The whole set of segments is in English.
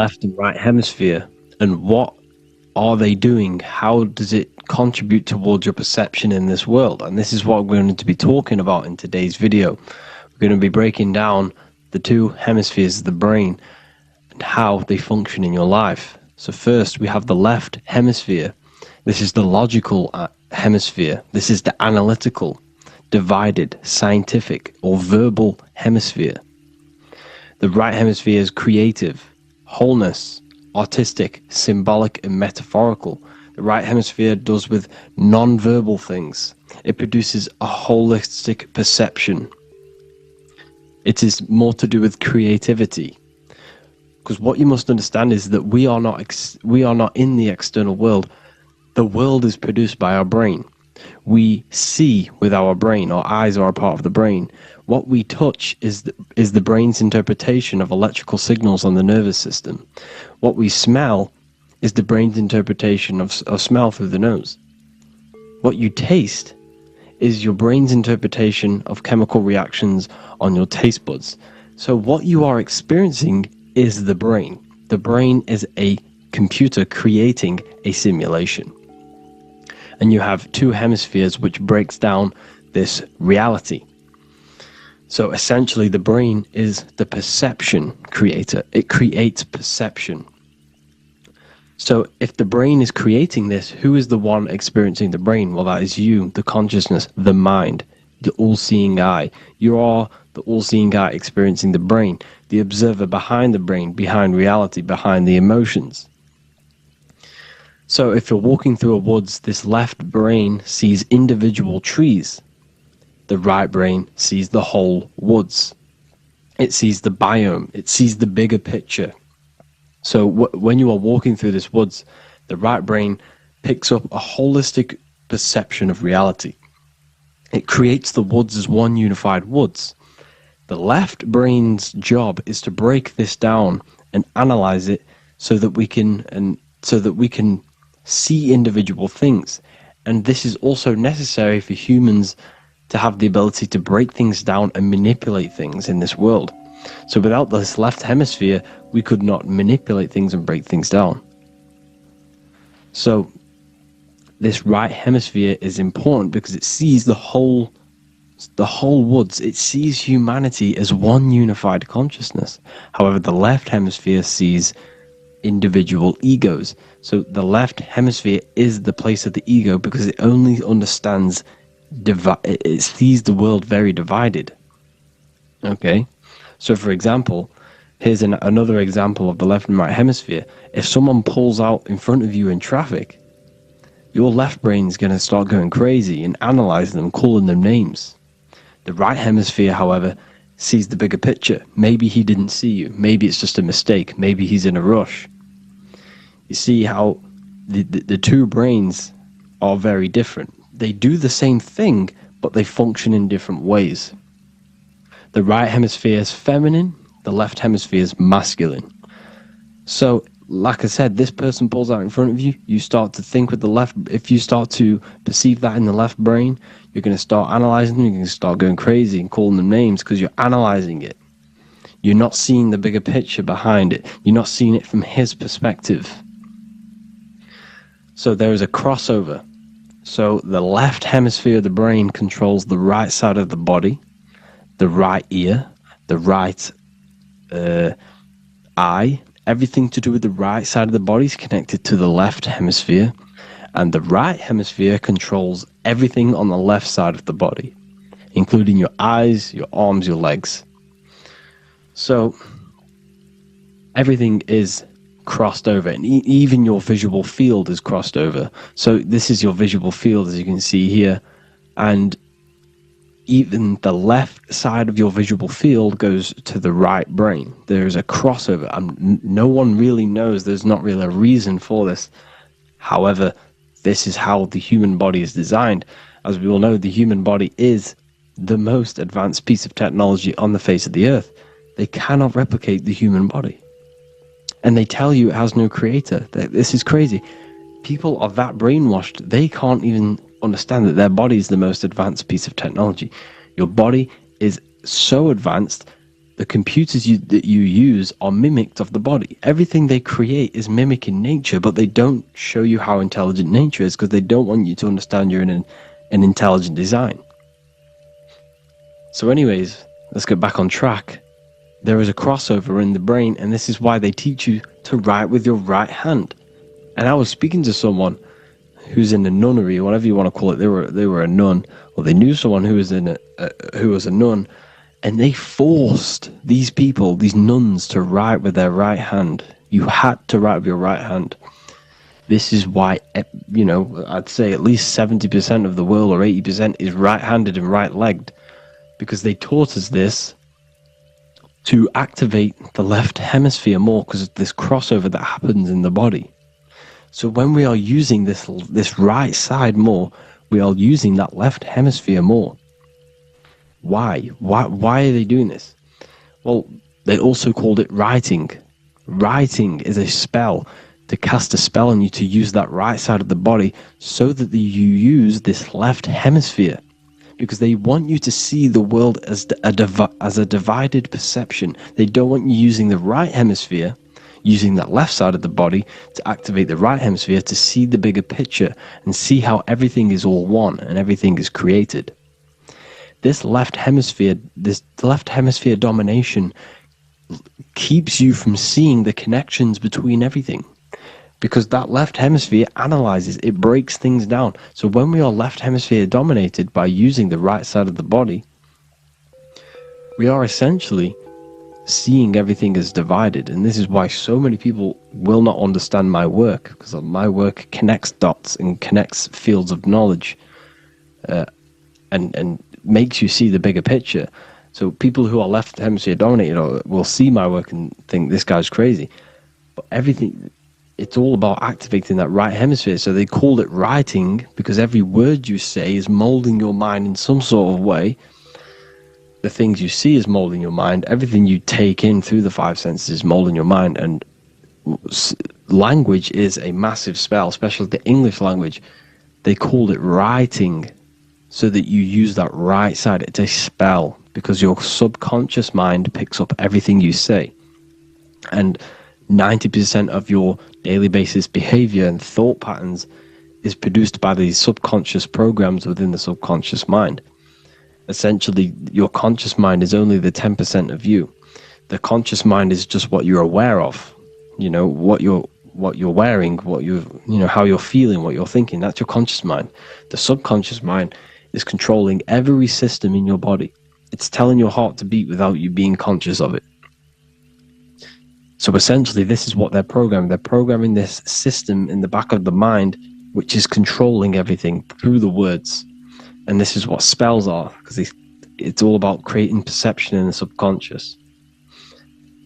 left and right hemisphere, and what are they doing? How does it contribute towards your perception in this world? And this is what we're going to be talking about in today's video. We're going to be breaking down the two hemispheres of the brain and how they function in your life. So first, we have the left hemisphere. This is the logical hemisphere. This is the analytical, divided, scientific, or verbal hemisphere. The right hemisphere is creative, wholeness, artistic, symbolic, and metaphorical. The right hemisphere does with non-verbal things. It produces a holistic perception. It is more to do with creativity. Because what you must understand is that we are not in the external world. The world is produced by our brain. We see with our brain. Our eyes are a part of the brain. What we touch is the brain's interpretation of electrical signals on the nervous system. What we smell is the brain's interpretation of smell through the nose. What you taste is your brain's interpretation of chemical reactions on your taste buds. So what you are experiencing is the brain. The brain is a computer creating a simulation. And you have two hemispheres which breaks down this reality. So essentially the brain is the perception creator. It creates perception. So if the brain is creating this, who is the one experiencing the brain? Well, that is you, the consciousness, the mind, the all-seeing eye. You are the all-seeing eye experiencing the brain, the observer behind the brain, behind reality, behind the emotions. So if you're walking through a woods, this left brain sees individual trees. The right brain sees the whole woods. It sees the biome. It sees the bigger picture. So when you are walking through this woods, the right brain picks up a holistic perception of reality. It creates the woods as one unified woods. The left brain's job is to break this down and analyze it so that we can see individual things. And this is also necessary for humans to have the ability to break things down and manipulate things in this world. So without this left hemisphere, we could not manipulate things and break things down. So this right hemisphere is important because it sees the whole woods. It sees humanity as one unified consciousness. However, the left hemisphere sees individual egos. So the left hemisphere is the place of the ego because it only understands it sees the world very divided. Okay, so for example, here's another example of the left and right hemisphere. If someone pulls out in front of you in traffic, your left brain's going to start going crazy and analyzing them, calling them names. The right hemisphere, however, sees the bigger picture. Maybe he didn't see you. Maybe it's just a mistake. Maybe he's in a rush. You see how the two brains are very different. They do the same thing, but they function in different ways. The right hemisphere is feminine, the left hemisphere is masculine. So, like I said, this person pulls out in front of you, you start to think with the left. If you start to perceive that in the left brain, you're going to start analyzing them, you're going to start going crazy and calling them names because you're analyzing it. You're not seeing the bigger picture behind it. You're not seeing it from his perspective. So there is a crossover. So the left hemisphere of the brain controls the right side of the body, the right ear, the right eye. Everything to do with the right side of the body is connected to the left hemisphere. And the right hemisphere controls everything on the left side of the body, including your eyes, your arms, your legs. So everything is crossed over, and even your visual field is crossed over. So this is your visual field, as you can see here, and even the left side of your visual field goes to the right brain. There's a crossover. No one really knows. There's not really a reason for this. However, this is how the human body is designed. As we all know, the human body is the most advanced piece of technology on the face of the earth. They cannot replicate the human body. And they tell you it has no creator. This is crazy. People are that brainwashed, they can't even understand that their body is the most advanced piece of technology. Your body is so advanced the computers that you use are mimicked of the body. Everything they create is mimicking nature, but they don't show you how intelligent nature is because they don't want you to understand you're in an intelligent design. So anyways, let's get back on track. There is a crossover in the brain, and this is why they teach you to write with your right hand. And I was speaking to someone who's in a nunnery, or whatever you want to call it. They were a nun, or they knew someone who was a nun, and they forced these people, these nuns, to write with their right hand. You had to write with your right hand. This is why, I'd say at least 70% of the world, or 80%, is right-handed and right-legged, because they taught us this to activate the left hemisphere more, because of this crossover that happens in the body. So when we are using this right side more, we are using that left hemisphere more. Why are they doing this? Well, they also called it writing. Writing is a spell, to cast a spell on you, to use that right side of the body so that you use this left hemisphere, because they want you to see the world as a divided perception. They don't want you using the right hemisphere, using that left side of the body to activate the right hemisphere to see the bigger picture and see how everything is all one and everything is created. This left hemisphere domination keeps you from seeing the connections between everything, because that left hemisphere analyzes, it breaks things down. So when we are left hemisphere dominated by using the right side of the body, we are essentially seeing everything as divided. And this is why so many people will not understand my work, because my work connects dots and connects fields of knowledge, and makes you see the bigger picture. So people who are left hemisphere dominated will see my work and think this guy's crazy. But it's all about activating that right hemisphere. So they called it writing because every word you say is molding your mind in some sort of way. The things you see is molding your mind. Everything you take in through the five senses is molding your mind. And language is a massive spell, especially the English language. They called it writing so that you use that right side. It's a spell because your subconscious mind picks up everything you say. And 90% of your daily basis behavior and thought patterns is produced by these subconscious programs within the subconscious mind. Essentially, your conscious mind is only the 10% of you. The conscious mind is just what you're aware of, what you're wearing, how you're feeling, what you're thinking. That's your conscious mind. The subconscious mind is controlling every system in your body. It's telling your heart to beat without you being conscious of it. So essentially, this is what they're programming. They're programming this system in the back of the mind, which is controlling everything through the words. And this is what spells are, because it's all about creating perception in the subconscious.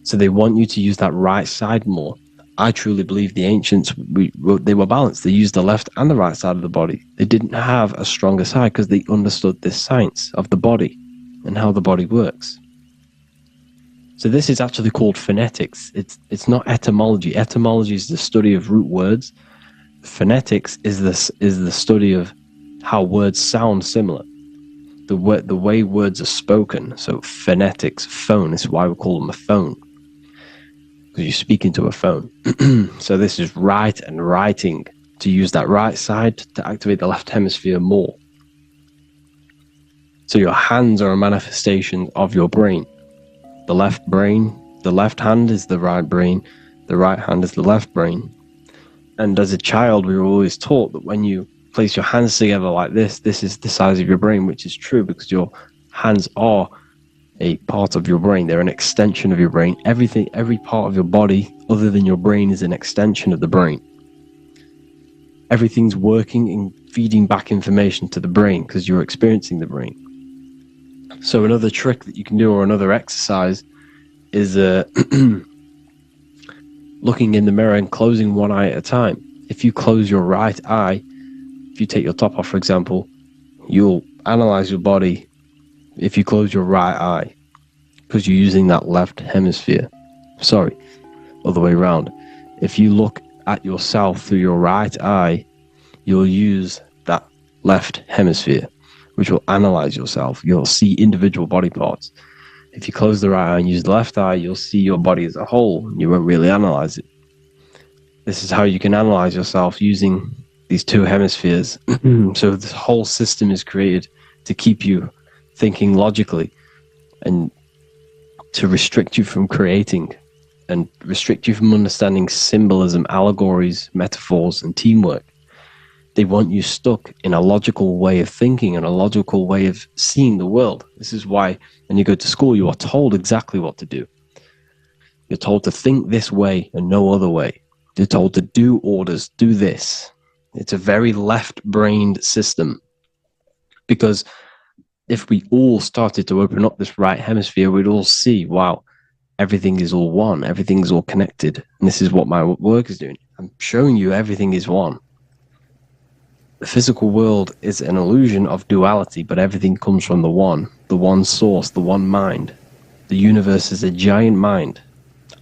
So they want you to use that right side more. I truly believe the ancients, they were balanced. They used the left and the right side of the body. They didn't have a stronger side because they understood this science of the body and how the body works. So this is actually called phonetics. It's not etymology. Etymology is the study of root words. Phonetics is the study of how words sound similar. The way words are spoken. So phonetics, phone, is why we call them a phone. Because you speak into a phone. So this is write and writing, to use that right side to activate the left hemisphere more. So your hands are a manifestation of your brain. The left hand is the right brain, the right hand is the left brain. And as a child, we were always taught that when you place your hands together like this is the size of your brain, which is true because your hands are a part of your brain. They're an extension of your brain. Every part of your body other than your brain is an extension of the brain. Everything's working and feeding back information to the brain because you're experiencing the brain. So another trick that you can do, or another exercise, is looking in the mirror and closing one eye at a time. If you close your right eye, if you take your top off, for example, you'll analyze your body if you close your right eye, because you're using that left hemisphere. Sorry, other way around. If you look at yourself through your right eye, you'll use that left hemisphere, which will analyze yourself. You'll see individual body parts. If you close the right eye and use the left eye, you'll see your body as a whole. You won't really analyze it. This is how you can analyze yourself using these two hemispheres. So this whole system is created to keep you thinking logically and to restrict you from creating and restrict you from understanding symbolism, allegories, metaphors, and teamwork. They want you stuck in a logical way of thinking and a logical way of seeing the world. This is why when you go to school, you are told exactly what to do. You're told to think this way and no other way. You're told to do orders, do this. It's a very left-brained system. Because if we all started to open up this right hemisphere, we'd all see, wow, everything is all one. Everything is all connected. And this is what my work is doing. I'm showing you everything is one. The physical world is an illusion of duality, but everything comes from the one source, the one mind. The universe is a giant mind.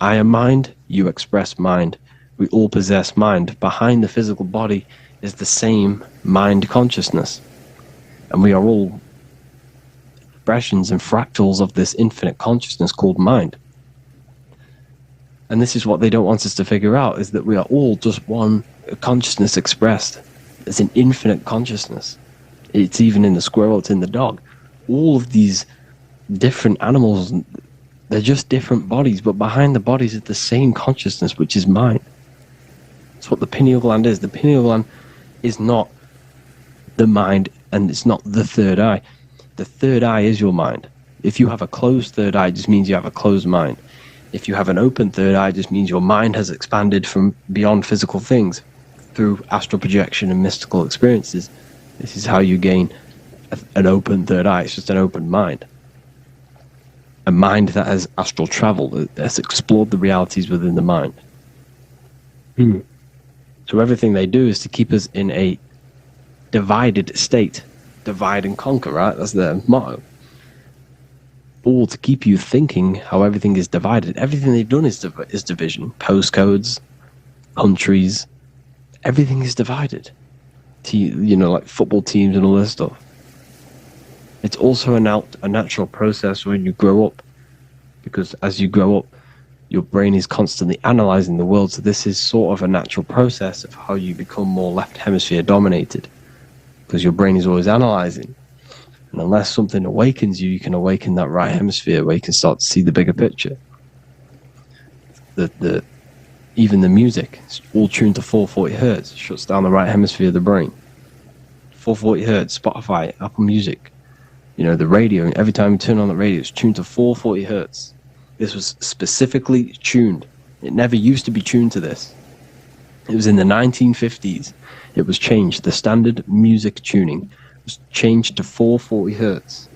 I am mind, you express mind. We all possess mind. Behind the physical body is the same mind consciousness. And we are all expressions and fractals of this infinite consciousness called mind. And this is what they don't want us to figure out, is that we are all just one consciousness expressed. It's an infinite consciousness. It's even in the squirrel, it's in the dog. All of these different animals, they're just different bodies, but behind the bodies is the same consciousness, which is mind. That's what the pineal gland is. The pineal gland is not the mind, and it's not the third eye. The third eye is your mind. If you have a closed third eye, it just means you have a closed mind. If you have an open third eye, it just means your mind has expanded from beyond physical things through astral projection and mystical experiences. This is how you gain an open third eye. It's just an open mind. A mind that has astral travel, that has explored the realities within the mind. So everything they do is to keep us in a divided state. Divide and conquer, right? That's their motto. All to keep you thinking how everything is divided. Everything they've done is division. Postcodes, countries, everything is divided. Like football teams and all this stuff. It's also a natural process when you grow up, because as you grow up, your brain is constantly analyzing the world. So this is sort of a natural process of how you become more left hemisphere dominated, because your brain is always analyzing. And unless something awakens you, you can awaken that right hemisphere where you can start to see the bigger picture. Even the music, it's all tuned to 440 hertz. It shuts down the right hemisphere of the brain. 440 hertz, Spotify, Apple Music, the radio. Every time you turn on the radio, it's tuned to 440 hertz. This was specifically tuned. It never used to be tuned to this. It was in the 1950s. It was changed. The standard music tuning was changed to 440 hertz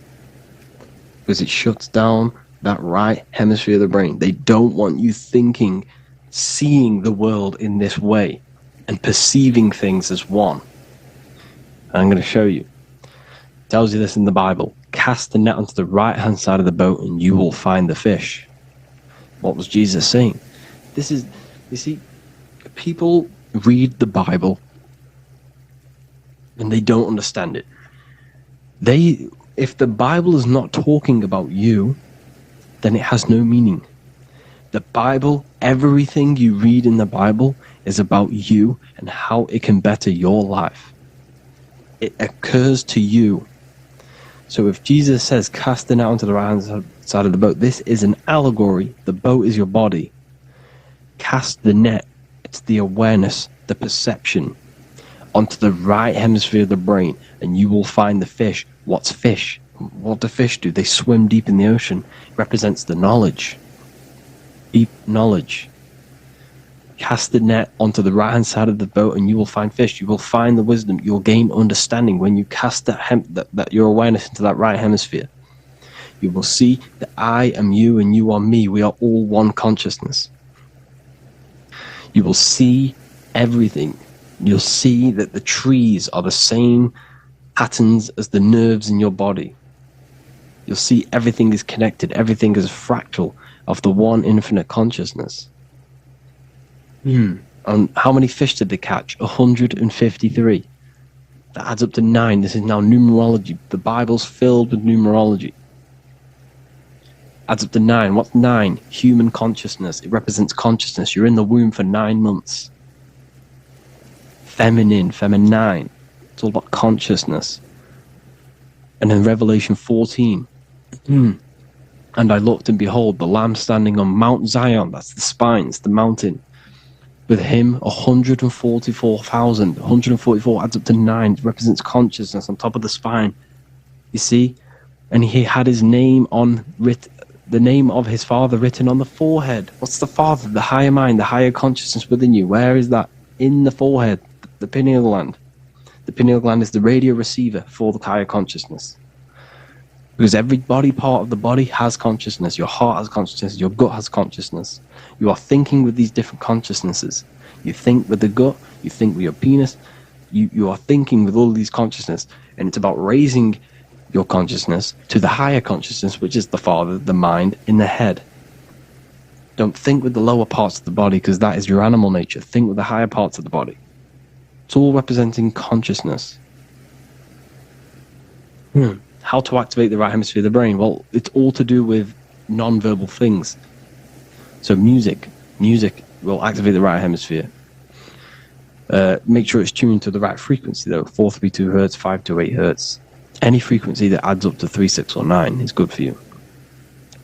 because it shuts down that right hemisphere of the brain. They don't want you thinking, seeing the world in this way and perceiving things as one. I'm going to show you. It tells you this in the Bible. Cast the net onto the right-hand side of the boat and you will find the fish. What was Jesus saying? You see, people read the Bible and they don't understand it. If the Bible is not talking about you, then it has no meaning. The Bible, everything you read in the Bible is about you and how it can better your life. It occurs to you. So if Jesus says, cast the net onto the right-hand side of the boat, this is an allegory. The boat is your body. Cast the net, it's the awareness, the perception, onto the right hemisphere of the brain, and you will find the fish. What's fish? What do fish do? They swim deep in the ocean. It represents the knowledge. Deep knowledge. Cast the net onto the right-hand side of the boat and you will find fish. You will find the wisdom. You'll gain understanding when you cast that your awareness into that right hemisphere. You will see that I am you and you are me. We are all one consciousness. You will see everything. You'll see that the trees are the same patterns as the nerves in your body. You'll see everything is connected. Everything is a fractal of the one infinite consciousness. And how many fish did they catch? 153. That adds up to 9. This is now numerology. The Bible's filled with numerology. adds up to 9. What's 9? Human consciousness. It represents consciousness. You're in the womb for 9 months. Feminine. It's all about consciousness. And then Revelation 14. And I looked, and behold, the Lamb standing on Mount Zion. That's the spines, the mountain. With him, 144,000. 144 adds up to 9. It represents consciousness on top of the spine. You see? And he had his name the name of his Father written on the forehead. What's the Father? The higher mind, the higher consciousness within you. Where is that? In the forehead, the pineal gland. The pineal gland is the radio receiver for the higher consciousness. Because every body part of the body has consciousness. Your heart has consciousness. Your gut has consciousness. You are thinking with these different consciousnesses. You think with the gut. You think with your penis. You are thinking with all these consciousness. And it's about raising your consciousness to the higher consciousness, which is the Father, the mind, in the head. Don't think with the lower parts of the body, because that is your animal nature. Think with the higher parts of the body. It's all representing consciousness. How to activate the right hemisphere of the brain? Well, it's all to do with non-verbal things. So music will activate the right hemisphere. Make sure it's tuned to the right frequency though. 432 hertz, 528 hertz. Any frequency that adds up to 3, 6, or 9 is good for you.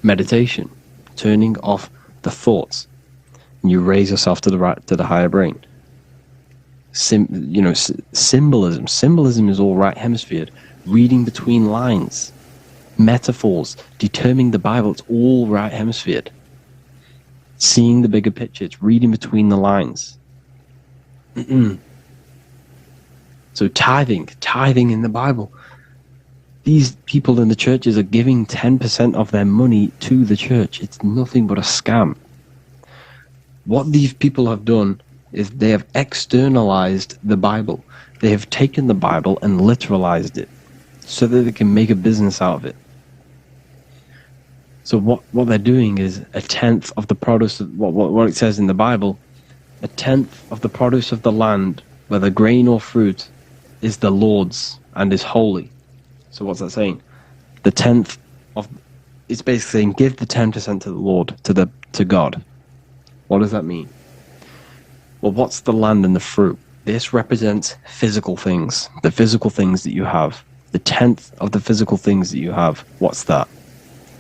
Meditation, turning off the thoughts, and you raise yourself to the higher brain. Symbolism. Symbolism is all right hemisphere. Reading between lines, metaphors, determining the Bible. It's all right hemisphere. Seeing the bigger picture. It's reading between the lines. So tithing in the Bible. These people in the churches are giving 10% of their money to the church. It's nothing but a scam. What these people have done is they have externalized the Bible. They have taken the Bible and literalized it so that they can make a business out of it. So what they're doing is 1/10 of the produce of what it says in the Bible, 1/10 of the produce of the land, whether grain or fruit, is the Lord's and is holy. So what's that saying? The 10th of, it's basically saying give the 10% to the Lord, to God. What does that mean? Well, what's the land and the fruit? This represents physical things, the physical things that you have. The 10th of the physical things that you have, what's that?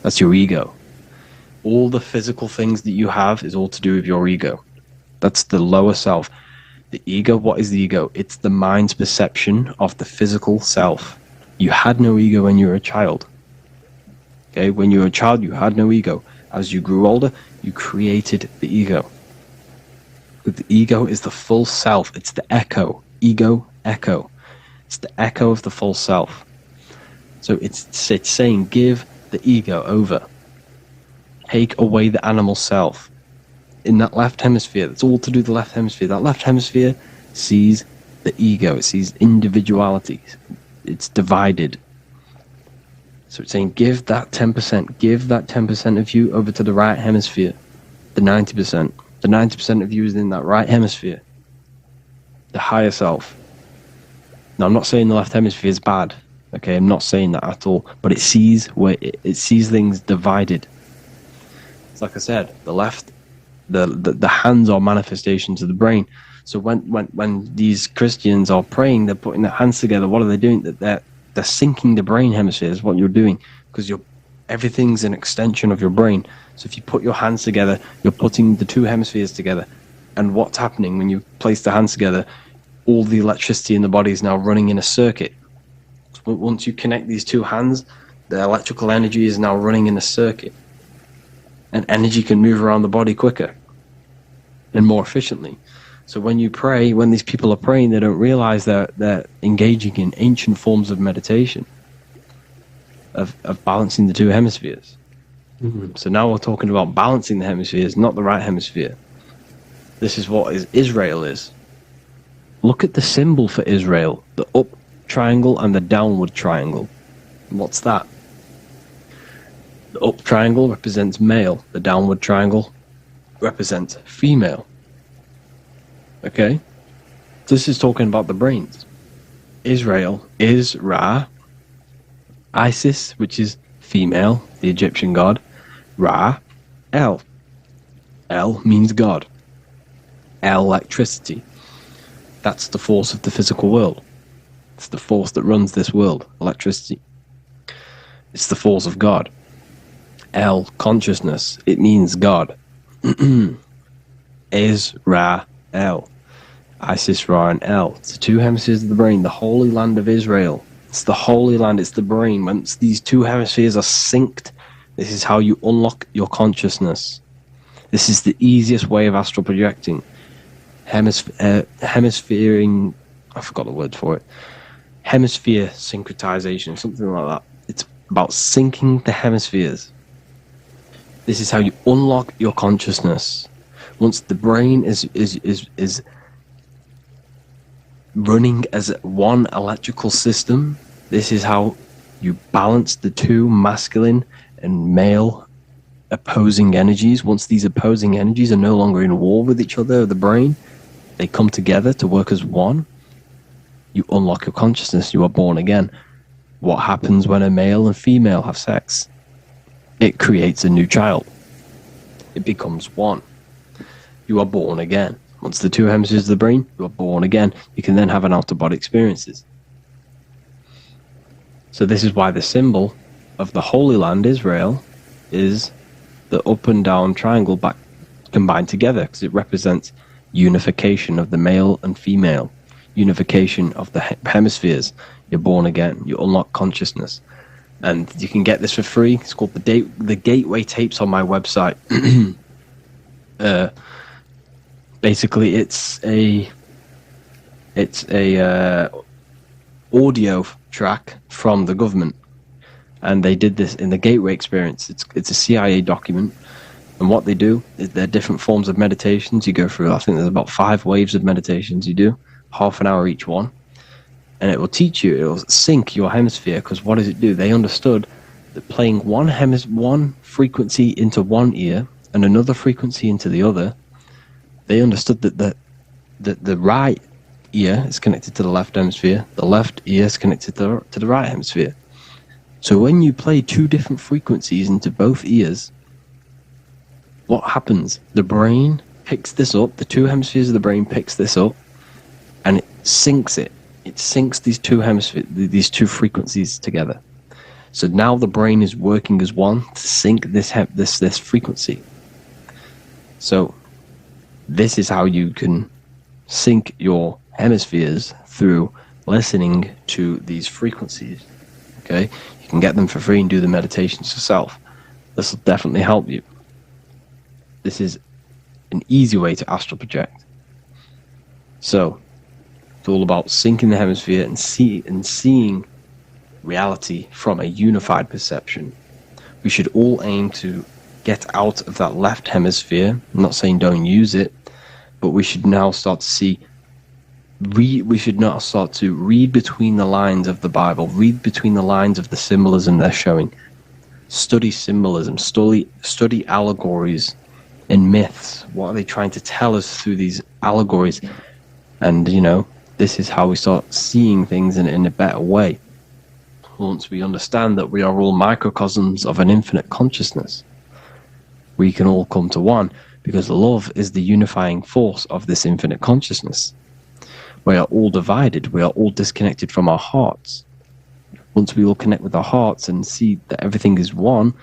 That's your ego. All the physical things that you have is all to do with your ego. That's the lower self. The ego, what is the ego? It's the mind's perception of the physical self. You had no ego when you were a child. Okay, when you were a child, you had no ego. As you grew older, you created the ego. But the ego is the full self. It's the echo. Ego, echo. It's the echo of the full self. So it's saying give the ego over. Take away the animal self. In that left hemisphere, that's all to do with the left hemisphere. That left hemisphere sees the ego. It sees individuality. It's divided. So it's saying give that 10%. Give that 10% of you over to the right hemisphere. The 90%. The 90% of you is in that right hemisphere. The higher self. Now, I'm not saying the left hemisphere is bad. Okay, I'm not saying that at all. But it sees it sees things divided. It's like I said, the left, the hands are manifestations of the brain. So when these Christians are praying, they're putting their hands together. What are they doing? They're syncing the brain hemisphere is what you're doing, because everything's an extension of your brain. So if you put your hands together, you're putting the two hemispheres together. And what's happening when you place the hands together? All the electricity in the body is now running in a circuit. So once you connect these two hands, the electrical energy is now running in a circuit. And energy can move around the body quicker and more efficiently. So when you pray, when these people are praying, they don't realize that they're engaging in ancient forms of meditation, of balancing the two hemispheres. So now we're talking about balancing the hemispheres, not the right hemisphere. This is what Israel is. Look at the symbol for Israel, the up triangle and the downward triangle. What's that? The up triangle represents male, the downward triangle represents female. Okay? This is talking about the brains. Israel is Ra, Isis, which is female, the Egyptian god, Ra, El. El means God. Electricity. That's the force of the physical world. It's the force that runs this world, electricity. It's the force of God. El, consciousness. It means God. Is, Ra, El. Isis, Ra, and El. It's the two hemispheres of the brain, the holy land of Israel. It's the holy land, it's the brain. Once these two hemispheres are synced, this is how you unlock your consciousness. This is the easiest way of astral projecting. Hemisphering, I forgot the word for it. Hemisphere syncretization, something like that. It's about syncing the hemispheres. This is how you unlock your consciousness. Once the brain is running as one electrical system, this is how you balance the two masculine and male opposing energies. Once these opposing energies are no longer in war with each other, the brain, they come together to work as one. You unlock your consciousness. You are born again. What happens when a male and female have sex? It creates a new child. It becomes one. You are born again. Once the two hemispheres of the brain, you are born again. You can then have an out-of-body experiences. So this is why the symbol of the Holy Land, Israel, is the up and down triangle back combined together, because it represents unification of the male and female, unification of the hemispheres. You're born again. You unlock consciousness. And you can get this for free. It's called the Gateway Tapes on my website. Basically, it's a audio track from the government, and they did this in the Gateway Experience. It's a CIA document, and what they do is there are different forms of meditations you go through. I think there's about 5 waves of meditations you do, half an hour each one, and it will teach you. It will sync your hemisphere, because what does it do? They understood that playing one frequency into one ear and another frequency into the other. They understood that the right ear is connected to the left hemisphere, the left ear is connected to the right hemisphere. So when you play 2 different frequencies into both ears, what happens? The brain picks this up, the 2 hemispheres of the brain picks this up, and it syncs it. It syncs these 2 hemispheres, these 2 frequencies together. So now the brain is working as one to sync this frequency. So this is how you can sync your hemispheres through listening to these frequencies. Okay, you can get them for free and do the meditations yourself. This will definitely help you. This is an easy way to astral project. So it's all about syncing the hemisphere and seeing reality from a unified perception. We should all aim to get out of that left hemisphere. I'm not saying don't use it, but we should now start to see, we should now start to read between the lines of the Bible, read between the lines of the symbolism they're showing. Study symbolism, study allegories and myths. What are they trying to tell us through these allegories? And, this is how we start seeing things in a better way. Once we understand that we are all microcosms of an infinite consciousness, we can all come to one, because love is the unifying force of this infinite consciousness. We are all divided. We are all disconnected from our hearts. Once we all connect with our hearts and see that everything is one,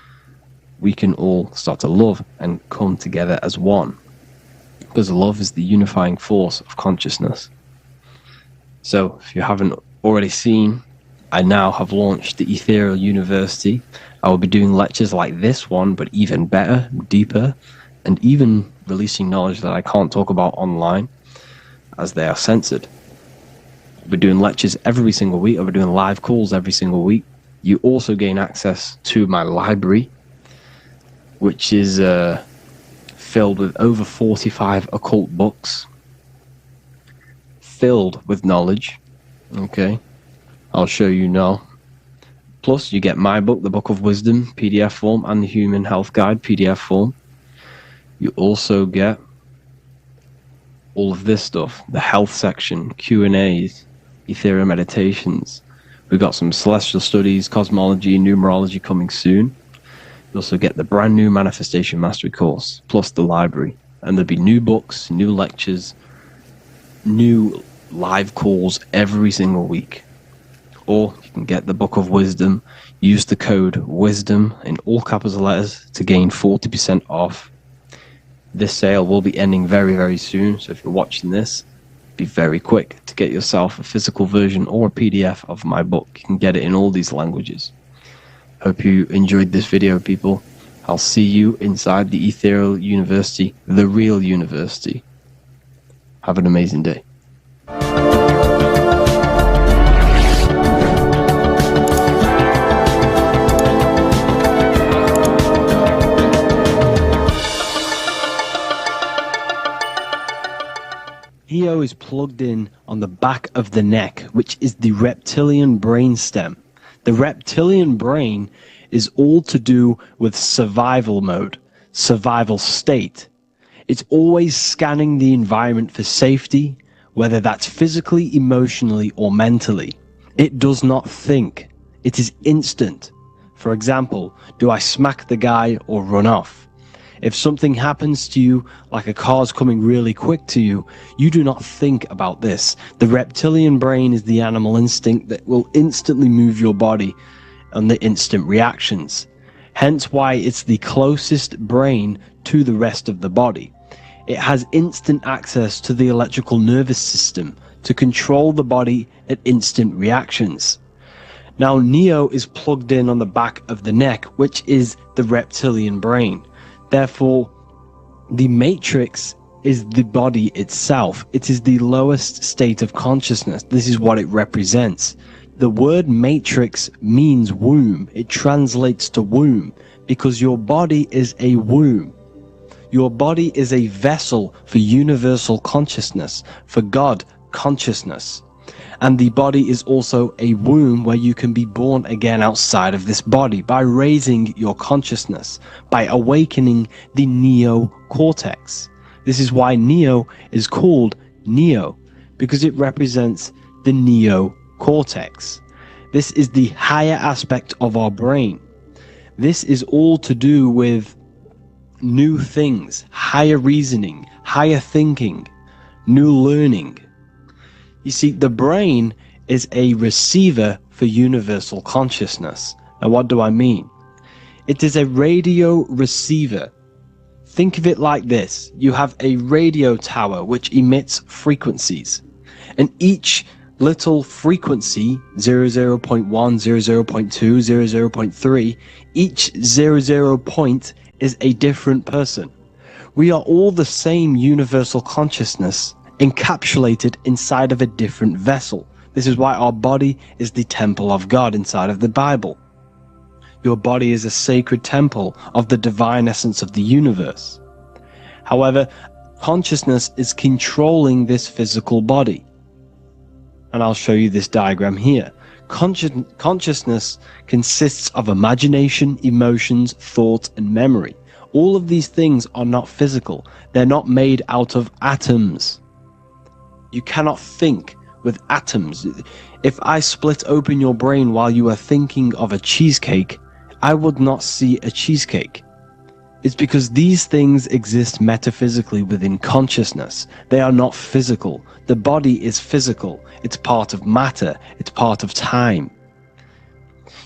we can all start to love and come together as one, because love is the unifying force of consciousness. So if you haven't already seen, I now have launched the Ethereal University. I will be doing lectures like this one, but even better, deeper, and even releasing knowledge that I can't talk about online, as they are censored. I'll be doing lectures every single week. I'll be doing live calls every single week. You also gain access to my library, which is filled with over 45 occult books, filled with knowledge. Okay, I'll show you now. Plus, you get my book, The Book of Wisdom, PDF form, and the Human Health Guide, PDF form. You also get all of this stuff, the health section, Q&As, ethereal meditations. We've got some celestial studies, cosmology, numerology coming soon. You also get the brand new Manifestation Mastery course, plus the library. And there'll be new books, new lectures, new live calls every single week. Or you can get the Book of Wisdom, use the code WISDOM in all capital letters to gain 40% off. This sale will be ending very, very soon, so if you're watching this, be very quick to get yourself a physical version or a PDF of my book. You can get it in all these languages. Hope you enjoyed this video, people. I'll see you inside the Ethereal University, the real university. Have an amazing day. Neo is plugged in on the back of the neck, which is the reptilian brain stem. The reptilian brain is all to do with survival mode, survival state. It's always scanning the environment for safety, whether that's physically, emotionally, or mentally. It does not think. It is instant. For example, do I smack the guy or run off? If something happens to you, like a car's coming really quick to you, you do not think about this. The reptilian brain is the animal instinct that will instantly move your body on the instant reactions. Hence why it's the closest brain to the rest of the body. It has instant access to the electrical nervous system to control the body at instant reactions. Now, Neo is plugged in on the back of the neck, which is the reptilian brain. Therefore, the matrix is the body itself. It is the lowest state of consciousness. This is what it represents. The word matrix means womb. It translates to womb because your body is a womb. Your body is a vessel for universal consciousness, for God consciousness. And the body is also a womb where you can be born again outside of this body by raising your consciousness, by awakening the neocortex. This is why Neo is called Neo, because it represents the neocortex. This is the higher aspect of our brain. This is all to do with new things, higher reasoning, higher thinking, new learning. You see, the brain is a receiver for universal consciousness. Now, what do I mean? It is a radio receiver. Think of it like this. You have a radio tower which emits frequencies. And each little frequency, 00.1, 00.2, 00.3, each 00 point is a different person. We are all the same universal consciousness, encapsulated inside of a different vessel. This is why our body is the temple of God inside of the Bible. Your body is a sacred temple of the divine essence of the universe. However, consciousness is controlling this physical body. And I'll show you this diagram here. Consciousness consists of imagination, emotions, thought, and memory. All of these things are not physical. They're not made out of atoms. You cannot think with atoms. If I split open your brain while you are thinking of a cheesecake, I would not see a cheesecake. It's because these things exist metaphysically within consciousness. They are not physical. The body is physical. It's part of matter. It's part of time.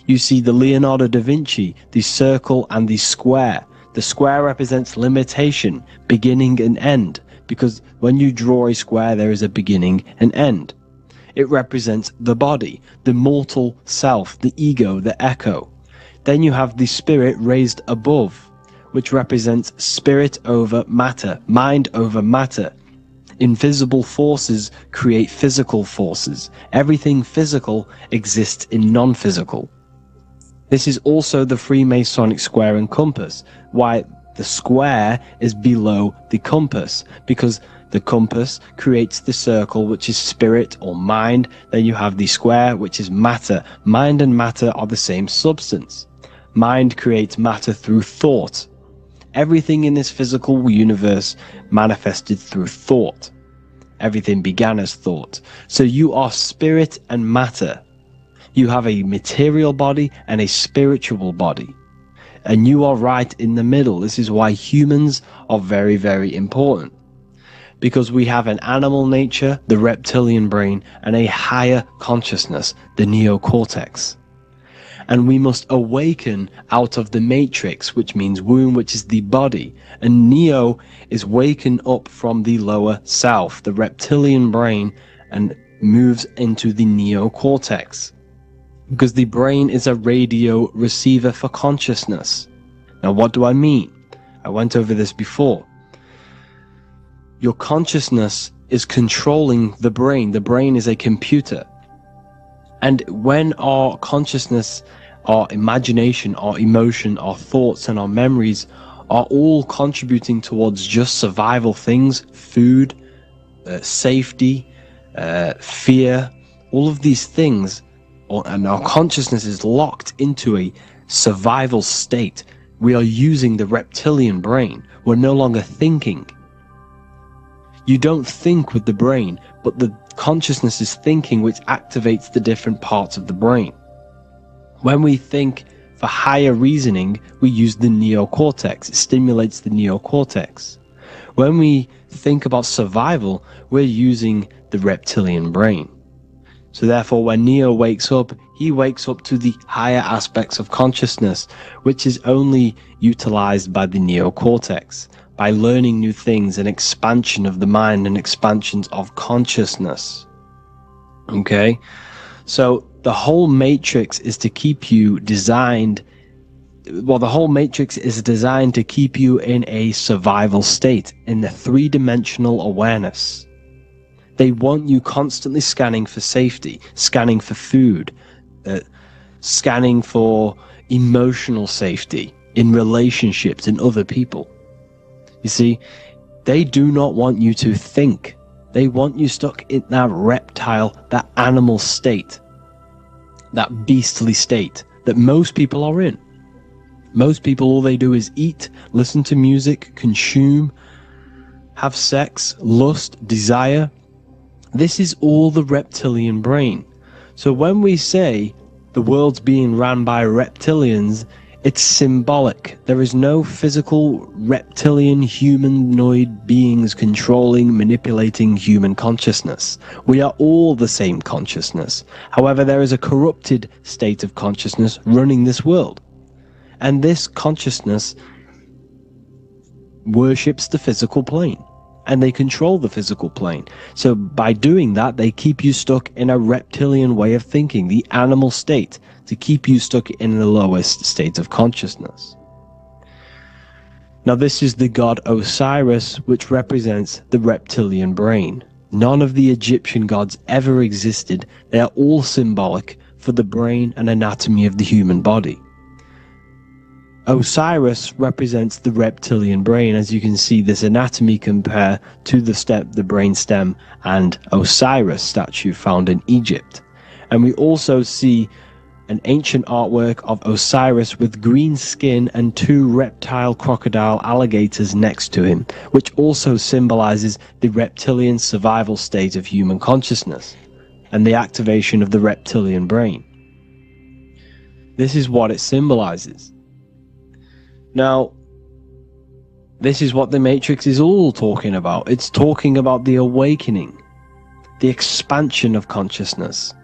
You see the Leonardo da Vinci, the circle and the square. The square represents limitation, beginning and end. Because when you draw a square, there is a beginning and end. It represents the body, the mortal self, the ego, the echo. Then you have the spirit raised above, which represents spirit over matter, mind over matter. Invisible forces create physical forces. Everything physical exists in non-physical. This is also the Freemasonic square and compass, why the square is below the compass, because the compass creates the circle, which is spirit or mind. Then you have the square, which is matter. Mind and matter are the same substance. Mind creates matter through thought. Everything in this physical universe manifested through thought. Everything began as thought. So you are spirit and matter. You have a material body and a spiritual body. And you are right in the middle. This is why humans are very, very important. Because we have an animal nature, the reptilian brain, and a higher consciousness, the neocortex. And we must awaken out of the matrix, which means womb, which is the body. And neo is waken up from the lower self, the reptilian brain, and moves into the neocortex. Because the brain is a radio receiver for consciousness. Now, what do I mean? I went over this before. Your consciousness is controlling the brain. The brain is a computer. And when our consciousness, our imagination, our emotion, our thoughts, and our memories are all contributing towards just survival things, food, safety, fear, all of these things, and our consciousness is locked into a survival state, we are using the reptilian brain. We're no longer thinking. You don't think with the brain, but the consciousness is thinking, which activates the different parts of the brain. When we think for higher reasoning, we use the neocortex. It stimulates the neocortex. When we think about survival, we're using the reptilian brain. So therefore, when Neo wakes up, he wakes up to the higher aspects of consciousness, which is only utilized by the neocortex, by learning new things and expansion of the mind and expansions of consciousness. Okay? So the whole matrix is to keep you designed, well, the whole matrix is designed to keep you in a survival state, in the three-dimensional awareness. They want you constantly scanning for safety, scanning for food, scanning for emotional safety in relationships and other people. You see, they do not want you to think. They want you stuck in that reptile, that animal state, that beastly state that most people are in. Most people, all they do is eat, listen to music, consume, have sex, lust, desire. This is all the reptilian brain. So when we say the world's being ran by reptilians, it's symbolic. There is no physical reptilian humanoid beings controlling, manipulating human consciousness. We are all the same consciousness. However, there is a corrupted state of consciousness running this world. And this consciousness worships the physical plane. And they control the physical plane. So by doing that, they keep you stuck in a reptilian way of thinking, the animal state, to keep you stuck in the lowest state of consciousness. Now this is the god Osiris, which represents the reptilian brain. None of the Egyptian gods ever existed. They are all symbolic for the brain and anatomy of the human body. Osiris represents the reptilian brain. As you can see, this anatomy compare to the brain stem and Osiris statue found in Egypt. And we also see an ancient artwork of Osiris with green skin and two reptile crocodile alligators next to him, which also symbolizes the reptilian survival state of human consciousness and the activation of the reptilian brain. This is what it symbolizes. Now, this is what the Matrix is all talking about. It's talking about the awakening, the expansion of consciousness.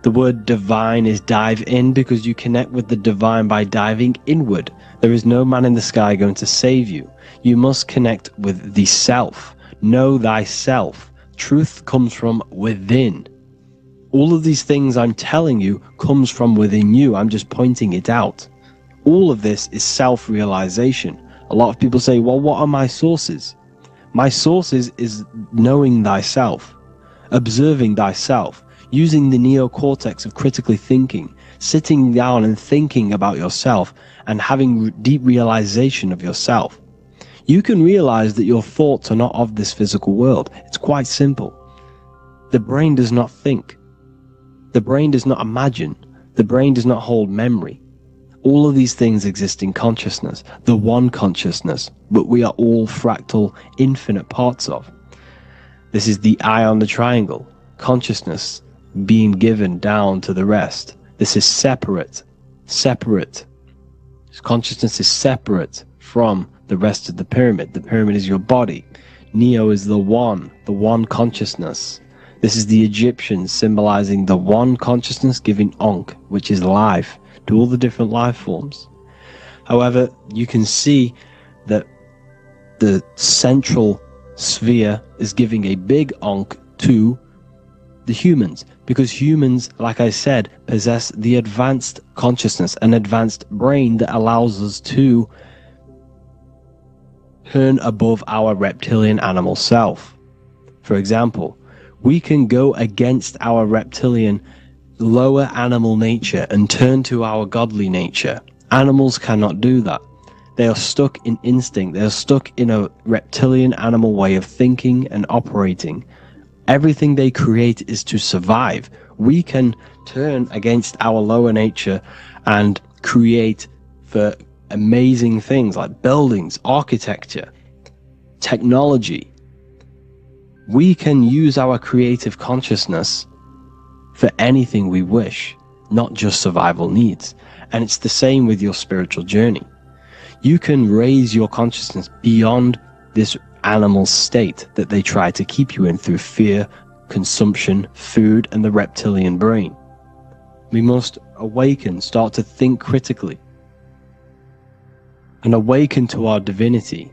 The word divine is dive in because you connect with the divine by diving inward. There is no man in the sky going to save you. You must connect with the self. Know thyself. Truth comes from within. All of these things I'm telling you comes from within you. I'm just pointing it out. All of this is self-realization. A lot of people say, well, what are my sources? My sources is knowing thyself, observing thyself, using the neocortex of critically thinking, sitting down and thinking about yourself and having deep realization of yourself. You can realize that your thoughts are not of this physical world. It's quite simple. The brain does not think. The brain does not imagine. The brain does not hold memory. All of these things exist in consciousness, the one consciousness, but we are all fractal, infinite parts of. This is the eye on the triangle, consciousness being given down to the rest. This is separate. Consciousness is separate from the rest of the pyramid. The pyramid is your body. Neo is the one consciousness. This is the Egyptians symbolizing the one consciousness, giving Ankh, which is life, to all the different life forms. However, you can see that the central sphere is giving a big Ankh to the humans, because humans, like I said, possess the advanced consciousness, an advanced brain that allows us to turn above our reptilian animal self. For example, we can go against our reptilian lower animal nature and turn to our godly nature. Animals cannot do that. They are stuck in instinct. They are stuck in a reptilian animal way of thinking and operating. Everything they create is to survive. We can turn against our lower nature and create for amazing things like buildings, architecture, technology. We can use our creative consciousness for anything we wish, not just survival needs. And it's the same with your spiritual journey. You can raise your consciousness beyond this animal state that they try to keep you in through fear, consumption, food, and the reptilian brain. We must awaken, start to think critically, and awaken to our divinity,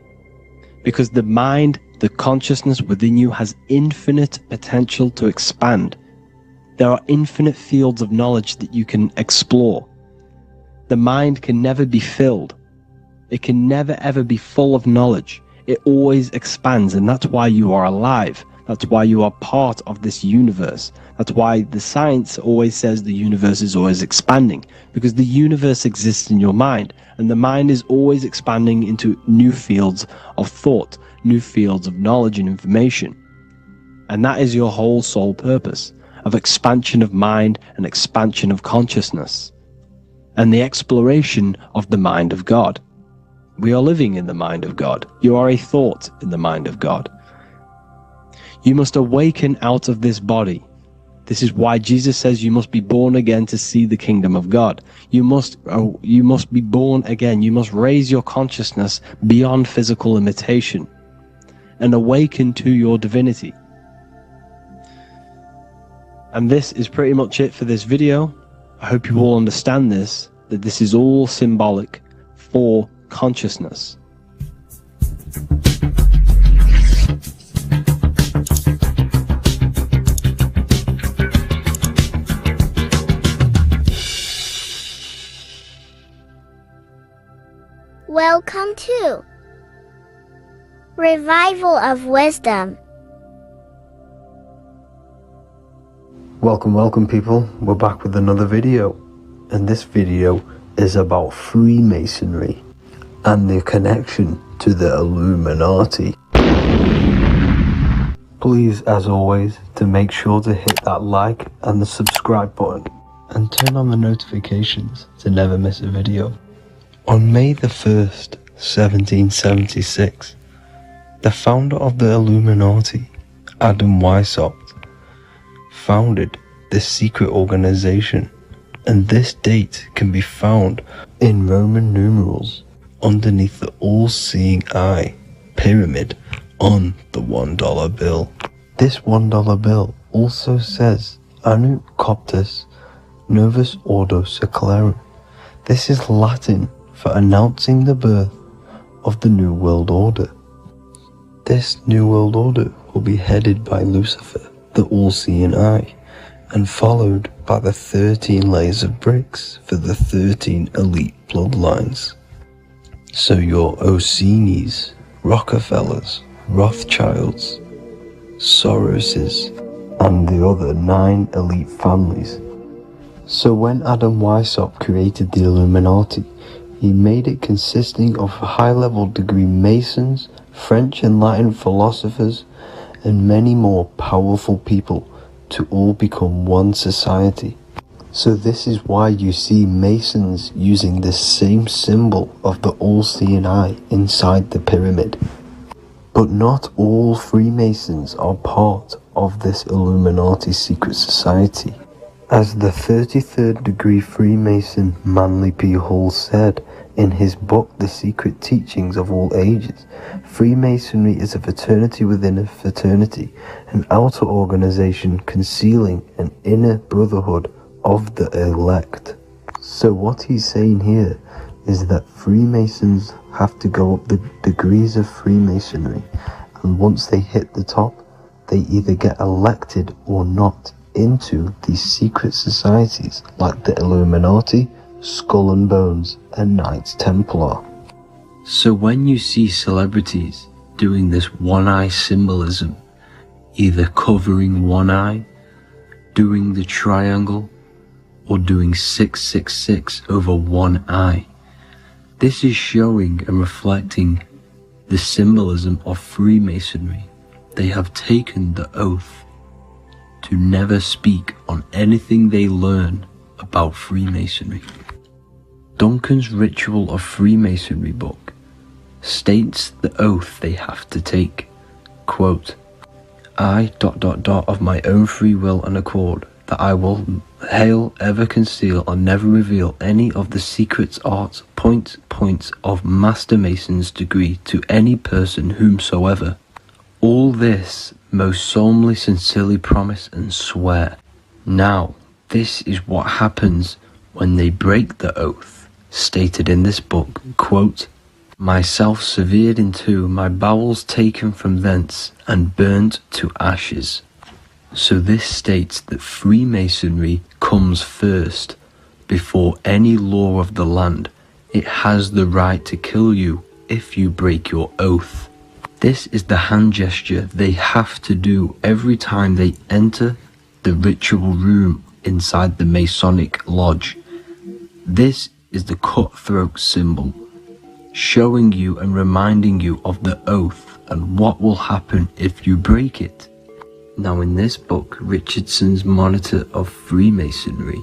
because the mind, the consciousness within you has infinite potential to expand. There are infinite fields of knowledge that you can explore. The mind can never be filled. It can never ever be full of knowledge. It always expands, and that's why you are alive. That's why you are part of this universe. That's why the science always says the universe is always expanding, because the universe exists in your mind, and the mind is always expanding into new fields of thought, new fields of knowledge and information. And that is your whole sole purpose, of expansion of mind and expansion of consciousness, and the exploration of the mind of God. We are living in the mind of God. You are a thought in the mind of God. You must awaken out of this body. This is why Jesus says you must be born again to see the kingdom of God. You must be born again. You must raise your consciousness beyond physical limitation and awaken to your divinity. And this is pretty much it for this video. I hope you all understand this, that this is all symbolic for consciousness. Welcome to Revival of Wisdom. Welcome people, we're back with another video, and this video is about Freemasonry and their connection to the Illuminati. Please, as always, to make sure to hit that like and the subscribe button and turn on the notifications to never miss a video. On May the 1st, 1776, the founder of the Illuminati, Adam Weishaupt, founded this secret organization, and this date can be found in Roman numerals underneath the all-seeing eye pyramid on the $1 bill. This $1 bill also says Anno Coptus Novus Ordo Secularum. This is Latin for announcing the birth of the New World Order. This New World Order will be headed by Lucifer, the all-seeing eye, and followed by the 13 layers of bricks for the 13 elite bloodlines. So your Orsini's, Rockefellers, Rothschilds, Soroses, and the other 9 elite families. So when Adam Weishaupt created the Illuminati, he made it consisting of high-level degree Masons, French and Latin philosophers, and many more powerful people to all become one society. So this is why you see Masons using this same symbol of the all-seeing eye inside the pyramid. But not all Freemasons are part of this Illuminati secret society. As the 33rd degree Freemason Manly P. Hall said in his book The Secret Teachings of All Ages, Freemasonry is a fraternity within a fraternity, an outer organization concealing an inner brotherhood of the elect. So what he's saying here is that Freemasons have to go up the degrees of Freemasonry, and once they hit the top, they either get elected or not into these secret societies like the Illuminati, Skull and Bones, and Knights Templar. So when you see celebrities doing this one-eye symbolism, either covering one eye, doing the triangle, or doing 666 over one eye, this is showing and reflecting the symbolism of Freemasonry. They have taken the oath to never speak on anything they learn about Freemasonry. Duncan's Ritual of Freemasonry book states the oath they have to take. Quote, I ... of my own free will and accord, that I will hail, ever conceal, or never reveal any of the secrets, arts, points of Master Mason's degree to any person whomsoever. All this most solemnly, sincerely promise and swear. Now, this is what happens when they break the oath, stated in this book, quote, myself severed in two, my bowels taken from thence, and burnt to ashes. So this states that Freemasonry comes first, before any law of the land. It has the right to kill you if you break your oath. This is the hand gesture they have to do every time they enter the ritual room inside the Masonic Lodge. This is the cutthroat symbol, showing you and reminding you of the oath and what will happen if you break it. Now in this book, Richardson's Monitor of Freemasonry,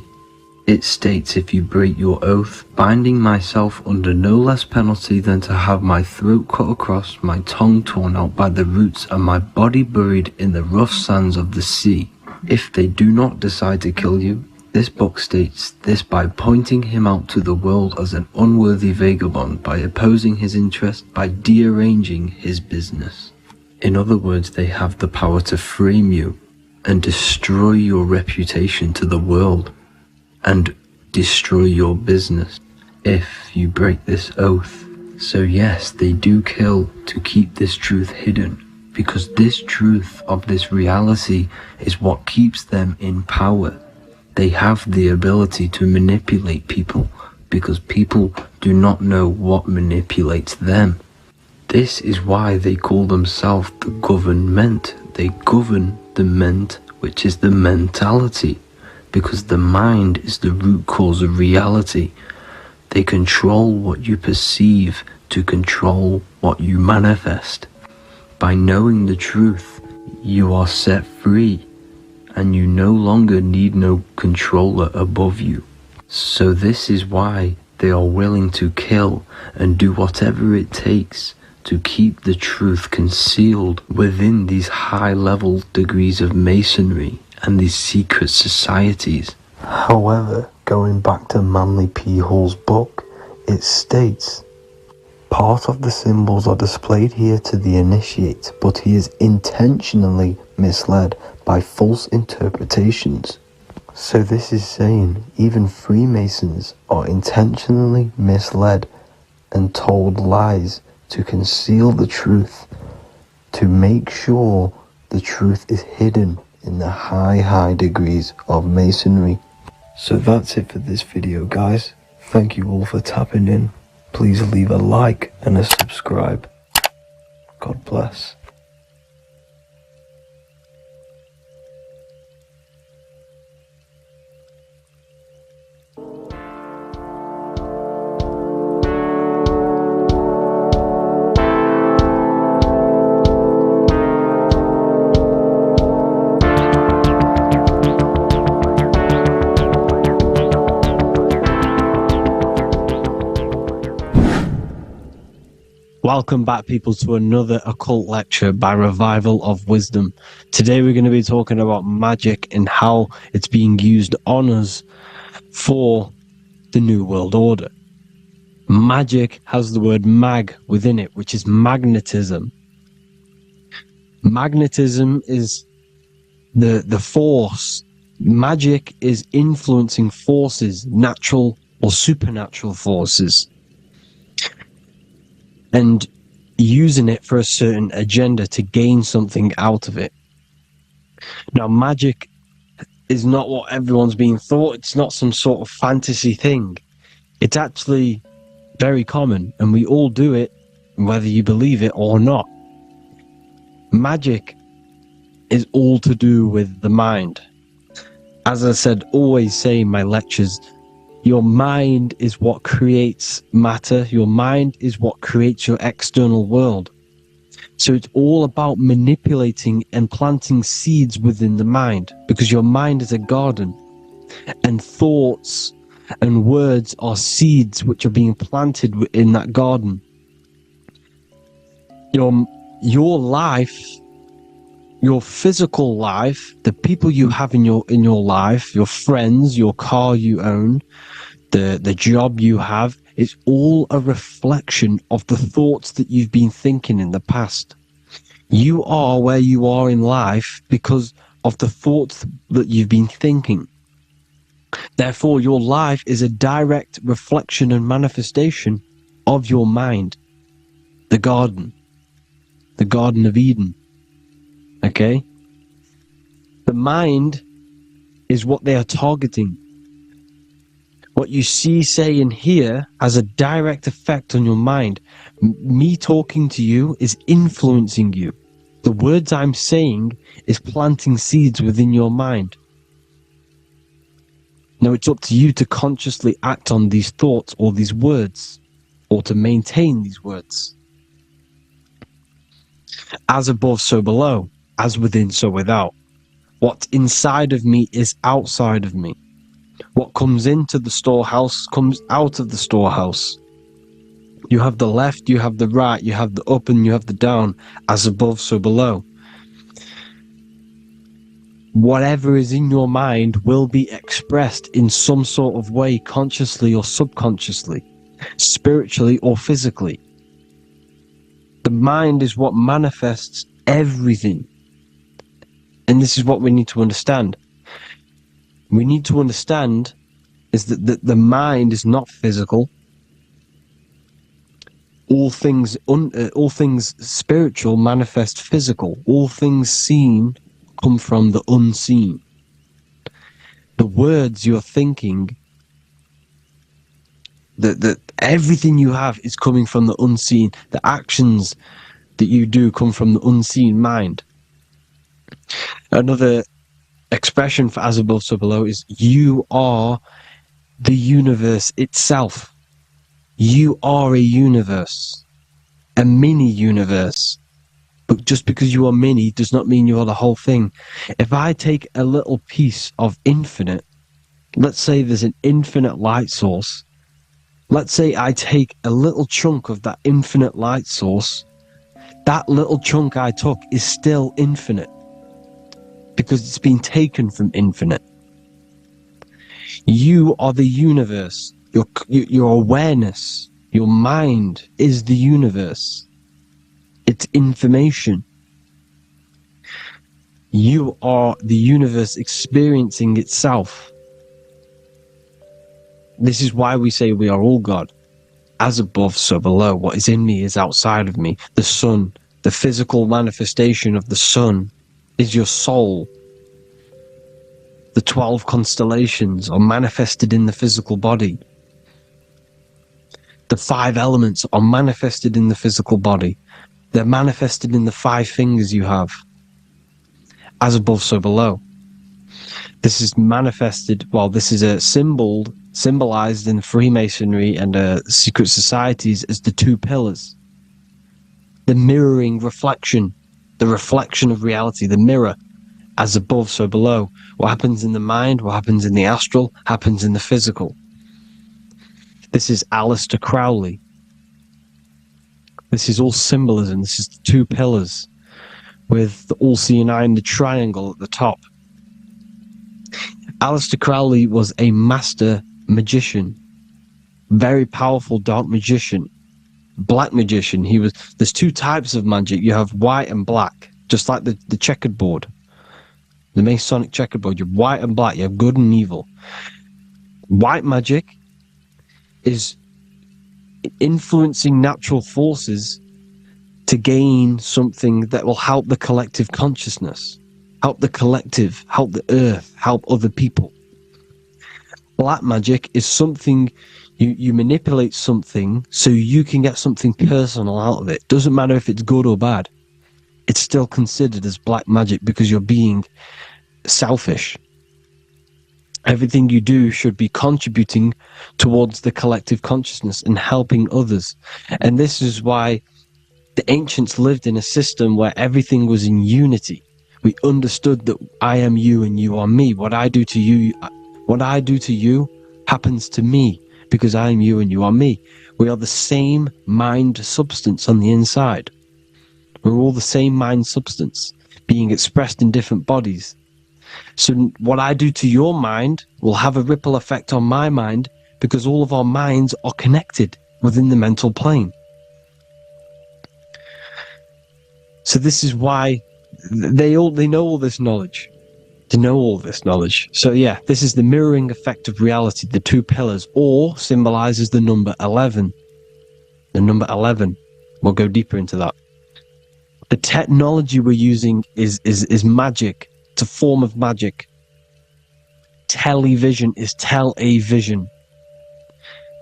it states, if you break your oath, binding myself under no less penalty than to have my throat cut across, my tongue torn out by the roots, and my body buried in the rough sands of the sea. If they do not decide to kill you, this book states this by pointing him out to the world as an unworthy vagabond, by opposing his interest, by dearranging his business. In other words, they have the power to frame you and destroy your reputation to the world, and destroy your business if you break this oath. So yes, they do kill to keep this truth hidden, because this truth of this reality is what keeps them in power. They have the ability to manipulate people, because people do not know what manipulates them. This is why they call themselves the government. They govern the ment, which is the mentality, because the mind is the root cause of reality. They control what you perceive to control what you manifest. By knowing the truth, you are set free, and you no longer need no controller above you. So this is why they are willing to kill and do whatever it takes to keep the truth concealed within these high-level degrees of masonry and these secret societies. However, going back to Manly P. Hall's book, it states, part of the symbols are displayed here to the initiate, but he is intentionally misled by false interpretations. So this is saying even Freemasons are intentionally misled and told lies to conceal the truth, to make sure the truth is hidden in the high degrees of masonry. So that's it for this video, guys. Thank you all for tapping in. Please leave a like and a subscribe. God bless. Welcome back, people, to another occult lecture by Revival of Wisdom. Today we're going to be talking about magic and how it's being used on us for the New World Order. Magic has the word mag within it, which is magnetism. Magnetism is the force. Magic is influencing forces, natural or supernatural forces, and using it for a certain agenda to gain something out of it. Now, magic is not what everyone's being thought. It's not some sort of fantasy thing. It's actually very common, and we all do it, whether you believe it or not. Magic is all to do with the mind. As I said, always say in my lectures, your mind is what creates matter. Your mind is what creates your external world. So it's all about manipulating and planting seeds within the mind, because your mind is a garden, and thoughts and words are seeds which are being planted in that garden. Your life, your physical life, the people you have in your life, your friends, your car you own, the job you have, is all a reflection of the thoughts that you've been thinking in the past. You are where you are in life because of the thoughts that you've been thinking. Therefore, your life is a direct reflection and manifestation of your mind. The Garden of Eden. Okay? The mind is what they are targeting. What you see, say, and hear has a direct effect on your mind. Me talking to you is influencing you. The words I'm saying is planting seeds within your mind. Now it's up to you to consciously act on these thoughts or these words, or to maintain these words. As above, so below. As within, so without. What's inside of me is outside of me. What comes into the storehouse comes out of the storehouse. You have the left, you have the right, you have the up and you have the down. As above, so below. Whatever is in your mind will be expressed in some sort of way, consciously or subconsciously, spiritually or physically. The mind is what manifests everything. And this is what we need to understand. We need to understand is that the mind is not physical. All things spiritual manifest physical. All things seen come from the unseen. The words you're thinking, that everything you have is coming from the unseen. The actions that you do come from the unseen mind. Another expression for as above, so below is you are the universe itself. You are a universe, a mini universe. But just because you are mini does not mean you are the whole thing. If I take a little piece of infinite, let's say there's an infinite light source. Let's say I take a little chunk of that infinite light source. That little chunk I took is still infinite, because it's been taken from infinite. You are the universe. Your awareness, your mind is the universe. It's information. You are the universe experiencing itself. This is why we say we are all God. As above, so below. What is in me is outside of me. The sun, the physical manifestation of the sun, is your soul. The 12 constellations are manifested in the physical body. The 5 elements are manifested in the physical body. They're manifested in the 5 fingers you have. As above, so below. This is manifested, well, this is a symbolized in Freemasonry and secret societies as the 2 pillars. The mirroring reflection, the reflection of reality, the mirror. As above, so below. What happens in the mind, what happens in the astral, happens in the physical. This is Aleister Crowley. This is all symbolism. This is the two pillars with the all-seeing eye and the triangle at the top. Aleister Crowley was a master magician, very powerful dark magician, black magician. There's two types of magic. You have white and black, just like the checkered board, the Masonic checkered board. You have white and black. You have good and evil. White magic is influencing natural forces to gain something that will help the collective consciousness, help the collective, help the earth, help other people. Black magic is something you manipulate something so you can get something personal out of it. Doesn't matter if it's good or bad. It's still considered as black magic because you're being selfish. Everything you do should be contributing towards the collective consciousness and helping others. And this is why the ancients lived in a system where everything was in unity. We understood that I am you and you are me. What I do to you happens to me because I am you and you are me. We are the same mind substance on the inside. We're all the same mind substance being expressed in different bodies. So what I do to your mind will have a ripple effect on my mind because all of our minds are connected within the mental plane. So this is why they know all this knowledge. They know all this knowledge. So yeah, this is the mirroring effect of reality, the two pillars, or symbolizes the number 11. The number 11. We'll go deeper into that. The technology we're using is magic. It's a form of magic. Television is tell a vision.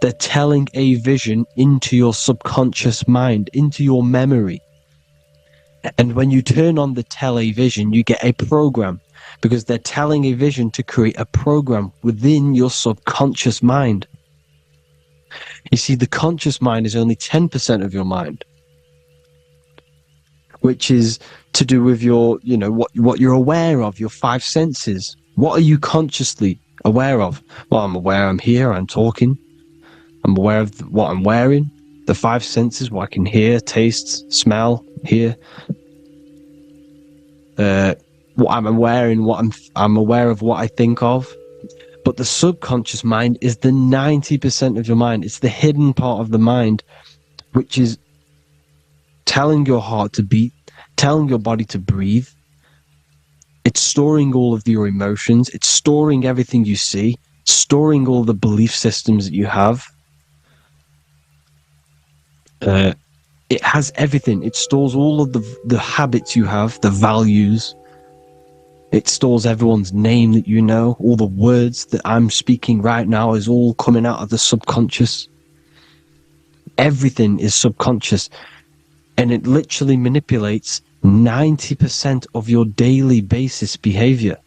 They're telling a vision into your subconscious mind, into your memory. And when you turn on the television, you get a program because they're telling a vision to create a program within your subconscious mind. You see, the conscious mind is only 10% of your mind, which is to do with your, what you're aware of, your five senses. What are you consciously aware of? Well, I'm aware I'm here, I'm talking. I'm aware of what I'm wearing. The five senses, what I can hear, taste, smell, hear. What I'm wearing, I'm aware of what I think of. But the subconscious mind is the 90% of your mind. It's the hidden part of the mind, which is telling your heart to beat, telling your body to breathe. It's storing all of your emotions. It's storing everything you see, storing all the belief systems that you have. It has everything. It stores all of the habits you have, the values. It stores everyone's name that you know. All the words that I'm speaking right now is all coming out of the subconscious. Everything is subconscious. And it literally manipulates 90% of your daily basis behavior.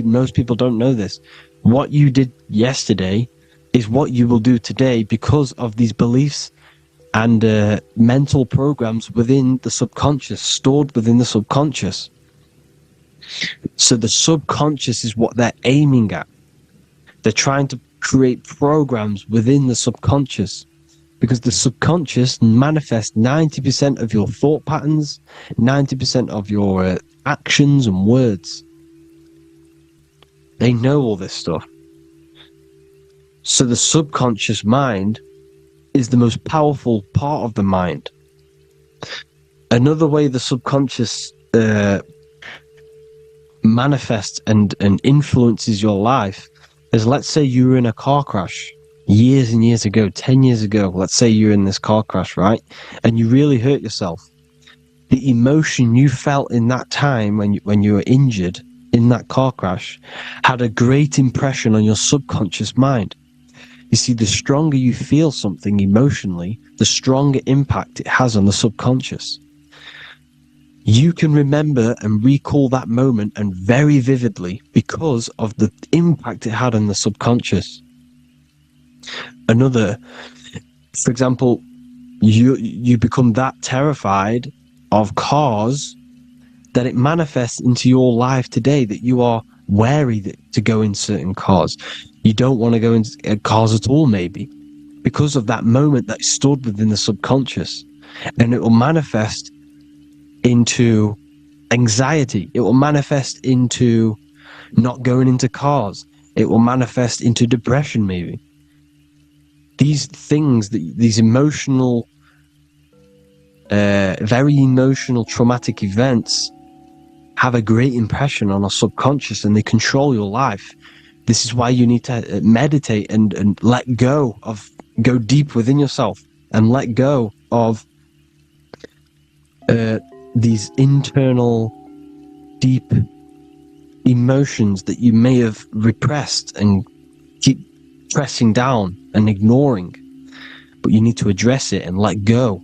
Most people don't know this. What you did yesterday is what you will do today because of these beliefs and mental programs within the subconscious, stored within the subconscious. So the subconscious is what they're aiming at. They're trying to create programs within the subconscious because the subconscious manifests 90% of your thought patterns, 90% of your actions and words. They know all this stuff. So the subconscious mind is the most powerful part of the mind. Another way the subconscious manifests and influences your life is, let's say you were in a car crash years and years ago, 10 years ago. Let's say you're in this car crash, right? And you really hurt yourself. The emotion you felt in that time when you were injured in that car crash had a great impression on your subconscious mind. You see, the stronger you feel something emotionally, the stronger impact it has on the subconscious. You can remember and recall that moment and very vividly because of the impact it had on the subconscious. Another, for example, you become that terrified of cars that it manifests into your life today, that you are wary to go in certain cars. You don't want to go into cars at all, maybe, because of that moment that's stored within the subconscious. And it will manifest into anxiety. It will manifest into not going into cars. It will manifest into depression, maybe. These things, these emotional, very emotional, traumatic events have a great impression on our subconscious, and they control your life. This is why you need to meditate and let go deep within yourself and let go of these internal, deep emotions that you may have repressed and keep pressing down and ignoring. But you need to address it and let go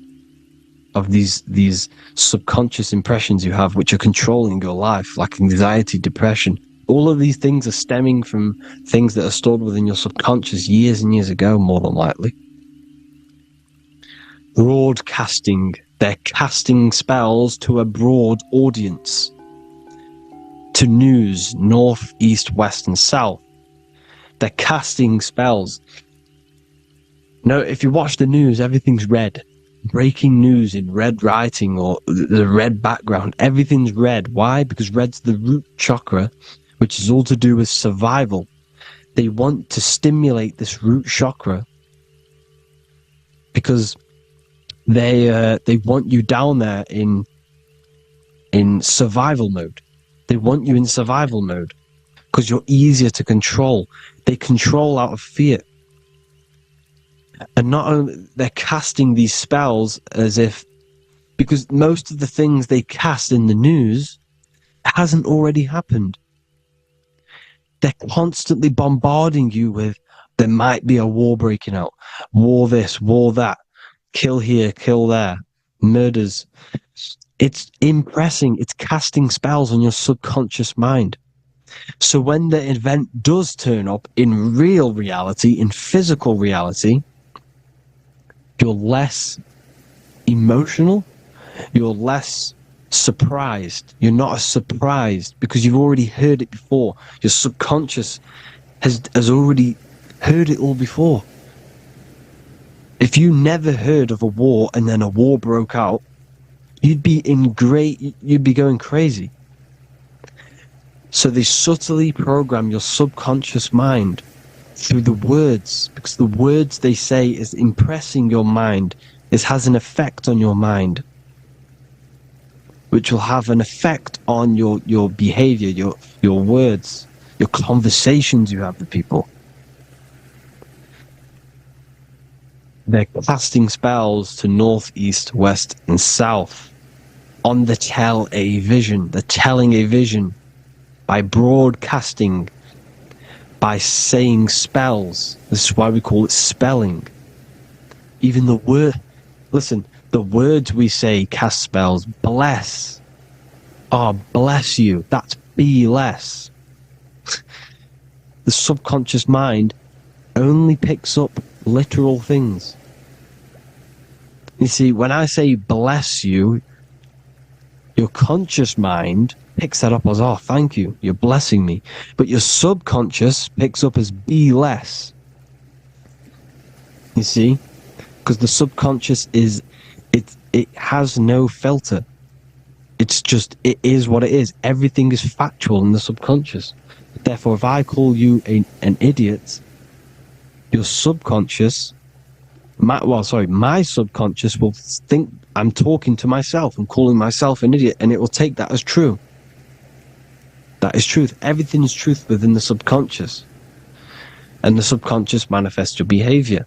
of these subconscious impressions you have, which are controlling your life, like anxiety, depression. All of these things are stemming from things that are stored within your subconscious years and years ago, more than likely. Broadcasting. They're casting spells to a broad audience. To news, north, east, west, and south. They're casting spells. No, if you watch the news, everything's red. Breaking news in red writing or the red background. Everything's red. Why? Because red's the root chakra, which is all to do with survival. They want to stimulate this root chakra because they want you down there in survival mode. They want you in survival mode because you're easier to control. They control out of fear. And not only they're casting these spells as if, because most of the things they cast in the news hasn't already happened. They're constantly bombarding you with, there might be a war breaking out, war this, war that, kill here, kill there, murders. It's impressing, it's casting spells on your subconscious mind. So when the event does turn up in real reality, in physical reality, you're less emotional, you're less surprised. You're not as surprised because you've already heard it before. Your subconscious has already heard it all before. If you never heard of a war and then a war broke out, you'd be going crazy. So they subtly program your subconscious mind through the words, because the words they say is impressing your mind. This has an effect on your mind, which will have an effect on your behavior, your words, your conversations you have with people. They're casting spells to north, east, west, and south on the tell a vision. They're telling a vision by broadcasting, by saying spells. This is why we call it spelling. Even the word, listen, the words we say cast spells. Bless. Oh, bless you. That's be less. The subconscious mind only picks up literal things. You see, when I say bless you, your conscious mind picks that up as, oh, thank you, you're blessing me. But your subconscious picks up as be less. You see? Because the subconscious it has no filter. It's just, it is what it is. Everything is factual in the subconscious. Therefore, if I call you an idiot, your subconscious, my subconscious will think I'm talking to myself and calling myself an idiot, and it will take that as true. That is truth. Everything is truth within the subconscious. And the subconscious manifests your behavior.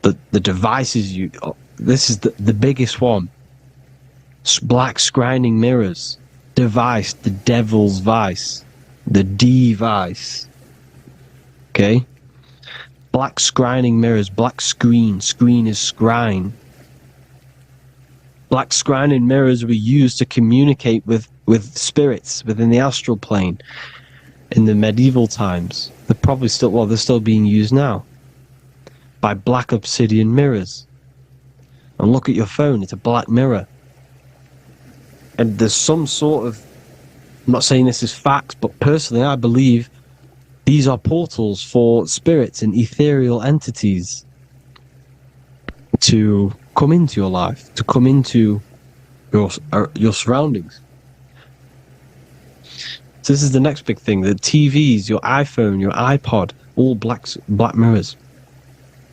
The devices this is the biggest one. Black scrying mirrors. Device, the devil's vice. The device. Okay? Black scrying mirrors, black screen is scrying. Black scrying mirrors were used to communicate with spirits within the astral plane in the medieval times. They're still being used now by black obsidian mirrors. And look at your phone, it's a black mirror. And there's some sort of, I'm not saying this is facts, but personally I believe these are portals for spirits and ethereal entities to come into your life, to come into your surroundings. So this is the next big thing: the TVs, your iPhone, your iPod, all black mirrors.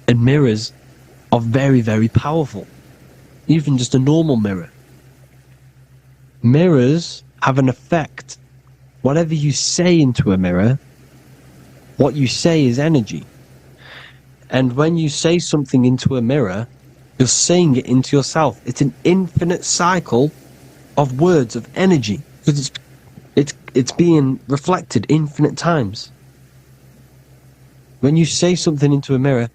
And mirrors are very, very powerful. Even just a normal mirror. Mirrors have an effect. Whatever you say into a mirror, what you say is energy. And when you say something into a mirror, you're saying it into yourself. It's an infinite cycle of words, of energy, because it's being reflected infinite times. When you say something into a mirror,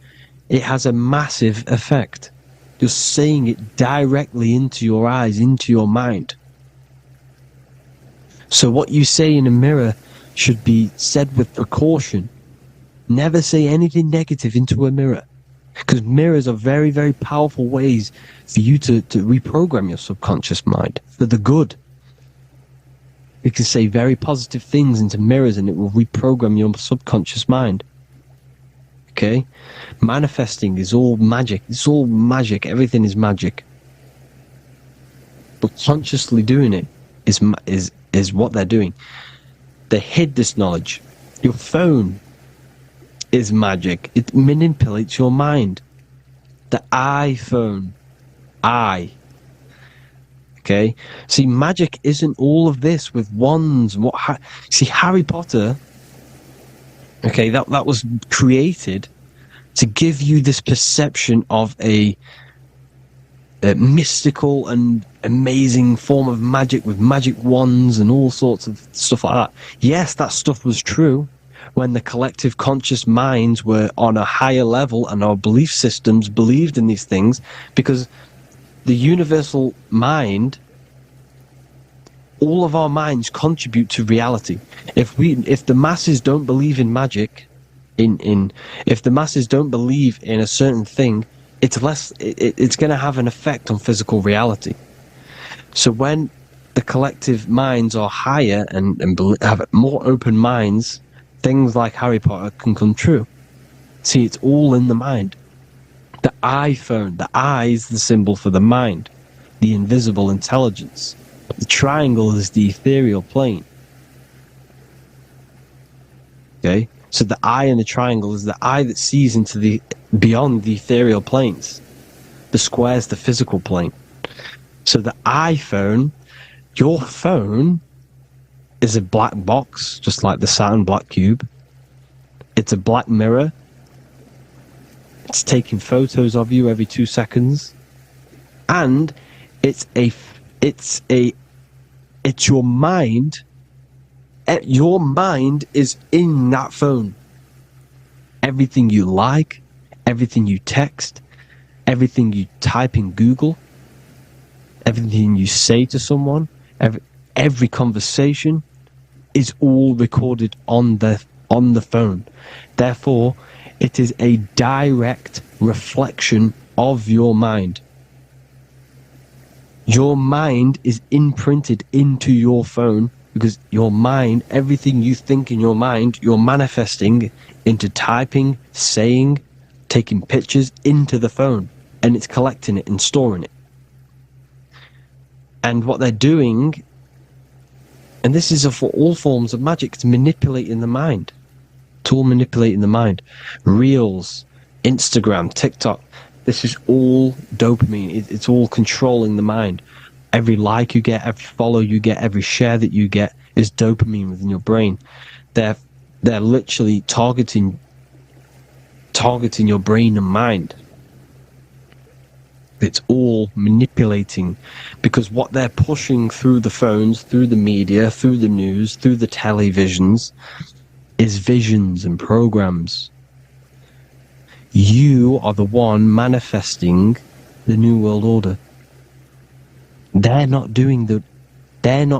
it has a massive effect. You're saying it directly into your eyes, into your mind. So what you say in a mirror should be said with precaution. Never say anything negative into a mirror, because mirrors are very, very powerful ways for you to reprogram your subconscious mind for the good. You can say very positive things into mirrors and it will reprogram your subconscious mind. Okay? Manifesting is all magic. It's all magic. Everything is magic. But consciously doing it is what they're doing. They hid this knowledge. Your phone is magic. It manipulates your mind. The iPhone. Okay? See, magic isn't all of this with wands. See, Harry Potter, okay, that was created to give you this perception of a mystical and amazing form of magic with magic wands and all sorts of stuff like that. Yes, that stuff was true when the collective conscious minds were on a higher level and our belief systems believed in these things, because the universal mind, all of our minds contribute to reality. If the masses don't believe in magic, if the masses don't believe in a certain thing, it's going to have an effect on physical reality. So when the collective minds are higher and have more open minds, things like Harry Potter can come true. See, it's all in the mind. The iPhone, the eye is the symbol for the mind, the invisible intelligence. The triangle is the ethereal plane. Okay? So the eye in the triangle is the eye that sees into beyond the ethereal planes. The square is the physical plane. So the iPhone, your phone, is a black box, just like the Saturn black cube. It's a black mirror. It's taking photos of you every 2 seconds. And it's your mind. Your mind is in that phone. Everything you like, everything you text, everything you type in Google, everything you say to someone, every conversation is all recorded on the phone. Therefore, it is a direct reflection of your mind. Your mind is imprinted into your phone, because your mind, everything you think in your mind, you're manifesting into typing, saying, taking pictures into the phone, and it's collecting it and storing it. And what they're doing, and this is for all forms of magic, it's manipulating the mind. It's all manipulating the mind. Reels, Instagram, TikTok, this is all dopamine. It's all controlling the mind. Every like you get, every follow you get, every share that you get is dopamine within your brain. They're literally targeting your brain and mind. It's all manipulating, because what they're pushing through the phones, through the media, through the news, through the televisions, is visions and programs. You are the one manifesting the New World Order. They're not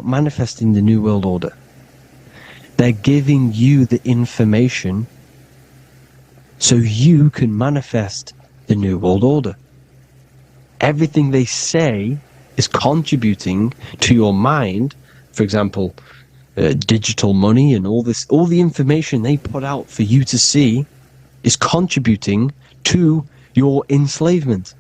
manifesting the New World Order. They're giving you the information so you can manifest the New World Order. Everything they say is contributing to your mind. For example, digital money and all the information they put out for you to see is contributing to your enslavement.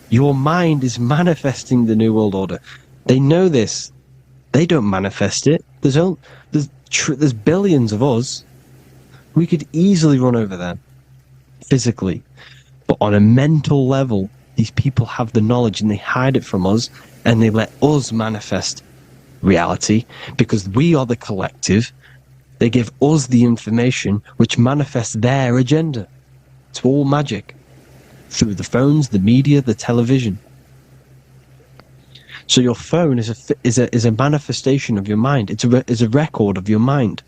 Your mind is manifesting the New World Order. They know this. They don't manifest it. There's billions of us. We could easily run over them physically. But on a mental level, these people have the knowledge and they hide it from us and they let us manifest reality because we are the collective. They give us the information which manifests their agenda. It's all magic. Through the phones, the media, the television. So your phone is a manifestation of your mind. It's a record of your mind.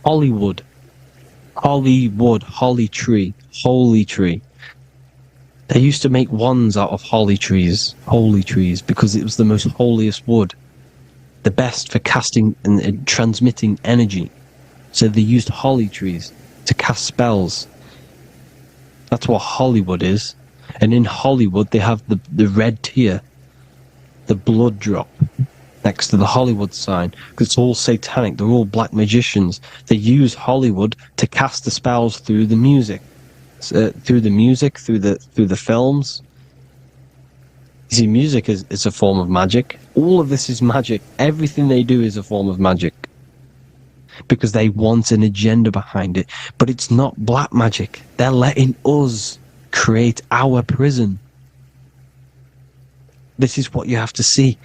Hollywood, holly tree. They used to make wands out of holy trees, because it was the most holiest wood, the best for casting and transmitting energy. So they used holly trees to cast spells. That's what Hollywood is. And in Hollywood, they have the red tear, the blood drop, next to the Hollywood sign, because it's all satanic. They're all black magicians. They use Hollywood to cast the spells through the music, through the films. You see, music is a form of magic. All of this is magic. Everything they do is a form of magic. Because they want an agenda behind it. But it's not black magic. They're letting us create our prison. This is what you have to see.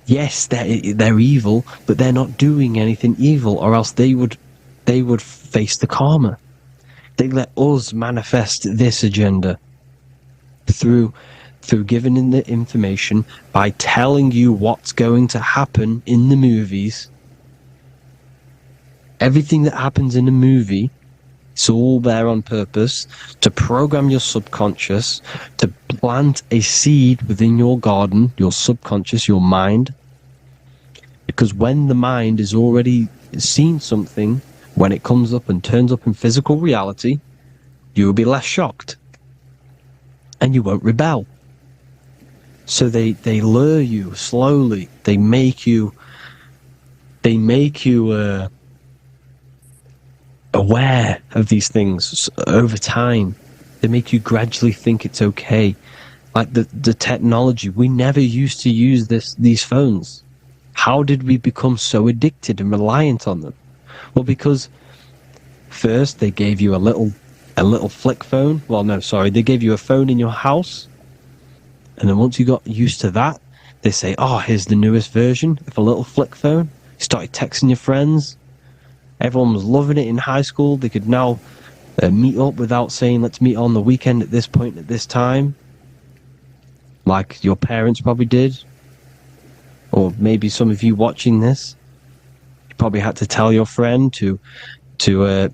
Yes, they're evil, but they're not doing anything evil, or else they would face the karma. They let us manifest this agenda through giving in the information, by telling you what's going to happen in the movies. Everything that happens in a movie, it's all there on purpose to program your subconscious, to plant a seed within your garden, your subconscious, your mind. Because when the mind has already seen something, when it comes up and turns up in physical reality, you will be less shocked. And you won't rebel. So they lure you slowly. They make you aware of these things over time. They make you gradually think it's okay. Like the technology, we never used to use these phones. How did we become so addicted and reliant on them? Well, because first they gave you a little flick phone. Well, no, sorry, they gave you a phone in your house, and then once you got used to that, they say, "Oh, here's the newest version of a little flick phone." You started texting your friends. Everyone was loving it in high school. They could now meet up without saying, "Let's meet on the weekend at this point at this time," like your parents probably did. Or maybe some of you watching this, you probably had to tell your friend to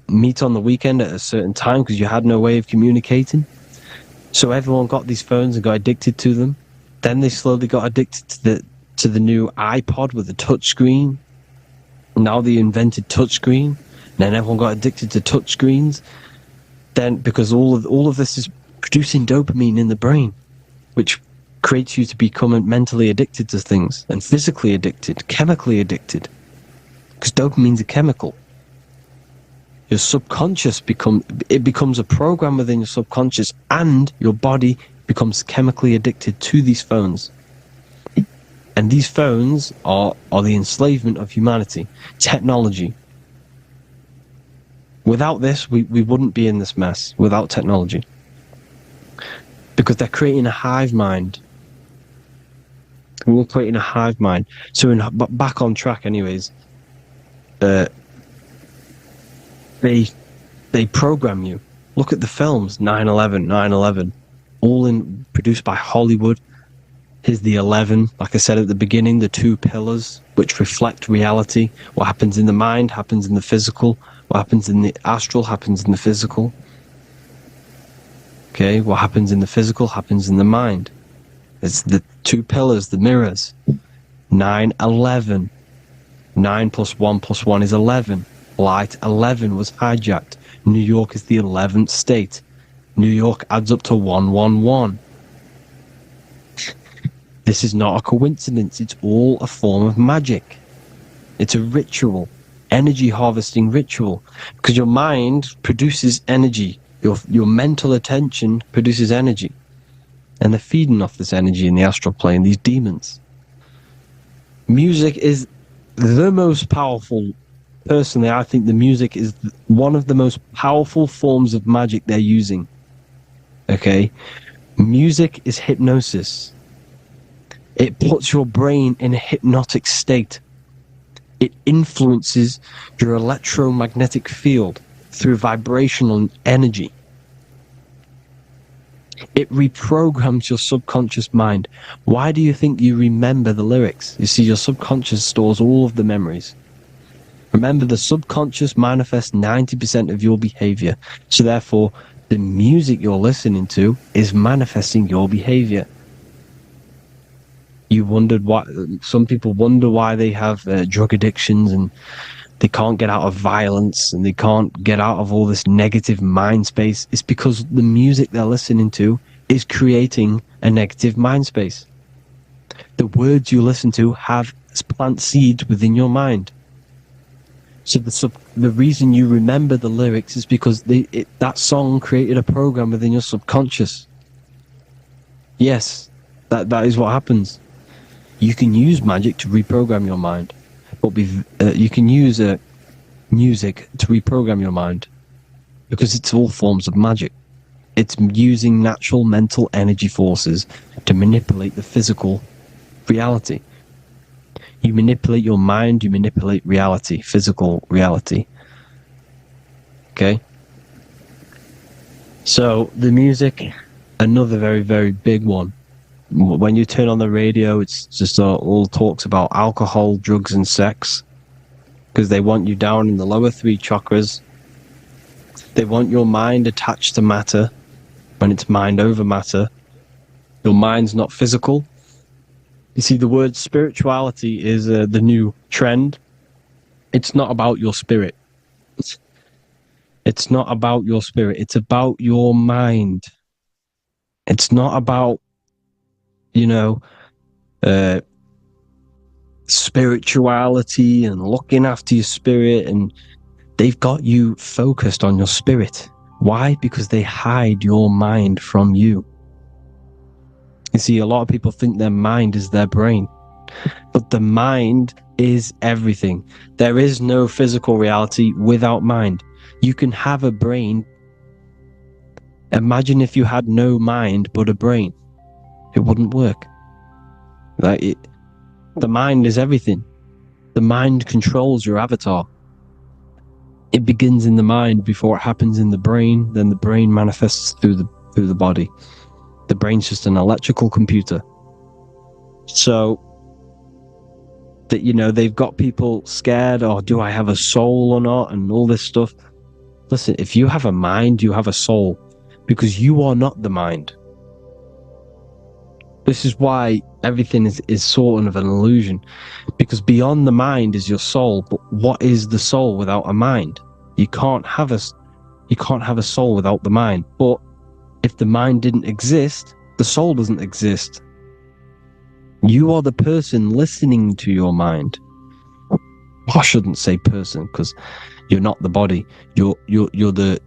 meet on the weekend at a certain time because you had no way of communicating. So everyone got these phones and got addicted to them. Then they slowly got addicted to the new iPod with the touch screen. Now they invented touch screen. Then everyone got addicted to touch screens. Then because all of this is producing dopamine in the brain, which creates you to become mentally addicted to things, and physically addicted, chemically addicted. Because dopamine's a chemical. Your subconscious becomes a program within your subconscious, and your body becomes chemically addicted to these phones. And these phones are the enslavement of humanity. Technology. Without this, we wouldn't be in this mess, without technology. Because they're creating a hive mind. We're creating a hive mind. So back on track anyways, they program you. Look at the films, 9/11, all produced by Hollywood. Here's the 11, like I said at the beginning, the two pillars which reflect reality. What happens in the mind happens in the physical. What happens in the astral happens in the physical. Okay, what happens in the physical happens in the mind. It's the two pillars, the mirrors. 9/11. 9 plus 1 plus 1 is 11. Flight 11 was hijacked. New York is the 11th state. New York adds up to 111. This is not a coincidence. It's all a form of magic. It's a ritual, energy harvesting ritual. Because your mind produces energy Your mental attention produces energy, and they're feeding off this energy in the astral plane, these demons. Music is the most powerful. Personally, I think the music is one of the most powerful forms of magic they're using. Okay? Music is hypnosis. It puts your brain in a hypnotic state. It influences your electromagnetic field through vibrational energy. It reprograms your subconscious mind. Why do you think you remember the lyrics? You see, your subconscious stores all of the memories. Remember, the subconscious manifests 90% of your behavior. So therefore, the music you're listening to is manifesting your behavior. You wondered why some people wonder why they have drug addictions, and they can't get out of violence, and they can't get out of all this negative mind space. It's because the music they're listening to is creating a negative mind space. The words you listen to have plant seeds within your mind. So the reason you remember the lyrics is because that song created a program within your subconscious. Yes, that is what happens. You can use magic to reprogram your mind, but you can use music to reprogram your mind, because it's all forms of magic. It's using natural mental energy forces to manipulate the physical reality. You manipulate your mind, you manipulate reality, physical reality. Okay? So, the music, another very, very big one. When you turn on the radio, it's just all talks about alcohol, drugs, and sex, because they want you down in the lower three chakras. They want your mind attached to matter, when it's mind over matter. Your mind's not physical. You see, the word spirituality is the new trend. It's not about your spirit. It's not about your spirit. It's about your mind. It's not about, spirituality and looking after your spirit. And they've got you focused on your spirit. Why? Because they hide your mind from you. You see, a lot of people think their mind is their brain, but the mind is everything. There is no physical reality without mind. You can have a brain. Imagine if you had no mind but a brain. It wouldn't work. The mind is everything. The mind controls your avatar. It begins in the mind before it happens in the brain. Then the brain manifests through the body. The brain's just an electrical computer. So that, they've got people scared, or do I have a soul or not, and all this stuff. Listen, if you have a mind, you have a soul, because you are not the mind. This is why everything is sort of an illusion, because beyond the mind is your soul. But what is the soul without a mind? You can't have a soul without the mind. But if the mind didn't exist, the soul doesn't exist. You are the person listening to your mind. I shouldn't say person, because you're not the body. You're the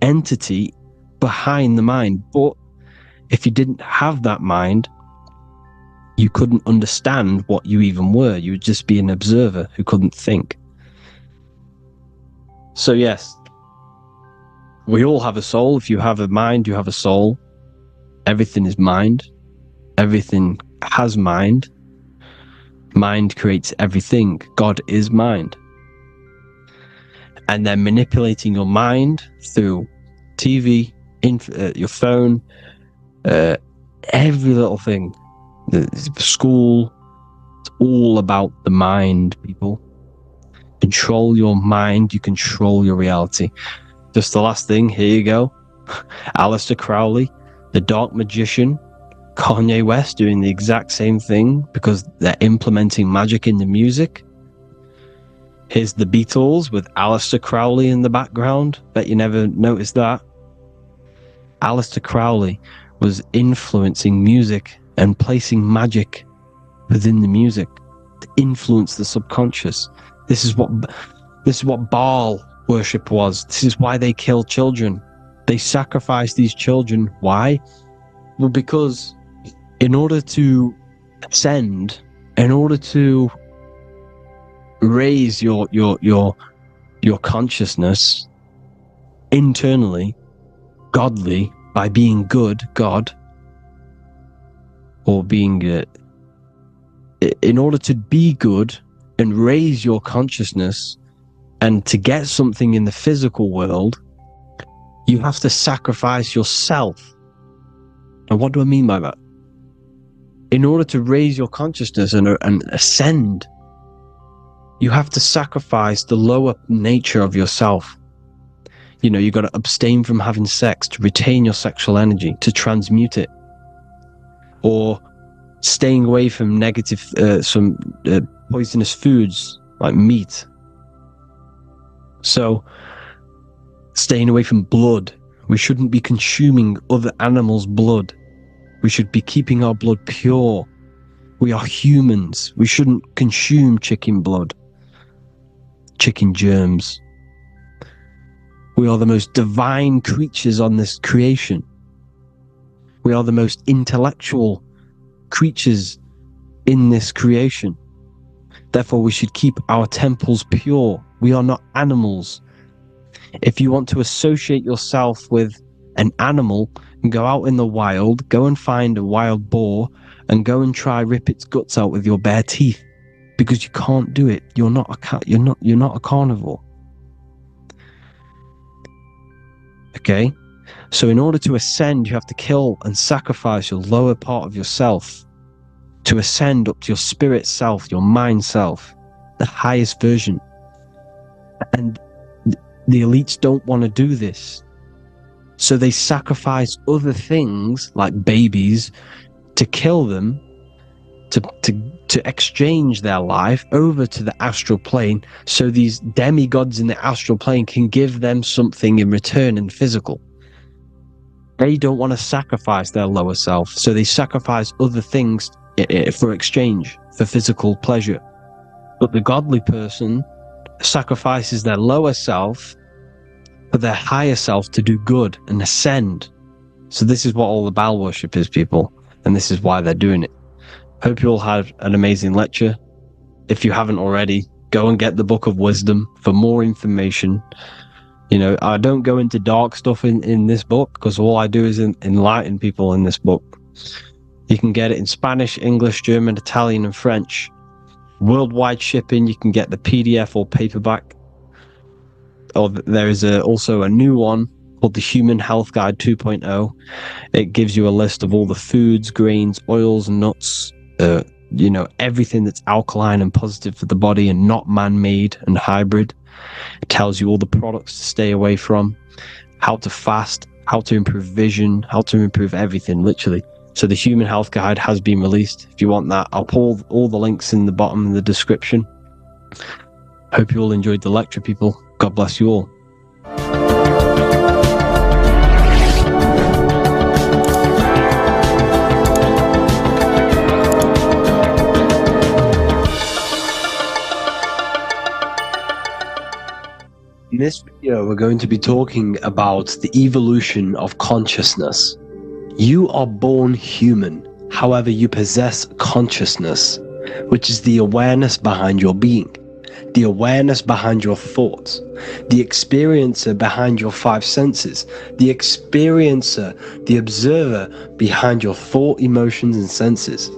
entity behind the mind. But if you didn't have that mind, you couldn't understand what you even were. You would just be an observer who couldn't think. So yes, we all have a soul. If you have a mind, you have a soul. Everything is mind. Everything has mind. Mind creates everything. God is mind. And they're manipulating your mind through TV, your phone, every little thing. The school. It's all about the mind, people. Control your mind, you control your reality. Just the last thing, here you go. Aleister Crowley, the dark magician, Kanye West doing the exact same thing because they're implementing magic in the music. Here's the Beatles with Aleister Crowley in the background. Bet you never noticed that. Aleister Crowley was influencing music and placing magic within the music to influence the subconscious. This is what Baal worship was. This is why they kill children. They sacrifice these children. Why? Well, because in order to ascend, in order to raise your consciousness internally, godly, by being good, God, or being in order to be good and raise your consciousness and to get something in the physical world, you have to sacrifice yourself. And what do I mean by that? In order to raise your consciousness and ascend, you have to sacrifice the lower nature of yourself. You know, you got to abstain from having sex to retain your sexual energy, to transmute it, or staying away from negative, some poisonous foods like meat. So, staying away from blood. We shouldn't be consuming other animals' blood. We should be keeping our blood pure. We are humans. We shouldn't consume chicken blood, chicken germs. We are the most divine creatures on this creation. We are the most intellectual creatures in this creation. Therefore, we should keep our temples pure. We are not animals. If you want to associate yourself with an animal, go out in the wild, go and find a wild boar and go and try rip its guts out with your bare teeth, because you can't do it. You're not a carnivore. Okay? So in order to ascend, you have to kill and sacrifice your lower part of yourself to ascend up to your spirit self, your mind self, the highest version. And the elites don't want to do this. So they sacrifice other things like babies to kill them, to exchange their life over to the astral plane, so these demigods in the astral plane can give them something in return in physical. They don't want to sacrifice their lower self, so they sacrifice other things for exchange, for physical pleasure. But the godly person sacrifices their lower self for their higher self to do good and ascend. So this is what all the Baal worship is, people, and this is why they're doing it. Hope you all had an amazing lecture. If you haven't already, go and get the Book of Wisdom for more information. You know, I don't go into dark stuff in this book, because all I do is enlighten people in this book. You can get it in Spanish, English, German, Italian, and French. Worldwide shipping. You can get the PDF or paperback. Or there is also a new one called the Human Health Guide 2.0. It gives you a list of all the foods, grains, oils, nuts, you know, everything that's alkaline and positive for the body and not man-made and hybrid. It tells you all the products to stay away from, how to fast, how to improve vision, how to improve everything, literally. So the Human Health Guide has been released. If you want that, I'll pull all the links in the bottom of the description. Hope you all enjoyed the lecture, people. God bless you all. In this video, we're going to be talking about the evolution of consciousness. You are born human, however, you possess consciousness, which is the awareness behind your being, the awareness behind your thoughts, the experiencer behind your five senses, the experiencer, the observer behind your thought, emotions, and senses.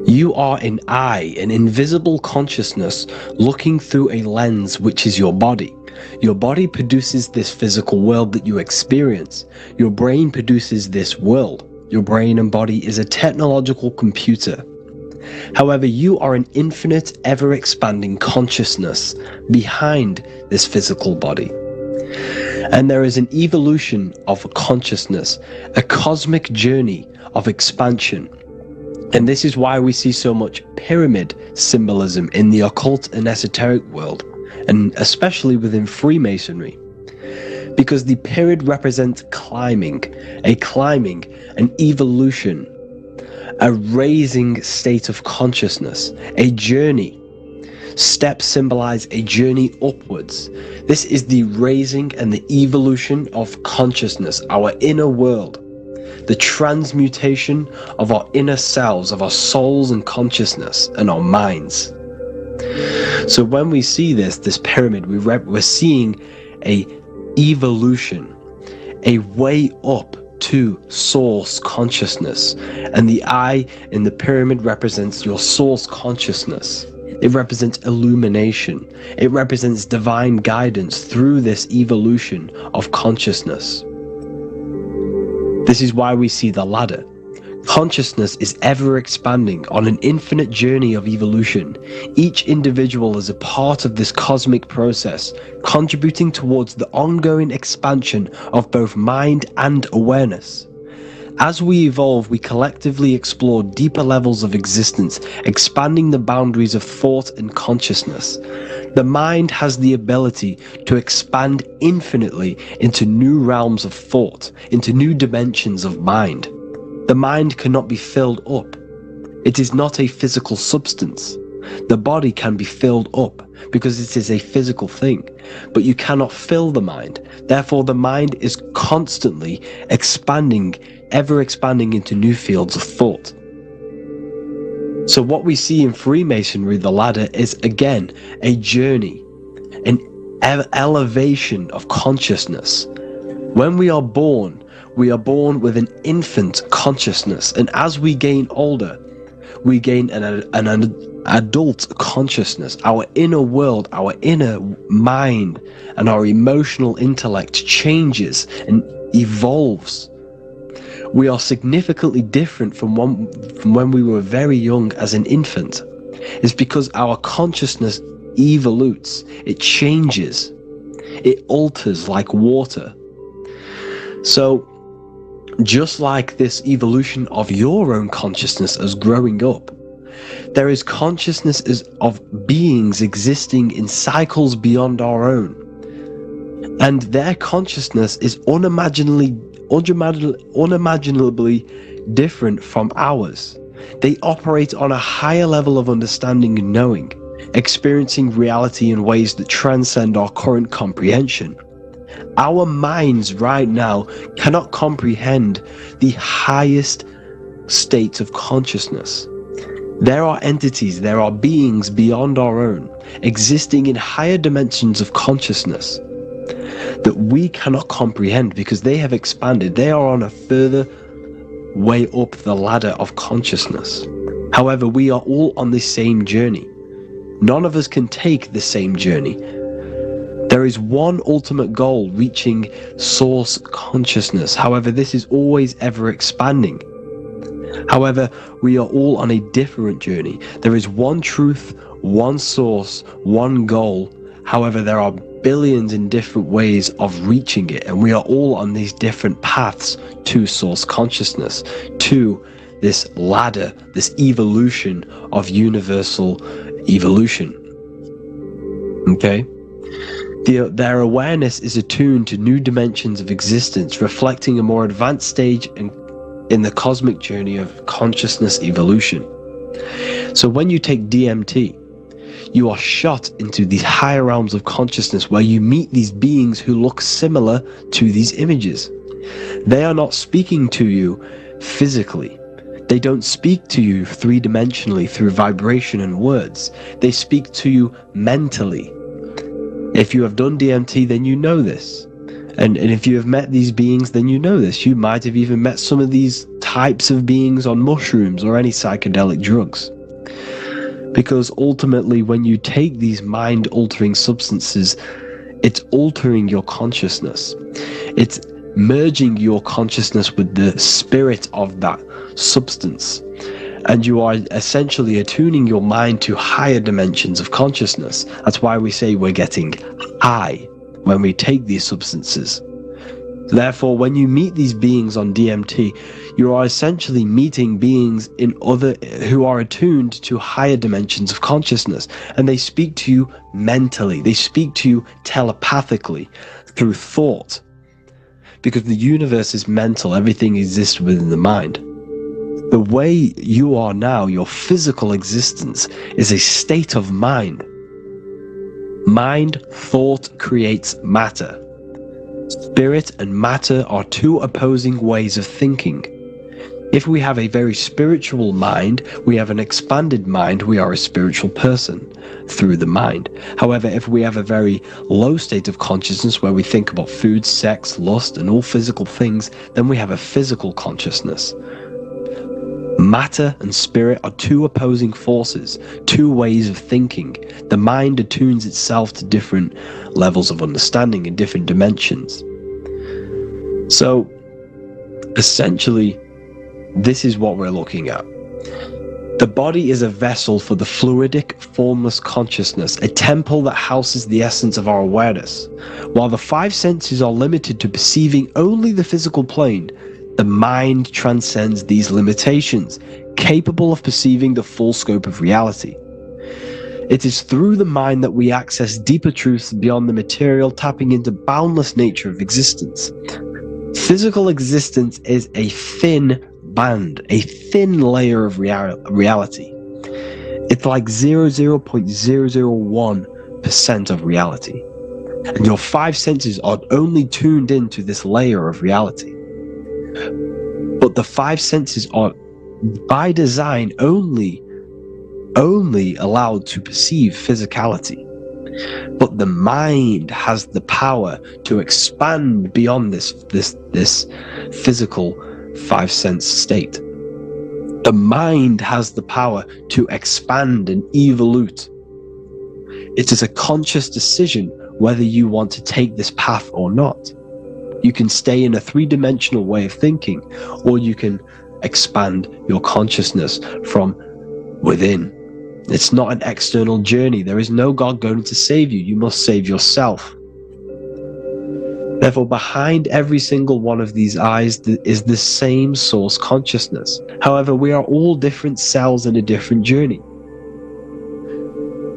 You are an eye, an invisible consciousness looking through a lens, which is your body. Your body produces this physical world that you experience. Your brain produces this world. Your brain and body is a technological computer. However, you are an infinite, ever-expanding consciousness behind this physical body. And there is an evolution of consciousness, a cosmic journey of expansion. And this is why we see so much pyramid symbolism in the occult and esoteric world, and especially within Freemasonry. Because the pyramid represents climbing, an evolution, a raising state of consciousness, a journey. Steps symbolize a journey upwards. This is the raising and the evolution of consciousness, our inner world. The transmutation of our inner selves, of our souls and consciousness and our minds. So when we see this pyramid, we're seeing a evolution, a way up to source consciousness. And the eye in the pyramid represents your source consciousness. It represents illumination. It represents divine guidance through this evolution of consciousness. This is why we see the ladder. Consciousness is ever expanding on an infinite journey of evolution. Each individual is a part of this cosmic process, contributing towards the ongoing expansion of both mind and awareness. As we evolve, we collectively explore deeper levels of existence, expanding the boundaries of thought and consciousness. The mind has the ability to expand infinitely into new realms of thought, into new dimensions of mind. The mind cannot be filled up. It is not a physical substance. The body can be filled up because it is a physical thing, but you cannot fill the mind. Therefore, the mind is constantly expanding, ever expanding into new fields of thought. So what we see in Freemasonry, the ladder, is again a journey, an elevation of consciousness. When we are born with an infant consciousness, and as we gain older, we gain an adult consciousness. Our inner world, our inner mind, and our emotional intellect changes and evolves. We are significantly different from when we were very young as an infant. It's because our consciousness evolutes, it changes, it alters like water. So, just like this evolution of your own consciousness as growing up, there is consciousness of beings existing in cycles beyond our own. And their consciousness is unimaginably different from ours. They operate on a higher level of understanding and knowing, experiencing reality in ways that transcend our current comprehension. Our minds right now cannot comprehend the highest states of consciousness. There are entities, there are beings beyond our own, existing in higher dimensions of consciousness that we cannot comprehend because they have expanded. They are on a further way up the ladder of consciousness. However, we are all on the same journey. None of us can take the same journey. There is one ultimate goal, reaching source consciousness. However, this is always ever expanding. However, we are all on a different journey. There is one truth, one source, one goal. However, there are billions in different ways of reaching it, and we are all on these different paths to source consciousness, to this ladder, this evolution of universal evolution. Okay? Their awareness is attuned to new dimensions of existence, reflecting a more advanced stage in the cosmic journey of consciousness evolution. So when you take DMT, you are shot into these higher realms of consciousness where you meet these beings who look similar to these images. They are not speaking to you physically. They don't speak to you three-dimensionally through vibration and words. They speak to you mentally. If you have done DMT, then you know this. And if you have met these beings, then you know this. You might have even met some of these types of beings on mushrooms or any psychedelic drugs. Because ultimately, when you take these mind-altering substances, it's altering your consciousness. It's merging your consciousness with the spirit of that substance. And you are essentially attuning your mind to higher dimensions of consciousness. That's why we say we're getting high when we take these substances. Therefore, when you meet these beings on DMT, you are essentially meeting beings who are attuned to higher dimensions of consciousness, and they speak to you mentally. They speak to you telepathically through thought, because the universe is mental. Everything exists within the mind. The way you are now, your physical existence, is a state of mind. Mind thought creates matter. Spirit and matter are two opposing ways of thinking. If we have a very spiritual mind, we have an expanded mind, we are a spiritual person through the mind. However, if we have a very low state of consciousness where we think about food, sex, lust, and all physical things, then we have a physical consciousness. Matter and spirit are two opposing forces, two ways of thinking. The mind attunes itself to different levels of understanding in different dimensions. So, essentially, this is what we're looking at. The body is a vessel for the fluidic, formless consciousness, a temple that houses the essence of our awareness. While the five senses are limited to perceiving only the physical plane, the mind transcends these limitations, capable of perceiving the full scope of reality. It is through the mind that we access deeper truths beyond the material, tapping into boundless nature of existence. Physical existence is a thin band, a thin layer of reality. It's like 0.001% of reality. And your five senses are only tuned into this layer of reality. But the five senses are, by design, only allowed to perceive physicality. But the mind has the power to expand beyond this physical five sense state. The mind has the power to expand and evolute. It is a conscious decision whether you want to take this path or not. You can stay in a three-dimensional way of thinking, or you can expand your consciousness from within. It's not an external journey. There is no God going to save you. You must save yourself. Therefore, behind every single one of these eyes is the same source consciousness. However, we are all different cells in a different journey.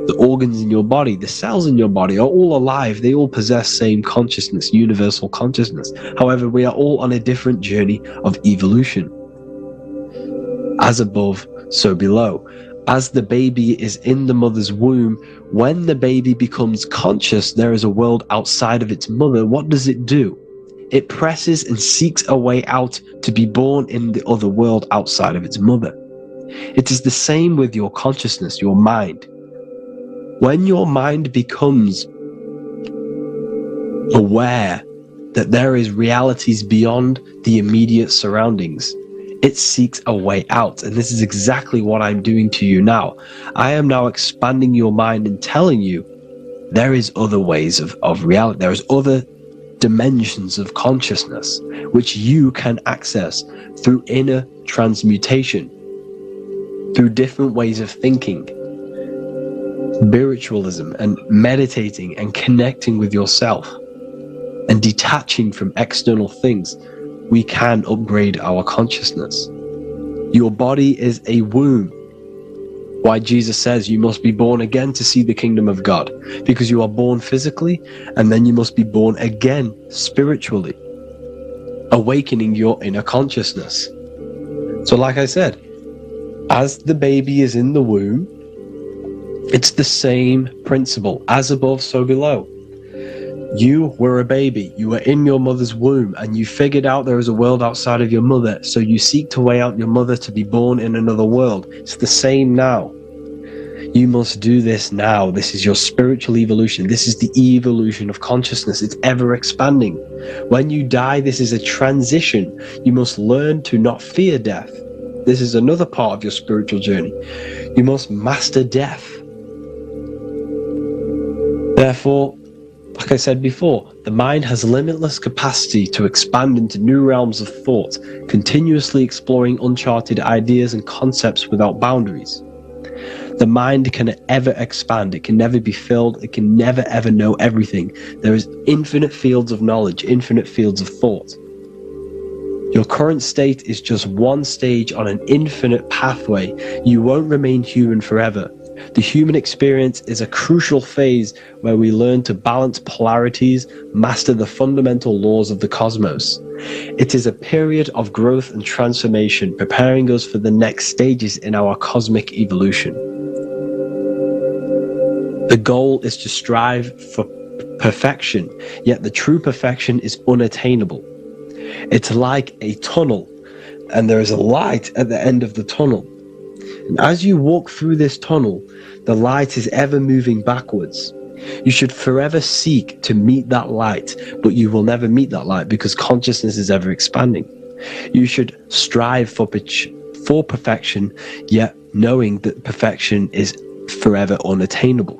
The organs in your body, the cells in your body are all alive. They all possess same consciousness, universal consciousness. However, we are all on a different journey of evolution. As above, so below. As the baby is in the mother's womb, when the baby becomes conscious, there is a world outside of its mother. What does it do? It presses and seeks a way out to be born in the other world outside of its mother. It is the same with your consciousness, your mind. When your mind becomes aware that there is realities beyond the immediate surroundings, it seeks a way out. And this is exactly what I'm doing to you now. I am now expanding your mind and telling you there is other ways of reality. There is other dimensions of consciousness which you can access through inner transmutation, through different ways of thinking, spiritualism, and meditating and connecting with yourself and detaching from external things. We can upgrade our consciousness. Your body is a womb. Why Jesus says you must be born again to see the kingdom of God, because you are born physically and then you must be born again spiritually, awakening your inner consciousness. So like I said, as the baby is in the womb, it's the same principle. As above, so below. You were a baby, you were in your mother's womb, and you figured out there is a world outside of your mother, so you seek to way out your mother to be born in another world. It's the same now. You must do this now. This is your spiritual evolution. This is the evolution of consciousness. It's ever expanding. When you die, this is a transition. You must learn to not fear death. This is another part of your spiritual journey. You must master death. Therefore, like I said before, the mind has limitless capacity to expand into new realms of thought, continuously exploring uncharted ideas and concepts without boundaries. The mind can ever expand. It can never be filled. It can never ever know everything. There is infinite fields of knowledge, infinite fields of thought. Your current state is just one stage on an infinite pathway. You won't remain human forever. The human experience is a crucial phase where we learn to balance polarities, master the fundamental laws of the cosmos. It is a period of growth and transformation, preparing us for the next stages in our cosmic evolution. The goal is to strive for perfection, yet the true perfection is unattainable. It's like a tunnel, and there is a light at the end of the tunnel. And as you walk through this tunnel, the light is ever moving backwards. You should forever seek to meet that light, but you will never meet that light because consciousness is ever expanding. You should strive for perfection, yet knowing that perfection is forever unattainable.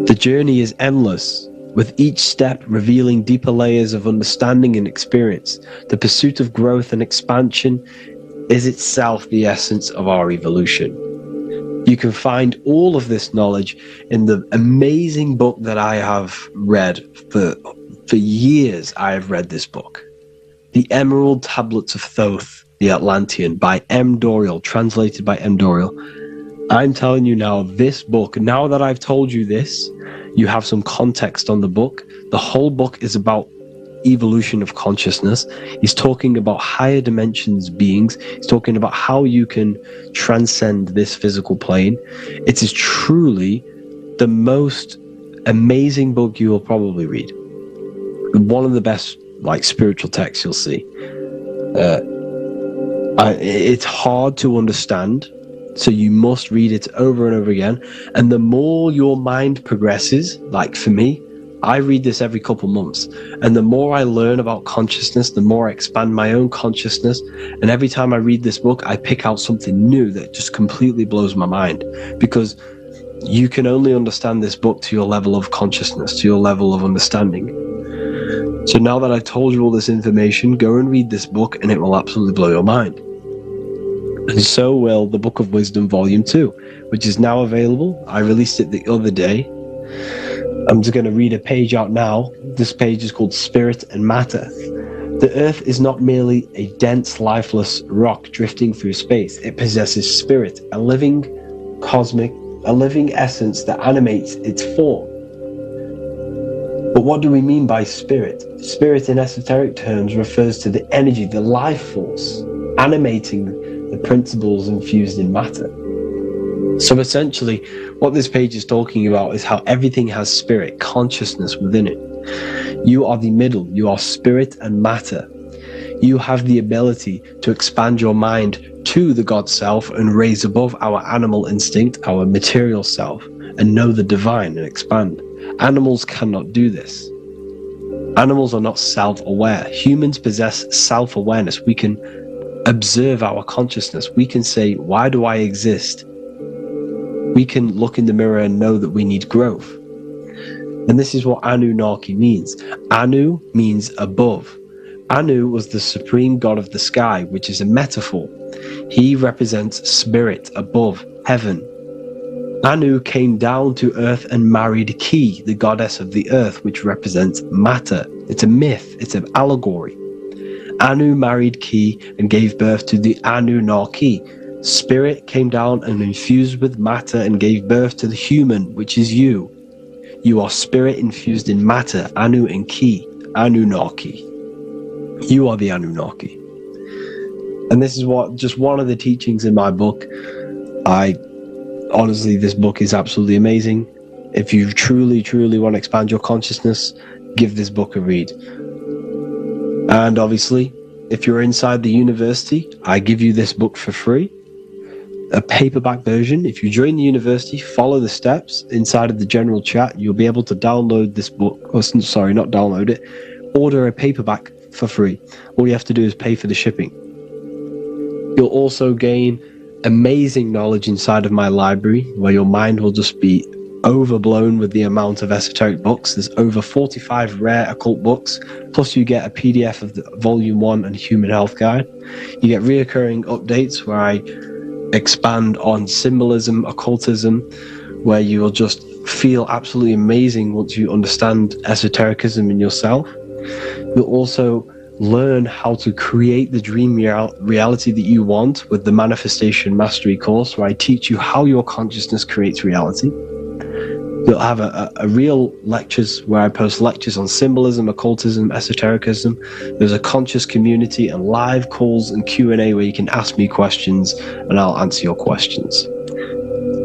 The journey is endless, with each step revealing deeper layers of understanding and experience. The pursuit of growth and expansion is itself the essence of our evolution. You can find all of this knowledge in the amazing book that I have read for years. I have read this book, The Emerald Tablets of Thoth, the Atlantean, by M. Dorial, translated by M. Dorial. I'm telling you now, this book, now that I've told you this, you have some context on the book. The whole book is about evolution of consciousness. He's talking about higher dimensions beings. He's talking about how you can transcend this physical plane. It is truly the most amazing book you will probably read. One of the best spiritual texts you'll see. It's hard to understand, so you must read it over and over again. And the more your mind progresses, like for me, I read this every couple months. And the more I learn about consciousness, the more I expand my own consciousness. And every time I read this book, I pick out something new that just completely blows my mind. Because you can only understand this book to your level of consciousness, to your level of understanding. So now that I've told you all this information, go and read this book and it will absolutely blow your mind. And so will the Book of Wisdom Volume 2, which is now available. I released it the other day. I'm just going to read a page out now. This page is called Spirit and Matter. The Earth is not merely a dense, lifeless rock drifting through space. It possesses spirit, a living essence that animates its form. But what do we mean by spirit? Spirit in esoteric terms refers to the energy, the life force, animating the principles infused in matter. So essentially, what this page is talking about is how everything has spirit, consciousness within it. You are the middle, you are spirit and matter. You have the ability to expand your mind to the God self and raise above our animal instinct, our material self, and know the divine and expand. Animals cannot do this. Animals are not self-aware. Humans possess self-awareness. We can observe our consciousness. We can say, why do I exist? We can look in the mirror and know that we need growth. And this is what Anunnaki means. Anu means above. Anu was the supreme god of the sky, which is a metaphor. He represents spirit above, heaven. Anu came down to earth and married Ki, the goddess of the earth, which represents matter. It's a myth, it's an allegory. Anu married Ki and gave birth to the Anunnaki. Spirit came down and infused with matter and gave birth to the human, which is you. You are spirit infused in matter, Anu and Ki, Anunnaki. You are the Anunnaki. And this is just one of the teachings in my book. Honestly, this book is absolutely amazing. If you truly, truly want to expand your consciousness, give this book a read. And obviously, if you're inside the university, I give you this book for free. A paperback version. If you join the university, follow the steps inside of the general chat, you'll be able to download this book. Not download it. Order a paperback for free. All you have to do is pay for the shipping. You'll also gain amazing knowledge inside of my library, where your mind will just be overblown with the amount of esoteric books. There's over 45 rare occult books, plus you get a PDF of the Volume 1 and Human Health Guide. You get reoccurring updates where I expand on symbolism, occultism, where you will just feel absolutely amazing once you understand esotericism in yourself. You'll also learn how to create the dream reality that you want with the Manifestation Mastery course, where I teach you how your consciousness creates reality. You'll have a real lectures where I post lectures on symbolism, occultism, esotericism. There's a conscious community and live calls and Q&A where you can ask me questions and I'll answer your questions.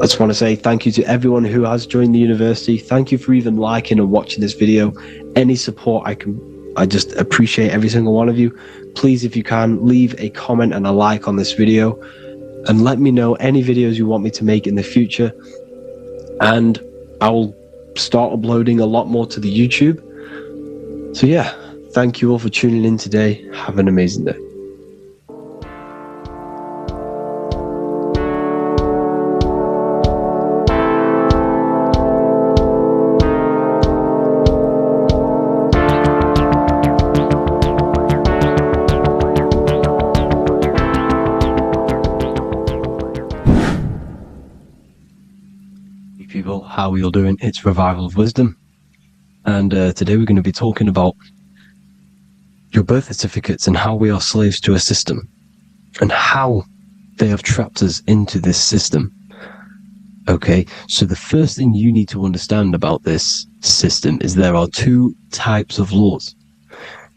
I just want to say thank you to everyone who has joined the university. Thank you for even liking and watching this video. Any support I just appreciate every single one of you. Please, if you can, leave a comment and a like on this video, and let me know any videos you want me to make in the future. And I'll start uploading a lot more to the YouTube. So yeah, thank you all for tuning in today. Have an amazing day. People, how are you all doing? It's Revival of Wisdom, and today we're going to be talking about your birth certificates and how we are slaves to a system and how they have trapped us into this system. Okay, so the first thing you need to understand about this system is there are two types of laws.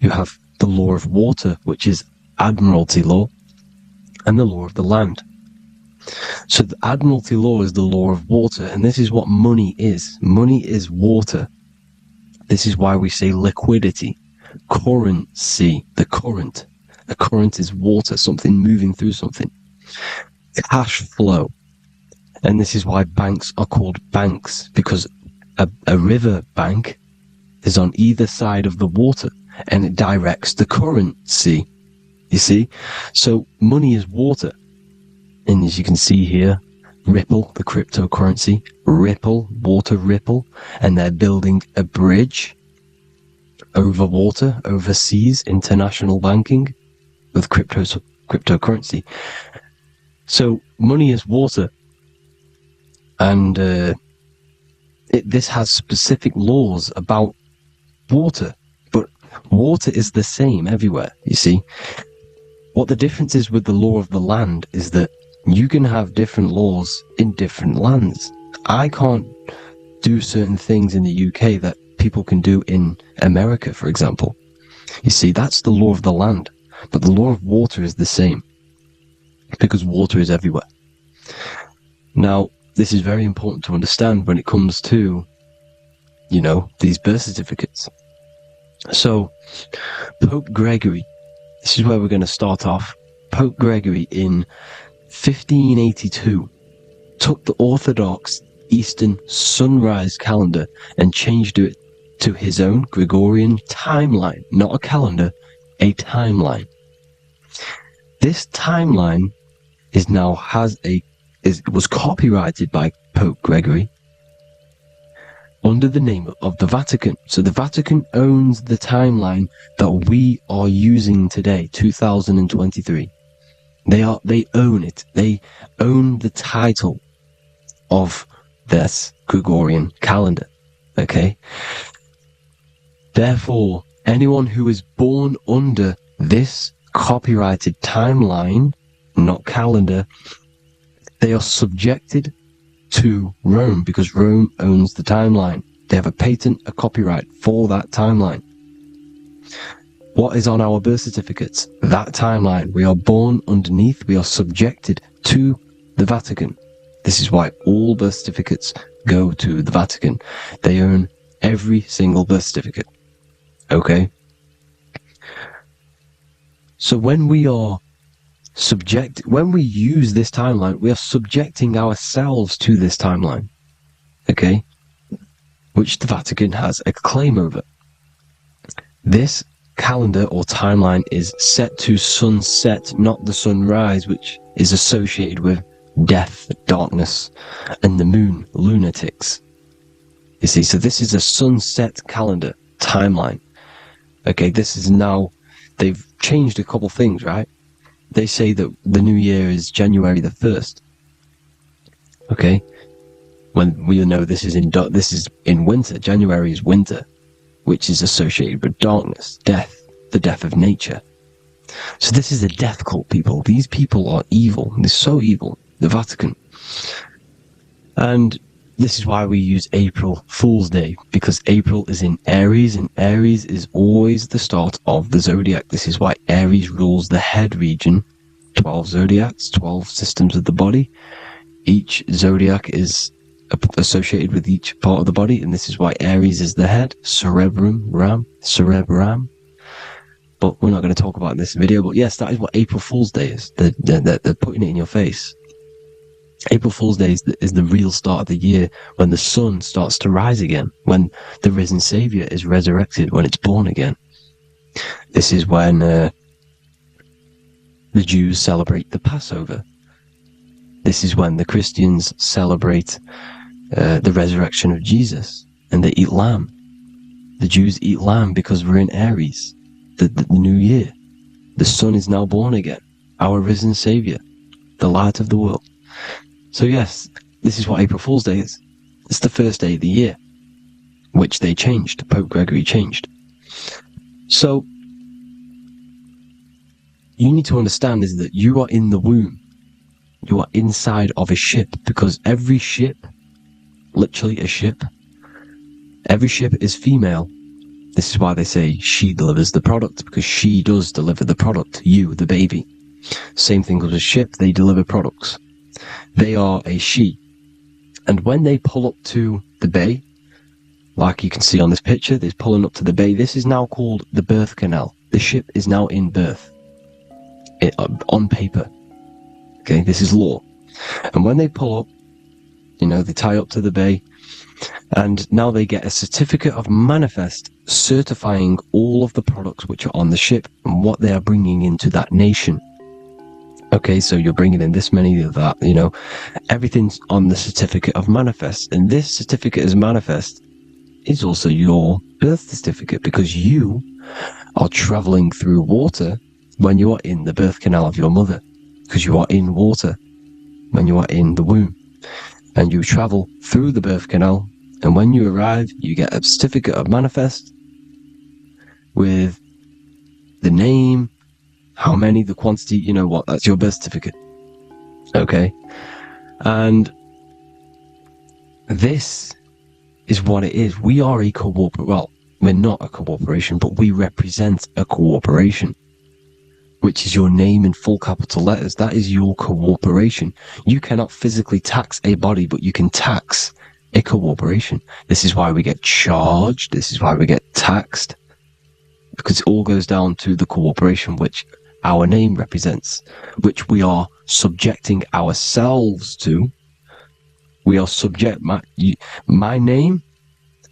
You have the law of water, which is admiralty law, and the law of the land. So the admiralty law is the law of water, and this is what money is. Money is water. This is why we say liquidity, currency, the current. A current is water, something moving through something. Cash flow. And this is why banks are called banks, because a river bank is on either side of the water, and it directs the currency. You see? So money is water. And as you can see here, Ripple, the cryptocurrency, Ripple, water Ripple, and they're building a bridge over water, overseas, international banking with cryptocurrency. So money is water, and this has specific laws about water, but water is the same everywhere, you see. What the difference is with the law of the land is that you can have different laws in different lands. I can't do certain things in the UK that people can do in America, for example. You see, that's the law of the land. But the law of water is the same, because water is everywhere. Now, this is very important to understand when it comes to, you know, these birth certificates. So, Pope Gregory, this is where we're going to start off. Pope Gregory in 1582 took the Orthodox Eastern sunrise calendar and changed it to his own Gregorian timeline, not a calendar, a timeline. This timeline was copyrighted by Pope Gregory under the name of the Vatican. So the Vatican owns the timeline that we are using today, 2023. They own it. They own the title of this Gregorian calendar. Okay? Therefore, anyone who is born under this copyrighted timeline, not calendar, they are subjected to Rome, because Rome owns the timeline. They have a patent, a copyright for that timeline. What is on our birth certificates? That timeline. We are born underneath, we are subjected to the Vatican. This is why all birth certificates go to the Vatican. They own every single birth certificate. Okay? So when we use this timeline, we are subjecting ourselves to this timeline. Okay? Which the Vatican has a claim over. This calendar or timeline is set to sunset, not the sunrise, which is associated with death, darkness, and the moon, lunatics. You see, so this is a sunset calendar timeline. Okay, this is now, they've changed a couple things, right? They say that the new year is January the 1st. Okay, when we know this is in winter. January is winter, which is associated with darkness, death, the death of nature. So this is a death cult, people. These people are evil. They're so evil. The Vatican. And this is why we use April Fool's Day, because April is in Aries, and Aries is always the start of the zodiac. This is why Aries rules the head region. 12 zodiacs, 12 systems of the body. Each zodiac is associated with each part of the body, and this is why Aries is the head, cerebrum, cerebrum. But we're not going to talk about in this video. But yes, that is what April Fool's Day is. They're putting it in your face. April Fool's Day is the real start of the year, when the sun starts to rise again, when the risen Savior is resurrected, when it's born again. This is when the Jews celebrate the Passover. This is when the Christians celebrate the resurrection of Jesus, and they eat lamb. The Jews eat lamb because we're in Aries, the new year. The sun is now born again, our risen Savior, the light of the world. So yes, this is what April Fool's Day is. It's the first day of the year, which they changed. Pope Gregory changed. So you need to understand is that you are in the womb. You are inside of a ship, because every ship, literally a ship, every ship is female. This is why they say she delivers the product, because she does deliver the product, you, the baby. Same thing with a ship, they deliver products. They are a she. And when they pull up to the bay, like you can see on this picture, they're pulling up to the bay. This is now called the birth canal. The ship is now in birth. On paper. Okay, this is law. And when they pull up, they tie up to the bay, and now they get a certificate of manifest certifying all of the products which are on the ship and what they are bringing into that nation. Okay, so you're bringing in this many of that, everything's on the certificate of manifest. And this certificate of manifest is also your birth certificate, because you are traveling through water when you are in the birth canal of your mother, because you are in water when you are in the womb. And you travel through the birth canal, and when you arrive, you get a certificate of manifest with the name, how many, the quantity, that's your birth certificate. Okay? And this is what it is. We are a we're not a corporation, but we represent a corporation, which is your name in full capital letters. That is your corporation. You cannot physically tax a body, but you can tax a corporation. This is why we get charged. This is why we get taxed, because it all goes down to the corporation which our name represents, which we are subjecting ourselves to. We are my name,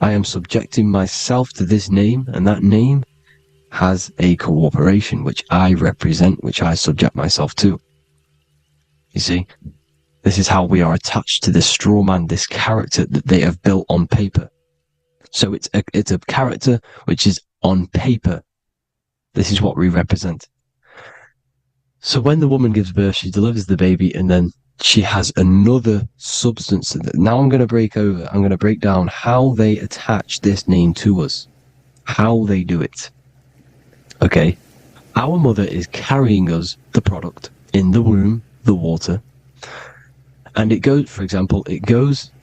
I am subjecting myself to this name, and that name has a corporation which I represent, which I subject myself to. You see, this is how we are attached to this straw man, this character that they have built on paper. So it's a character which is on paper. This is what we represent. So when the woman gives birth, she delivers the baby, and then she has another substance. Now I'm going to break down how they attach this name to us, how they do it. Okay, our mother is carrying us the product in the womb, the water, and it goes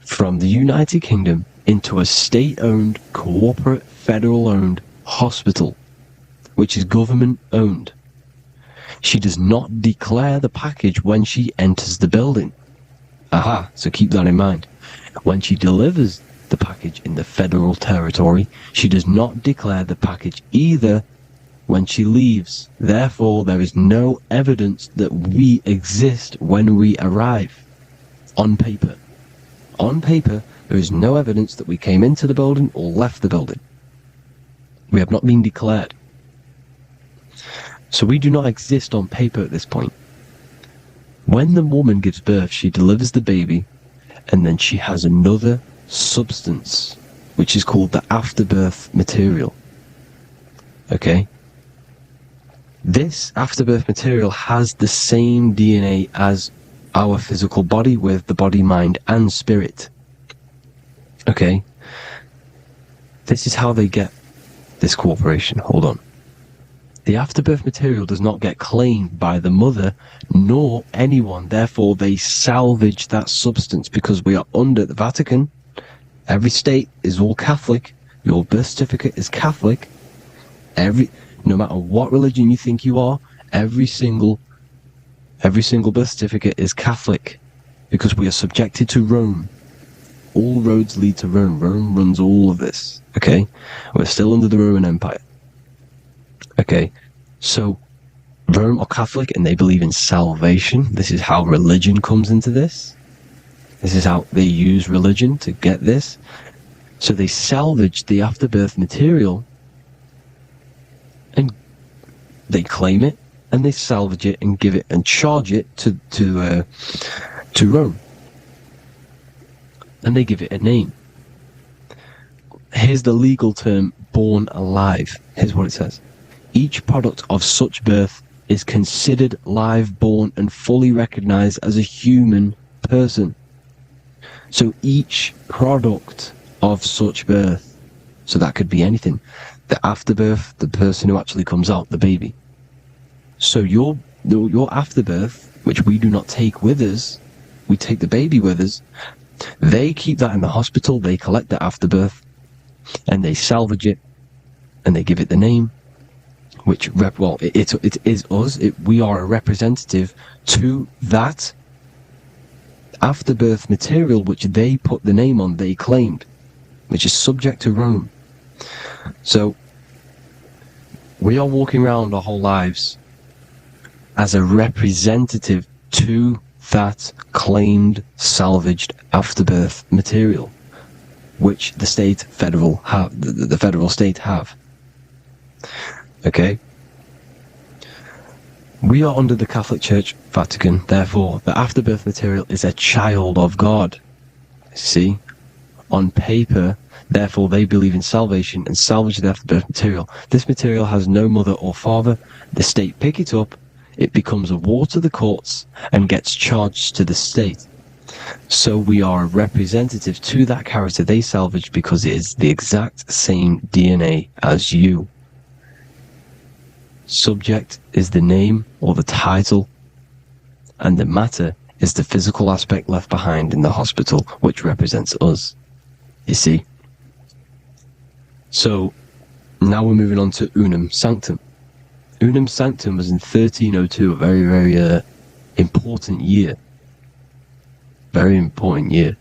from the United Kingdom into a state-owned, corporate, federal-owned hospital, which is government-owned. She does not declare the package when she enters the building. So keep that in mind. When she delivers the package in the federal territory, she does not declare the package either when she leaves. Therefore, there is no evidence that we exist when we arrive. On paper. On paper, there is no evidence that we came into the building or left the building. We have not been declared. So we do not exist on paper at this point. When the woman gives birth, she delivers the baby, and then she has another substance, which is called the afterbirth material. Okay? This afterbirth material has the same DNA as our physical body, with the body, mind, and spirit. Okay? This is how they get this corporation. Hold on. The afterbirth material does not get claimed by the mother nor anyone. Therefore, they salvage that substance, because we are under the Vatican. Every state is all Catholic. Your birth certificate is Catholic. No matter what religion you think you are, every single birth certificate is Catholic. because we are subjected to Rome. All roads lead to Rome. Rome runs all of this, okay? We're still under the Roman Empire. Okay, so Rome are Catholic and they believe in salvation. This is how religion comes into this. This is how they use religion to get this. So they salvage the afterbirth material and they claim it and they salvage it and give it and charge it to Rome. And they give it a name. Here's the legal term, born alive. Here's what it says. Each product of such birth is considered live born and fully recognized as a human person. So each product of such birth, so that could be anything. The afterbirth, the person who actually comes out, the baby. So your afterbirth, which we do not take with us, we take the baby with us, they keep that in the hospital, they collect the afterbirth, and they salvage it, and they give it the name, which, it is us, we are a representative to that afterbirth material which they put the name on, they claimed, which is subject to Rome. So, we are walking around our whole lives as a representative to that claimed salvaged afterbirth material, which the federal state have. Okay? We are under the Catholic Church, Vatican, therefore the afterbirth material is a child of God. See? On paper, therefore they believe in salvation and salvage the afterbirth material. This material has no mother or father. The state pick it up, it becomes a war to the courts and gets charged to the state. So we are a representative to that character they salvaged because it is the exact same DNA as you. Subject is the name or the title, and the matter is the physical aspect left behind in the hospital, which represents us. You see? So, now we're moving on to Unum Sanctum. Unum Sanctum was in 1302, a very, very important year. Very important year.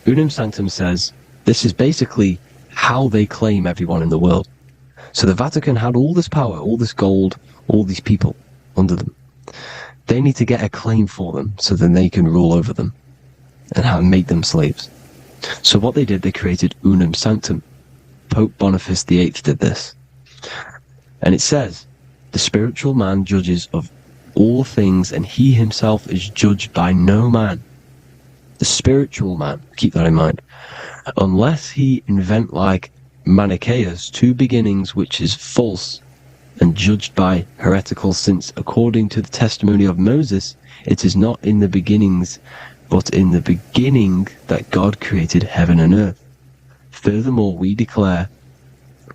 Unum Sanctum says, this is basically how they claim everyone in the world. So the Vatican had all this power, all this gold, all these people under them. They need to get a claim for them so then they can rule over them and make them slaves. So what they did, they created Unum Sanctum. Pope Boniface VIII did this. And it says, the spiritual man judges of all things and he himself is judged by no man. The spiritual man, keep that in mind, unless he invent like Manichaeus, two beginnings which is false and judged by heretical, since according to the testimony of Moses, it is not in the beginnings, but in the beginning that God created heaven and earth. Furthermore, we declare,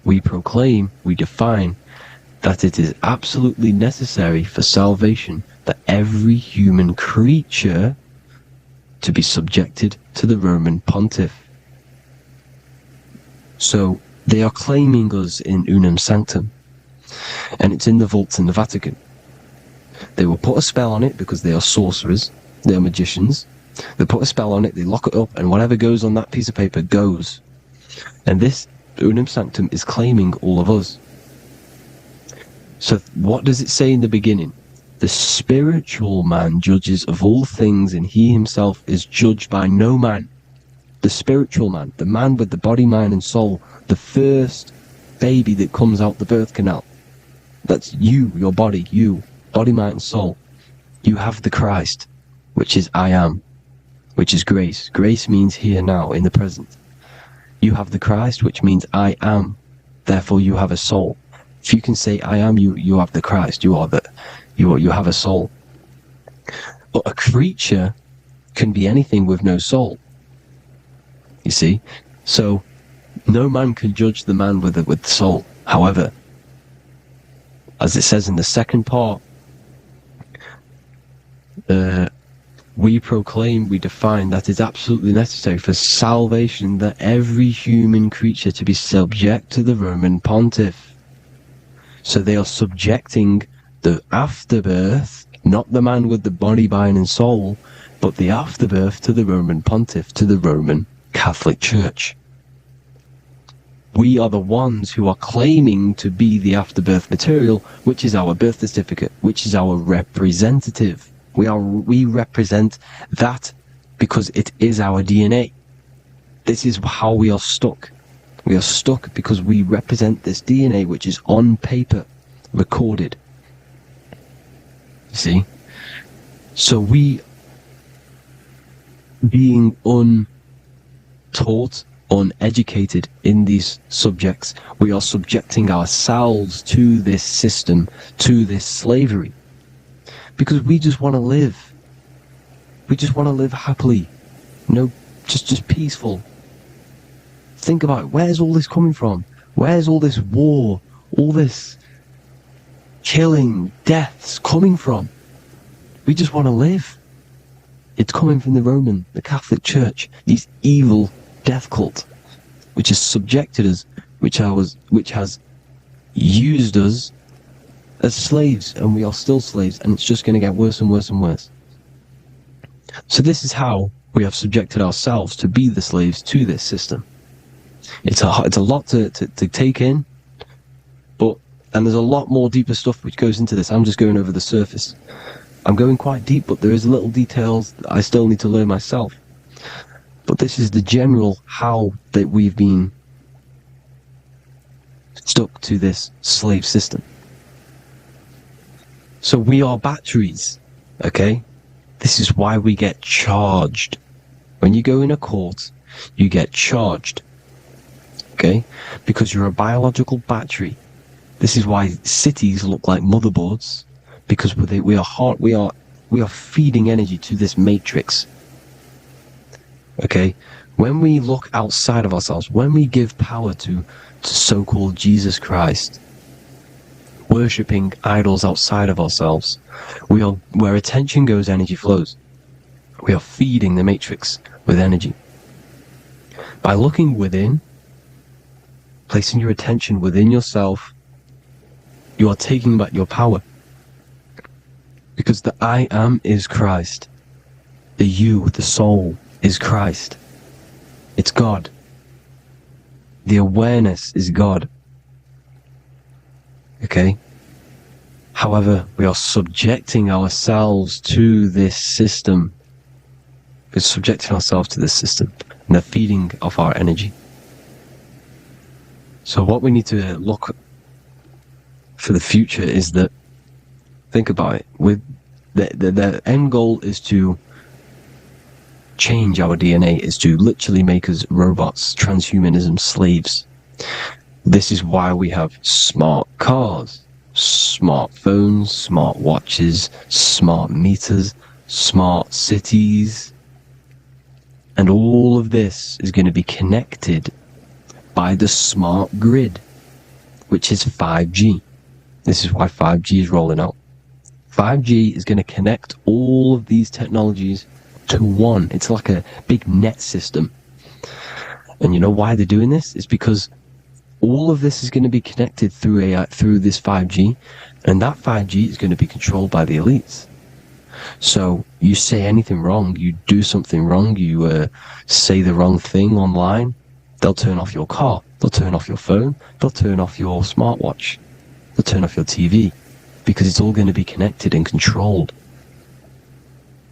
we proclaim, we define that it is absolutely necessary for salvation that every human creature to be subjected to the Roman pontiff. So they are claiming us in Unum Sanctum, and it's in the vaults in the Vatican. They will put a spell on it because they are sorcerers, they are magicians. They put a spell on it, they lock it up, and whatever goes on that piece of paper goes. And this Unum Sanctum is claiming all of us. So what does it say in the beginning? The spiritual man judges of all things, and he himself is judged by no man. The spiritual man, the man with the body, mind and soul, the first baby that comes out the birth canal. That's you, your body, you, body, mind and soul. You have the Christ, which is I am, which is grace. Grace means here now, in the present. You have the Christ, which means I am, therefore you have a soul. If you can say I am, you have the Christ, you have a soul. But a creature can be anything with no soul. You see? So, no man can judge the man with the soul. However, as it says in the second part, we proclaim, we define that it's absolutely necessary for salvation that every human creature to be subject to the Roman pontiff. So they are subjecting the afterbirth, not the man with the body, mind and soul, but the afterbirth to the Roman Pontiff, to the Roman Catholic Church. We are the ones who are claiming to be the afterbirth material, which is our birth certificate, which is our representative. We represent that because it is our DNA. This is how we are stuck. We are stuck because we represent this DNA, which is on paper, recorded. You see? So we, being untaught, uneducated in these subjects, we are subjecting ourselves to this system, to this slavery, because we just want to live. We just want to live happily, just peaceful. Think about it. Where's all this coming from? Where's all this war, all this killing, deaths coming from? We just want to live. It's coming from the Catholic Church, these evil death cult, which has subjected us, which has used us as slaves, and we are still slaves, and it's just going to get worse and worse and worse. So this is how we have subjected ourselves to be the slaves to this system. It's a lot to take in, and there's a lot more deeper stuff which goes into this. I'm just going over the surface. I'm going quite deep, but there is little details that I still need to learn myself. But this is the general how that we've been stuck to this slave system. So we are batteries, okay? This is why we get charged. When you go in a court, you get charged, okay? Because you're a biological battery. This is why cities look like motherboards, because we are feeding energy to this matrix. Okay, when we look outside of ourselves, when we give power to so-called Jesus Christ, worshipping idols outside of ourselves, where attention goes, energy flows. We are feeding the matrix with energy. By looking within, placing your attention within yourself, you are taking back your power. Because the I am is Christ. The you, the soul, is Christ. It's God. The awareness is God. Okay? However, we are subjecting ourselves to this system. We're subjecting ourselves to this system, and the feeding of our energy. So what we need to look for the future is that, think about it, with the end goal is to change our DNA, is to literally make us robots, transhumanism, slaves. This is why we have smart cars, smart phones, smart watches, smart meters, smart cities, and all of this is going to be connected by the smart grid, which is 5G. This is why 5G is rolling out. 5G is going to connect all of these technologies to one. It's like a big net system. And you know why they're doing this? It's because all of this is going to be connected through this 5G, and that 5G is going to be controlled by the elites. So you say anything wrong, you do something wrong, you say the wrong thing online, they'll turn off your car, they'll turn off your phone, they'll turn off your smartwatch, they'll turn off your TV, because it's all going to be connected and controlled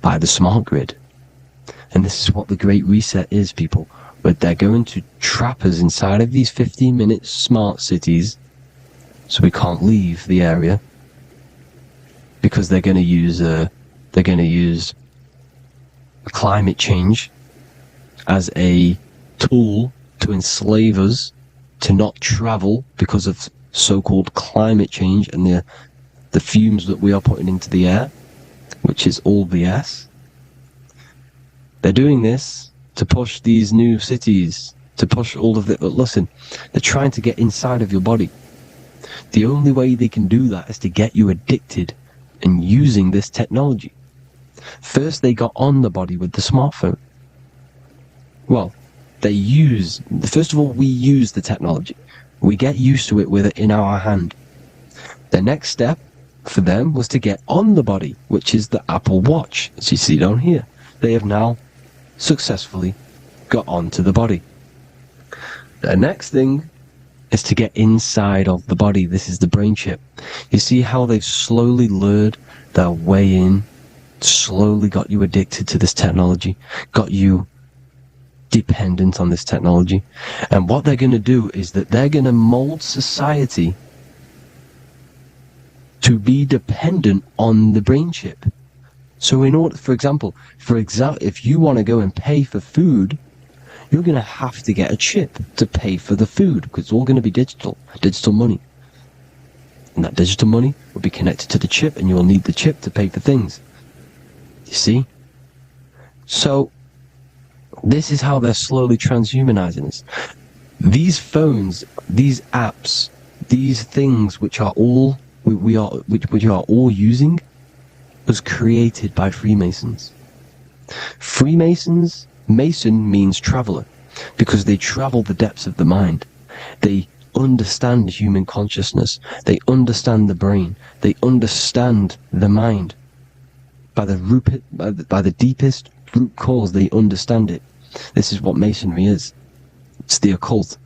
by the smart grid. And this is what the Great Reset is, people. But they're going to trap us inside of these 15-minute smart cities, so we can't leave the area, because they're going to use climate change as a tool to enslave us, to not travel because of so-called climate change and the fumes that we are putting into the air, which is all BS. They're doing this to push these new cities, to push all of it. But listen, they're trying to get inside of your body. The only way they can do that is to get you addicted and using this technology. First, they got on the body with the smartphone. Well, first of all, we use the technology. We get used to it with it in our hand. The next step for them was to get on the body, which is the Apple Watch, as you see down here. they have now successfully got onto the body. The next thing is to get inside of the body. This is the brain chip. You see how they've slowly lured their way in, slowly got you addicted to this technology, got you dependent on this technology. And what they're going to do is that they're going to mold society to be dependent on the brain chip. So in order, for example, if you want to go and pay for food, you're going to have to get a chip to pay for the food, because it's all going to be digital money. And that digital money will be connected to the chip, and you will need the chip to pay for things. You see? So, this is how they're slowly transhumanizing us. These phones, these apps, these things which are all we are all using, was created by Freemasons. Mason means traveler, because they travel the depths of the mind. They understand human consciousness. They understand the brain. They understand the mind. By the deepest root cause, they understand it. This is what Masonry is. It's the occult.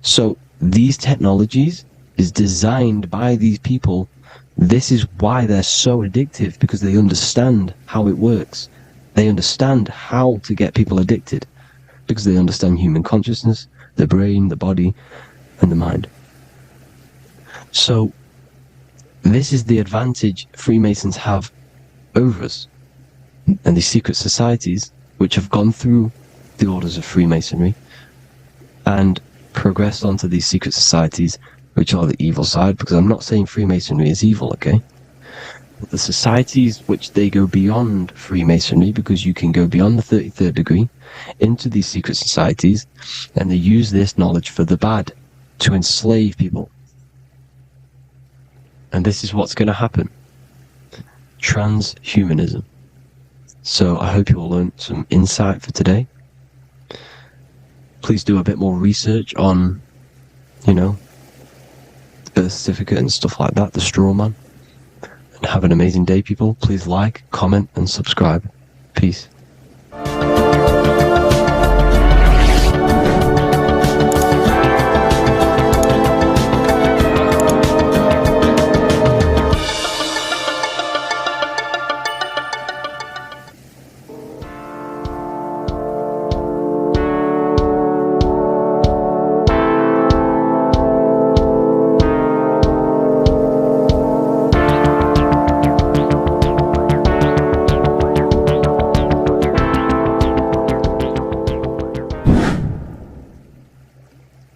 So these technologies is designed by these people. This is why they're so addictive, because they understand how it works. They understand how to get people addicted, because they understand human consciousness, the brain, the body, and the mind. So this is the advantage Freemasons have over us. And these secret societies, which have gone through the orders of Freemasonry and progressed onto these secret societies, which are the evil side, because I'm not saying Freemasonry is evil, okay? The societies which they go beyond Freemasonry, because you can go beyond the 33rd degree into these secret societies, and they use this knowledge for the bad, to enslave people. And this is what's going to happen. Transhumanism. So I hope you all learned some insight for today. Please do a bit more research on, the birth certificate and stuff like that, the straw man. Have an amazing day, people. Please like, comment, and subscribe. Peace.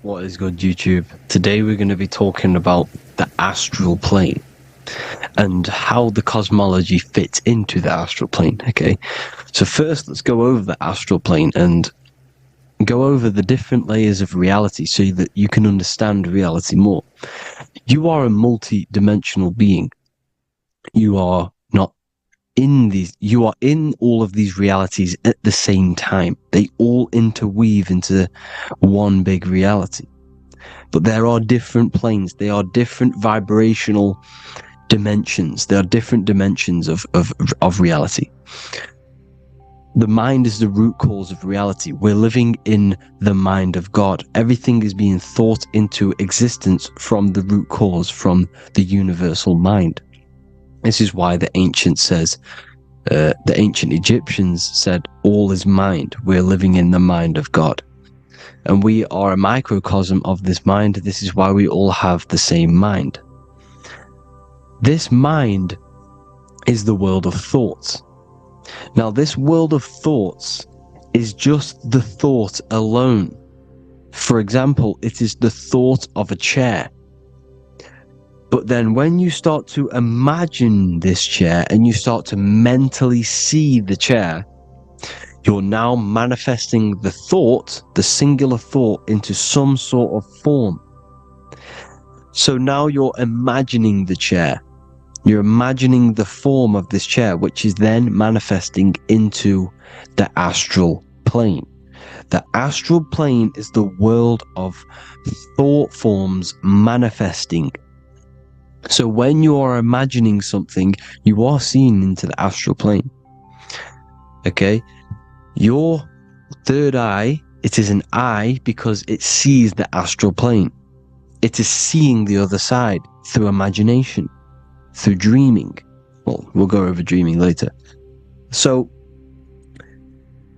What is good, YouTube? Today we're going to be talking about the astral plane and how the cosmology fits into the astral plane, okay? So first, let's go over the astral plane and go over the different layers of reality so that you can understand reality more. You are a multi-dimensional being. You are not in these, you are in all of these realities at the same time. They all interweave into one big reality. But there are different planes. They are different vibrational dimensions. There are different dimensions of reality. The mind is the root cause of reality. We're living in the mind of God. Everything is being thought into existence from the root cause, from the universal mind. This is why the ancient Egyptians said, all is mind. We're living in the mind of God. And we are a microcosm of this mind. This is why we all have the same mind. This mind is the world of thoughts. Now, this world of thoughts is just the thought alone. For example, it is the thought of a chair. But then when you start to imagine this chair and you start to mentally see the chair, you're now manifesting the thought, the singular thought, into some sort of form. So now you're imagining the chair. You're imagining the form of this chair, which is then manifesting into the astral plane. The astral plane is the world of thought forms manifesting. So when you are imagining something, you are seeing into the astral plane. Okay? Your third eye, it is an eye because it sees the astral plane. It is seeing the other side through imagination, through dreaming. Well, we'll go over dreaming later. So,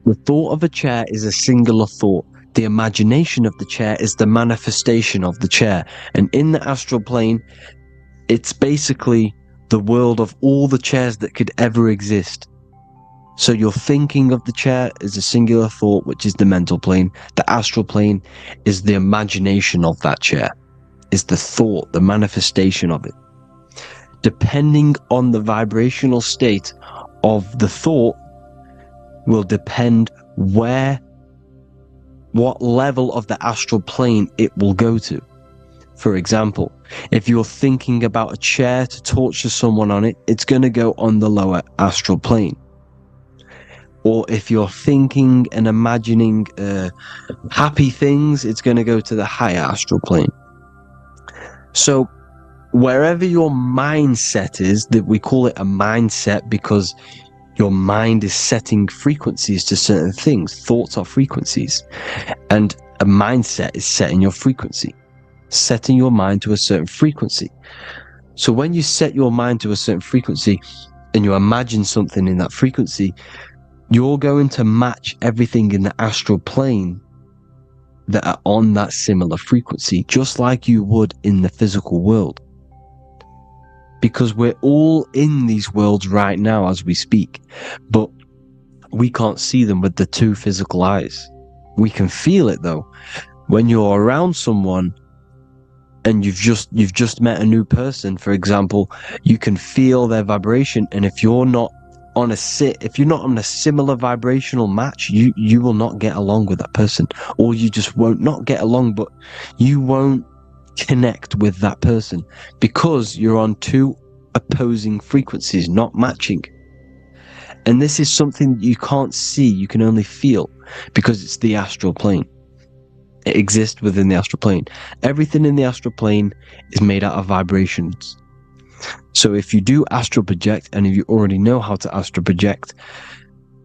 the thought of a chair is a singular thought. The imagination of the chair is the manifestation of the chair. And in the astral plane, it's basically the world of all the chairs that could ever exist. So your thinking of the chair is a singular thought, which is the mental plane. The astral plane is the imagination of that chair, is the thought, the manifestation of it. Depending on the vibrational state of the thought will depend what level of the astral plane it will go to. For example, if you're thinking about a chair to torture someone on it, it's going to go on the lower astral plane. Or if you're thinking and imagining happy things, it's going to go to the higher astral plane. So wherever your mindset is, that we call it a mindset because your mind is setting frequencies to certain things. Thoughts are frequencies. And a mindset is setting your frequency, setting your mind to a certain frequency. So when you set your mind to a certain frequency and you imagine something in that frequency, you're going to match everything in the astral plane that are on that similar frequency, just like you would in the physical world. Because we're all in these worlds right now as we speak, but we can't see them with the two physical eyes. We can feel it though. When you're around someone and you've just met a new person, for example, you can feel their vibration, and if you're not on a similar vibrational match, you will not get along with that person, or you just won't not get along, but you won't connect with that person because you're on two opposing frequencies, not matching. And this is something that you can't see, you can only feel, because it's the astral plane. It exists within the astral plane. Everything in the astral plane is made out of vibrations. So if you do astral project, and if you already know how to astral project,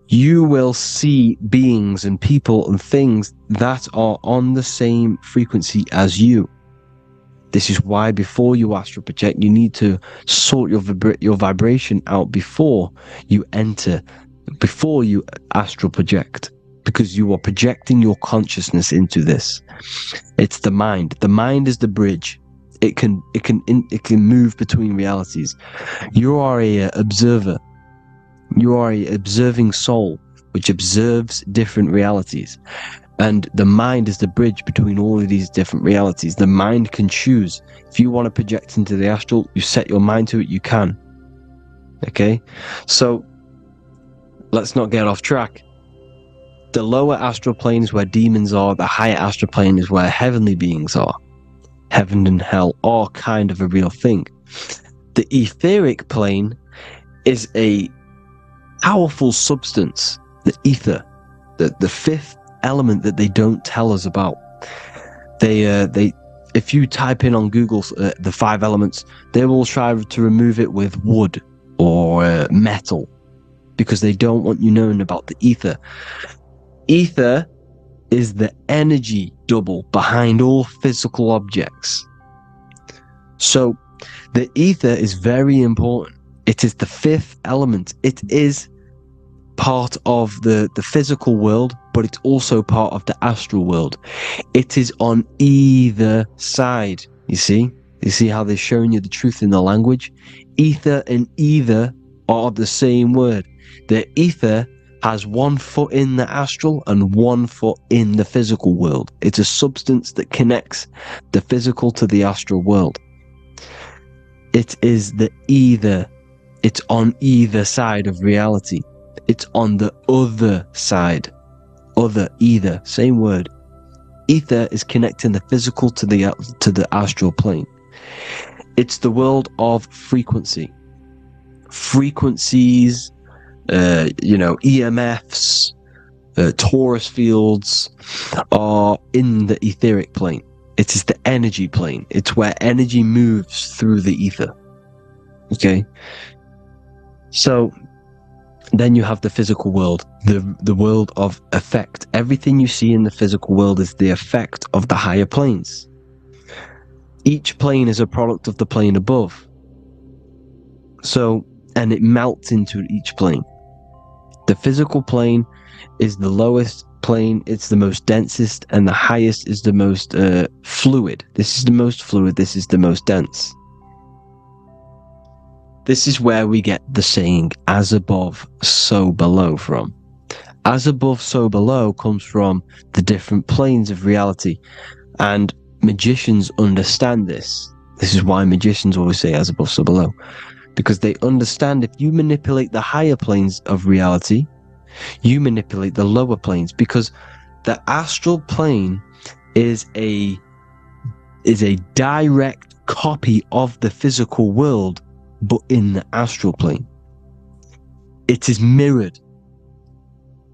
you will see beings and people and things that are on the same frequency as you. This is why before you astral project, you need to sort your vibration out before you astral project, because you are projecting your consciousness into this. It's the mind. The mind is the bridge. It can move between realities. You are a observer. You are a observing soul which observes different realities. And the mind is the bridge between all of these different realities. The mind can choose. If you want to project into the astral, you set your mind to it, you can. Okay? So, let's not get off track. The lower astral plane is where demons are. The higher astral plane is where heavenly beings are. Heaven and hell are kind of a real thing. The etheric plane is a powerful substance. The ether. The fifth element that they don't tell us about. If you type in on Google the 5 elements, they will try to remove it with wood or metal, because they don't want you knowing about the ether. Ether is the energy double behind all physical objects. So the ether is very important. It is the 5th element. It is part of the physical world, but it's also part of the astral world. It is on either side. You see how they're showing you the truth in the language? Ether and either are the same word. The ether has 1 foot in the astral and 1 foot in the physical world. It's a substance that connects the physical to the astral world. It is the either. It's on either side of reality. It's on the other side. Other, either, same word. Ether is connecting the physical to the astral plane. It's the world of frequency. Frequencies, EMFs, torus fields are in the etheric plane. It is the energy plane. It's where energy moves through the ether. Okay? So, Then you have the physical world, the world of effect. Everything you see in the physical world is the effect of the higher planes. Each plane is a product of the plane above. So, and it melts into each plane. The physical plane is the lowest plane, it's the most densest, and the highest is the most fluid. This is the most fluid, this is the most dense. This is where we get the saying, as above, so below from. As above, so below comes from the different planes of reality. And magicians understand this. This is why magicians always say as above, so below. Because they understand if you manipulate the higher planes of reality, you manipulate the lower planes. Because the astral plane is a direct copy of the physical world, but in the astral plane. It is mirrored.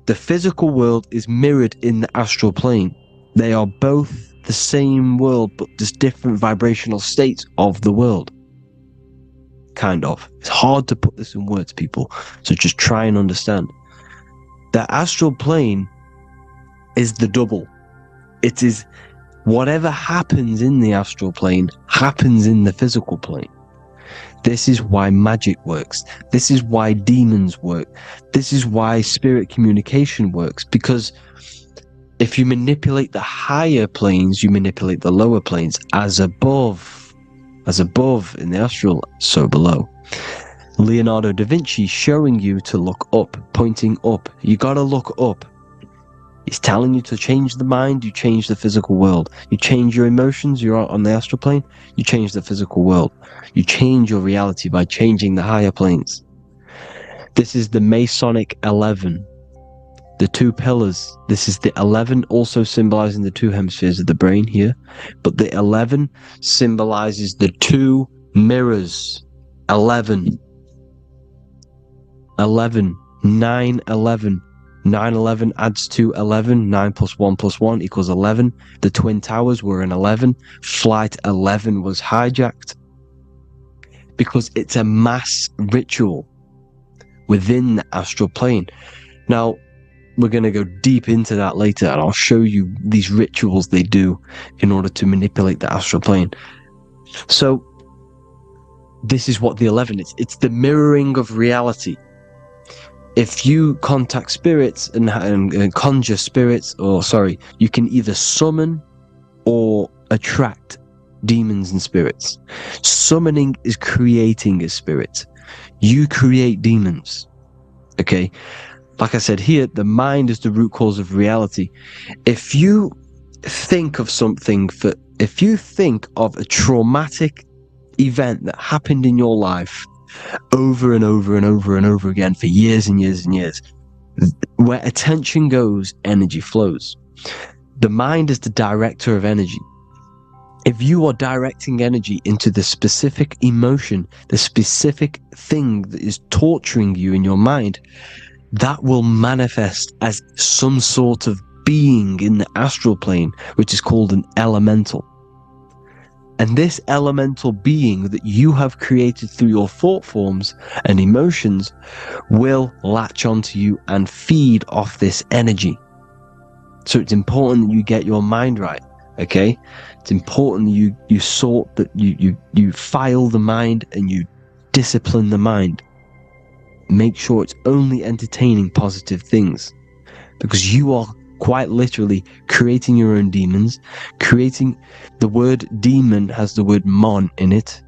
The physical world is mirrored in the astral plane. They are both the same world, but just different vibrational states of the world. Kind of. It's hard to put this in words, people. So just try and understand. The astral plane is the double. It is whatever happens in the astral plane happens in the physical plane. This is why magic works. This is why demons work. This is why spirit communication works. Because if you manipulate the higher planes, you manipulate the lower planes. As above in the astral, so below. Leonardo da Vinci showing you to look up, pointing up. You gotta look up. He's telling you to change the mind, you change the physical world. You change your emotions, you're on the astral plane, you change the physical world. You change your reality by changing the higher planes. This is the Masonic 11. The two pillars. This is the 11, also symbolizing the two hemispheres of the brain here. But the 11 symbolizes the two mirrors. 11. 11. 9, 11. 9, 11 adds to 11. 9 plus 1 plus 1 equals 11. The Twin Towers were in 11. Flight 11 was hijacked. Because it's a mass ritual within the astral plane. Now, we're going to go deep into that later, and I'll show you these rituals they do in order to manipulate the astral plane. So, this is what the 11 is. It's the mirroring of reality. If you contact spirits and conjure spirits, you can either summon or attract demons and spirits. Summoning is creating a spirit. You create demons. Okay? Like I said here, the mind is the root cause of reality. If you think of if you think of a traumatic event that happened in your life over and over and over and over again for years and years and years, where attention goes, energy flows. The mind is the director of energy. If you are directing energy into the specific emotion, the specific thing that is torturing you in your mind, that will manifest as some sort of being in the astral plane, which is called an elemental. And this elemental being that you have created through your thought forms and emotions will latch onto you and feed off this energy. So it's important that you get your mind right, okay? It's important that you sort that you file the mind and you discipline the mind. Make sure it's only entertaining positive things, because you are quite literally creating your own demons. The word demon has the word mon in it,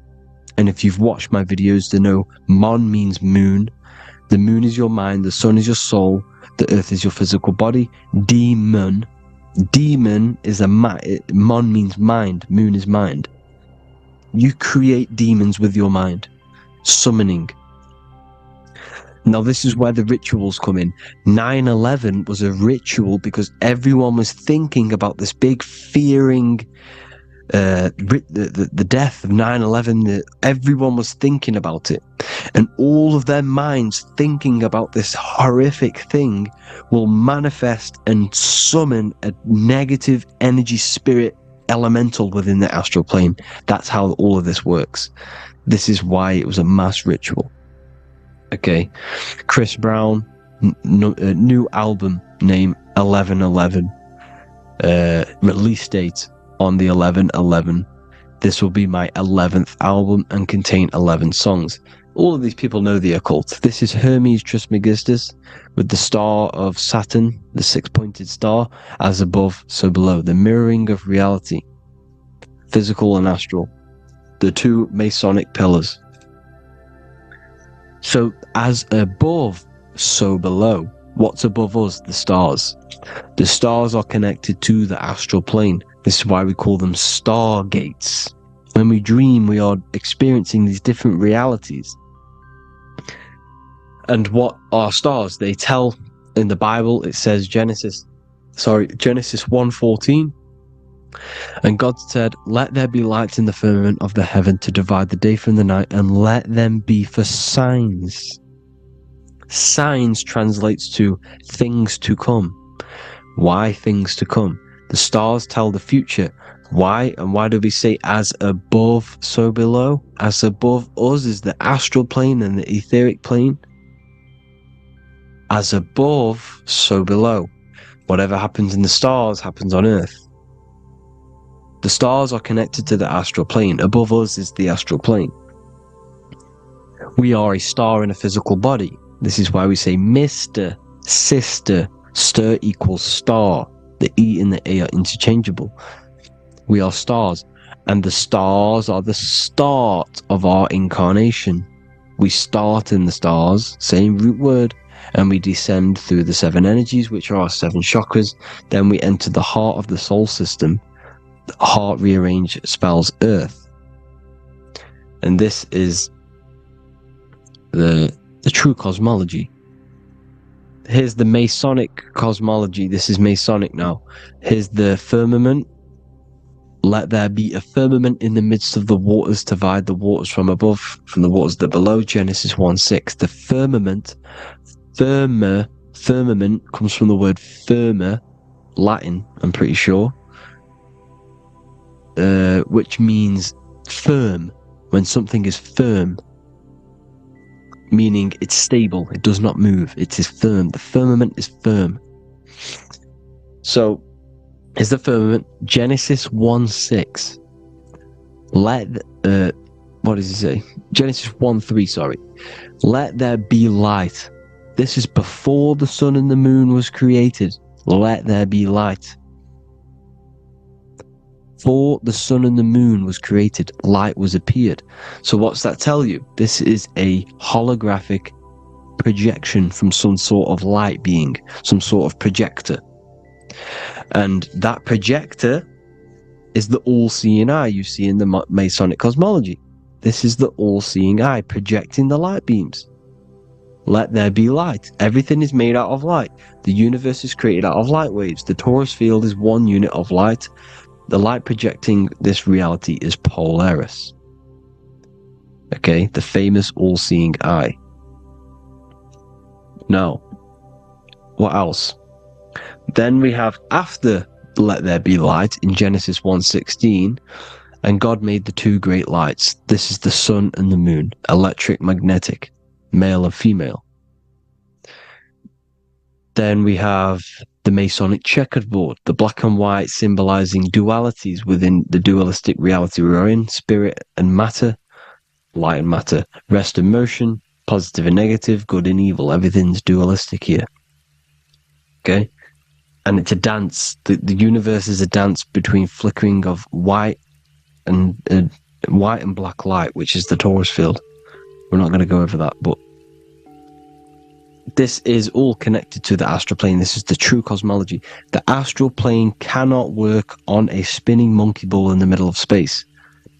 and if you've watched my videos, you know mon means moon. The moon is your mind, the sun is your soul, the earth is your physical body. Demon is mon means mind, moon is mind. You create demons with your mind. Summoning. Now, this is where the rituals come in. 9/11 was a ritual because everyone was thinking about this big fearing, the death of 9/11. Everyone was thinking about it. And all of their minds thinking about this horrific thing will manifest and summon a negative energy spirit elemental within the astral plane. That's how all of this works. This is why it was a mass ritual. Okay, Chris Brown, new album name 1111, release date on the 11/11. This will be my 11th album and contain 11 songs. All of these people know the occult. This is Hermes Trismegistus with the star of Saturn, the six-pointed star, as above, so below. The mirroring of reality, physical and astral. The two Masonic pillars. So, as above, so below. What's above us? The stars. The stars are connected to the astral plane. This is why we call them stargates. When we dream, we are experiencing these different realities. And what are stars? They tell in the Bible, it says Genesis 1:14. And God said, "Let there be lights in the firmament of the heaven to divide the day from the night, and let them be for signs." Signs translates to things to come. Why things to come? The stars tell the future. Why? And why do we say as above, so below? As above us is the astral plane and the etheric plane. As above, so below. Whatever happens in the stars happens on Earth. The stars are connected to the astral plane. Above us is the astral plane. We are a star in a physical body. This is why we say Mr., Sister, stir equals star. The E and the A are interchangeable. We are stars, and the stars are the start of our incarnation. We start in the stars, same root word, and we descend through the seven energies, which are our seven chakras. Then we enter the heart of the soul system. The heart rearranged spells Earth. And this is the true cosmology. Here's the Masonic cosmology. This is Masonic now. Here's the firmament. Let there be a firmament in the midst of the waters to divide the waters from above, from the waters that below. Genesis 1:6. The firmament, firmament comes from the word firma, Latin, I'm pretty sure, which means firm. When something is firm, meaning it's stable, it does not move, it is firm. The firmament is firm. So, is the firmament Genesis 1:6. What does he say? Genesis 1:3, sorry. Let there be light. This is before the sun and the moon was created. Let there be light. Before the sun and the moon was created, light was appeared. So what's that tell you? This is a holographic projection from some sort of light being, some sort of projector. And that projector is the all-seeing eye you see in the Masonic cosmology. This is the all-seeing eye projecting the light beams. Let there be light. Everything is made out of light. The universe is created out of light waves. The torus field is one unit of light. The light projecting this reality is Polaris. Okay, the famous all-seeing eye. Now, what else? Then we have after let there be light in Genesis 1:16, and God made the two great lights. This is the sun and the moon, electric, magnetic, male and female. Then we have the Masonic checkered board, the black and white symbolizing dualities within the dualistic reality we are in, spirit and matter, light and matter, rest and motion, positive and negative, good and evil. Everything's dualistic here. Okay? And it's a dance. The universe is a dance between flickering of white and black light, which is the torus field. We're not going to go over that, but this is all connected to the astral plane. This is the true cosmology. The astral plane cannot work on a spinning monkey ball in the middle of space.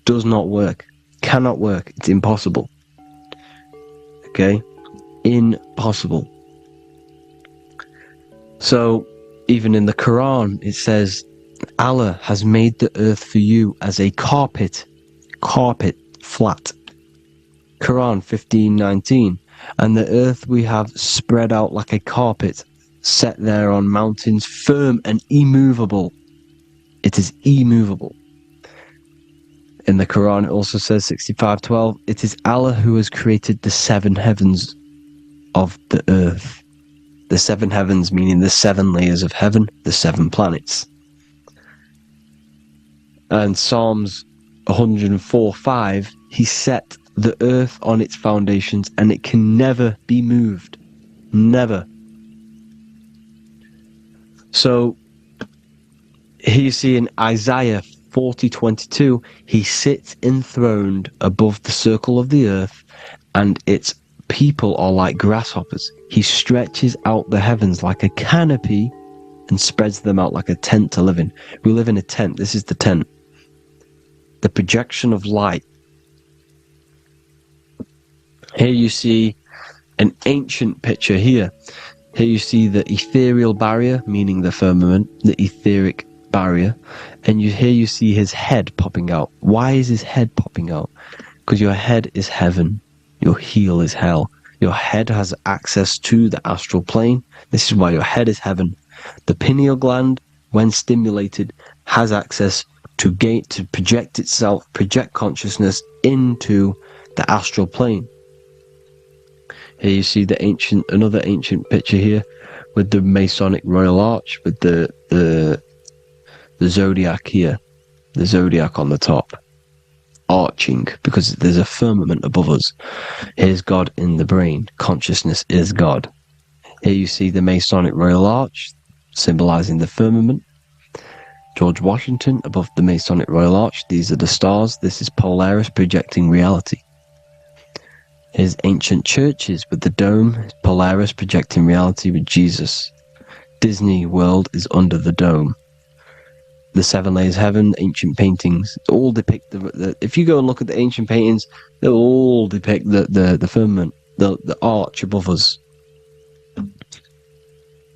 Does not work. Cannot work. It's impossible. Okay? Impossible. So, even in the Quran, it says, Allah has made the earth for you as a carpet, flat. Quran 15:19. And the earth we have spread out like a carpet, set there on mountains, firm and immovable. It is immovable. In the Quran, it also says 65:12, it is Allah who has created the seven heavens of the earth. The 7 heavens, meaning the 7 layers of heaven, the 7 planets. And Psalms 104:5, he set the earth on its foundations and it can never be moved. Never. So here you see in Isaiah 40:22, he sits enthroned above the circle of the earth, and its people are like grasshoppers. He stretches out the heavens like a canopy and spreads them out like a tent to live in. We live in a tent. This is the tent. The projection of light. Here you see an ancient picture here. Here you see the ethereal barrier, meaning the firmament, the etheric barrier, and here you see his head popping out. Why is his head popping out? Because your head is heaven, your heel is hell. Your head has access to the astral plane. This is why your head is heaven. The pineal gland, when stimulated, has access to project itself, project consciousness into the astral plane. Here you see another ancient picture here with the Masonic Royal Arch, with the zodiac here, the zodiac on the top, arching, because there's a firmament above us. Here's God in the brain. Consciousness is God. Here you see the Masonic Royal Arch, symbolizing the firmament. George Washington above the Masonic Royal Arch. These are the stars. This is Polaris projecting reality. Here's ancient churches with the dome. Polaris projecting reality with Jesus. Disney World is under the dome. The 7 layers of heaven, ancient paintings, all depict if you go and look at the ancient paintings, they'll all depict the firmament, the arch above us.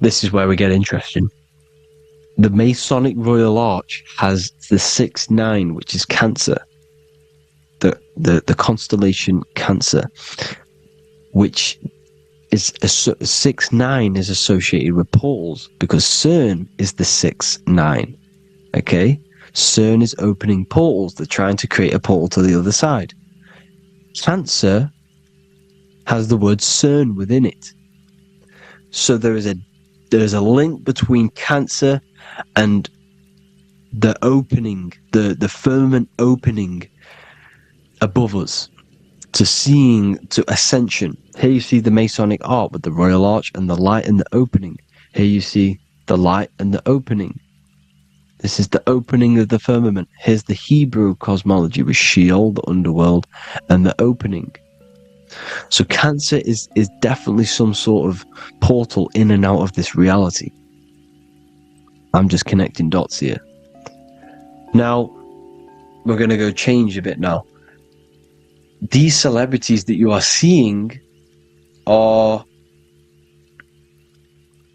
This is where we get interesting. The Masonic Royal Arch has the 6-9, which is Cancer. The constellation Cancer, which is 6-9 is associated with portals, because CERN is the 6-9. Okay, CERN is opening portals. They're trying to create a portal to the other side. Cancer has the word CERN within it, so there is a link between Cancer and the opening, the firmament opening above us to ascension. Here you see the Masonic art with the Royal Arch and the light and the opening. Here you see the light and the opening. This is the opening of the firmament. Here's the Hebrew cosmology with Sheol, the underworld, and the opening. So Cancer is definitely some sort of portal in and out of this reality. I'm just connecting dots here. Now, we're going to go change a bit now. These celebrities that you are seeing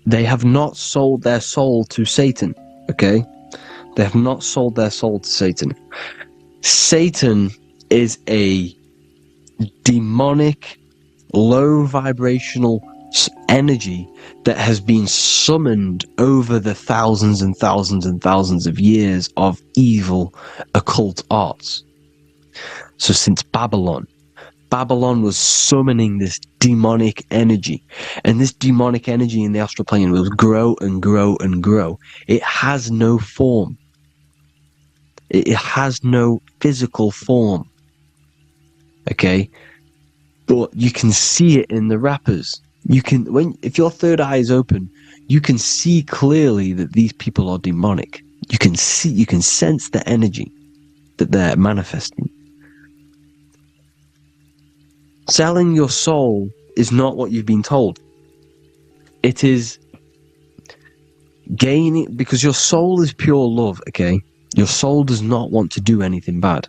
they have not sold their soul to Satan, okay? They have not sold their soul to Satan. Satan is a demonic, low vibrational energy that has been summoned over the thousands and thousands and thousands of years of evil occult arts. So since Babylon was summoning this demonic energy, and this demonic energy in the astral plane will grow and grow and grow. It has no form. It has no physical form. Okay? But you can see it in the rappers. If your third eye is open, you can see clearly that these people are demonic. You can sense the energy that they're manifesting. Selling your soul is not what you've been told. It is gaining, because your soul is pure love, okay? Your soul does not want to do anything bad.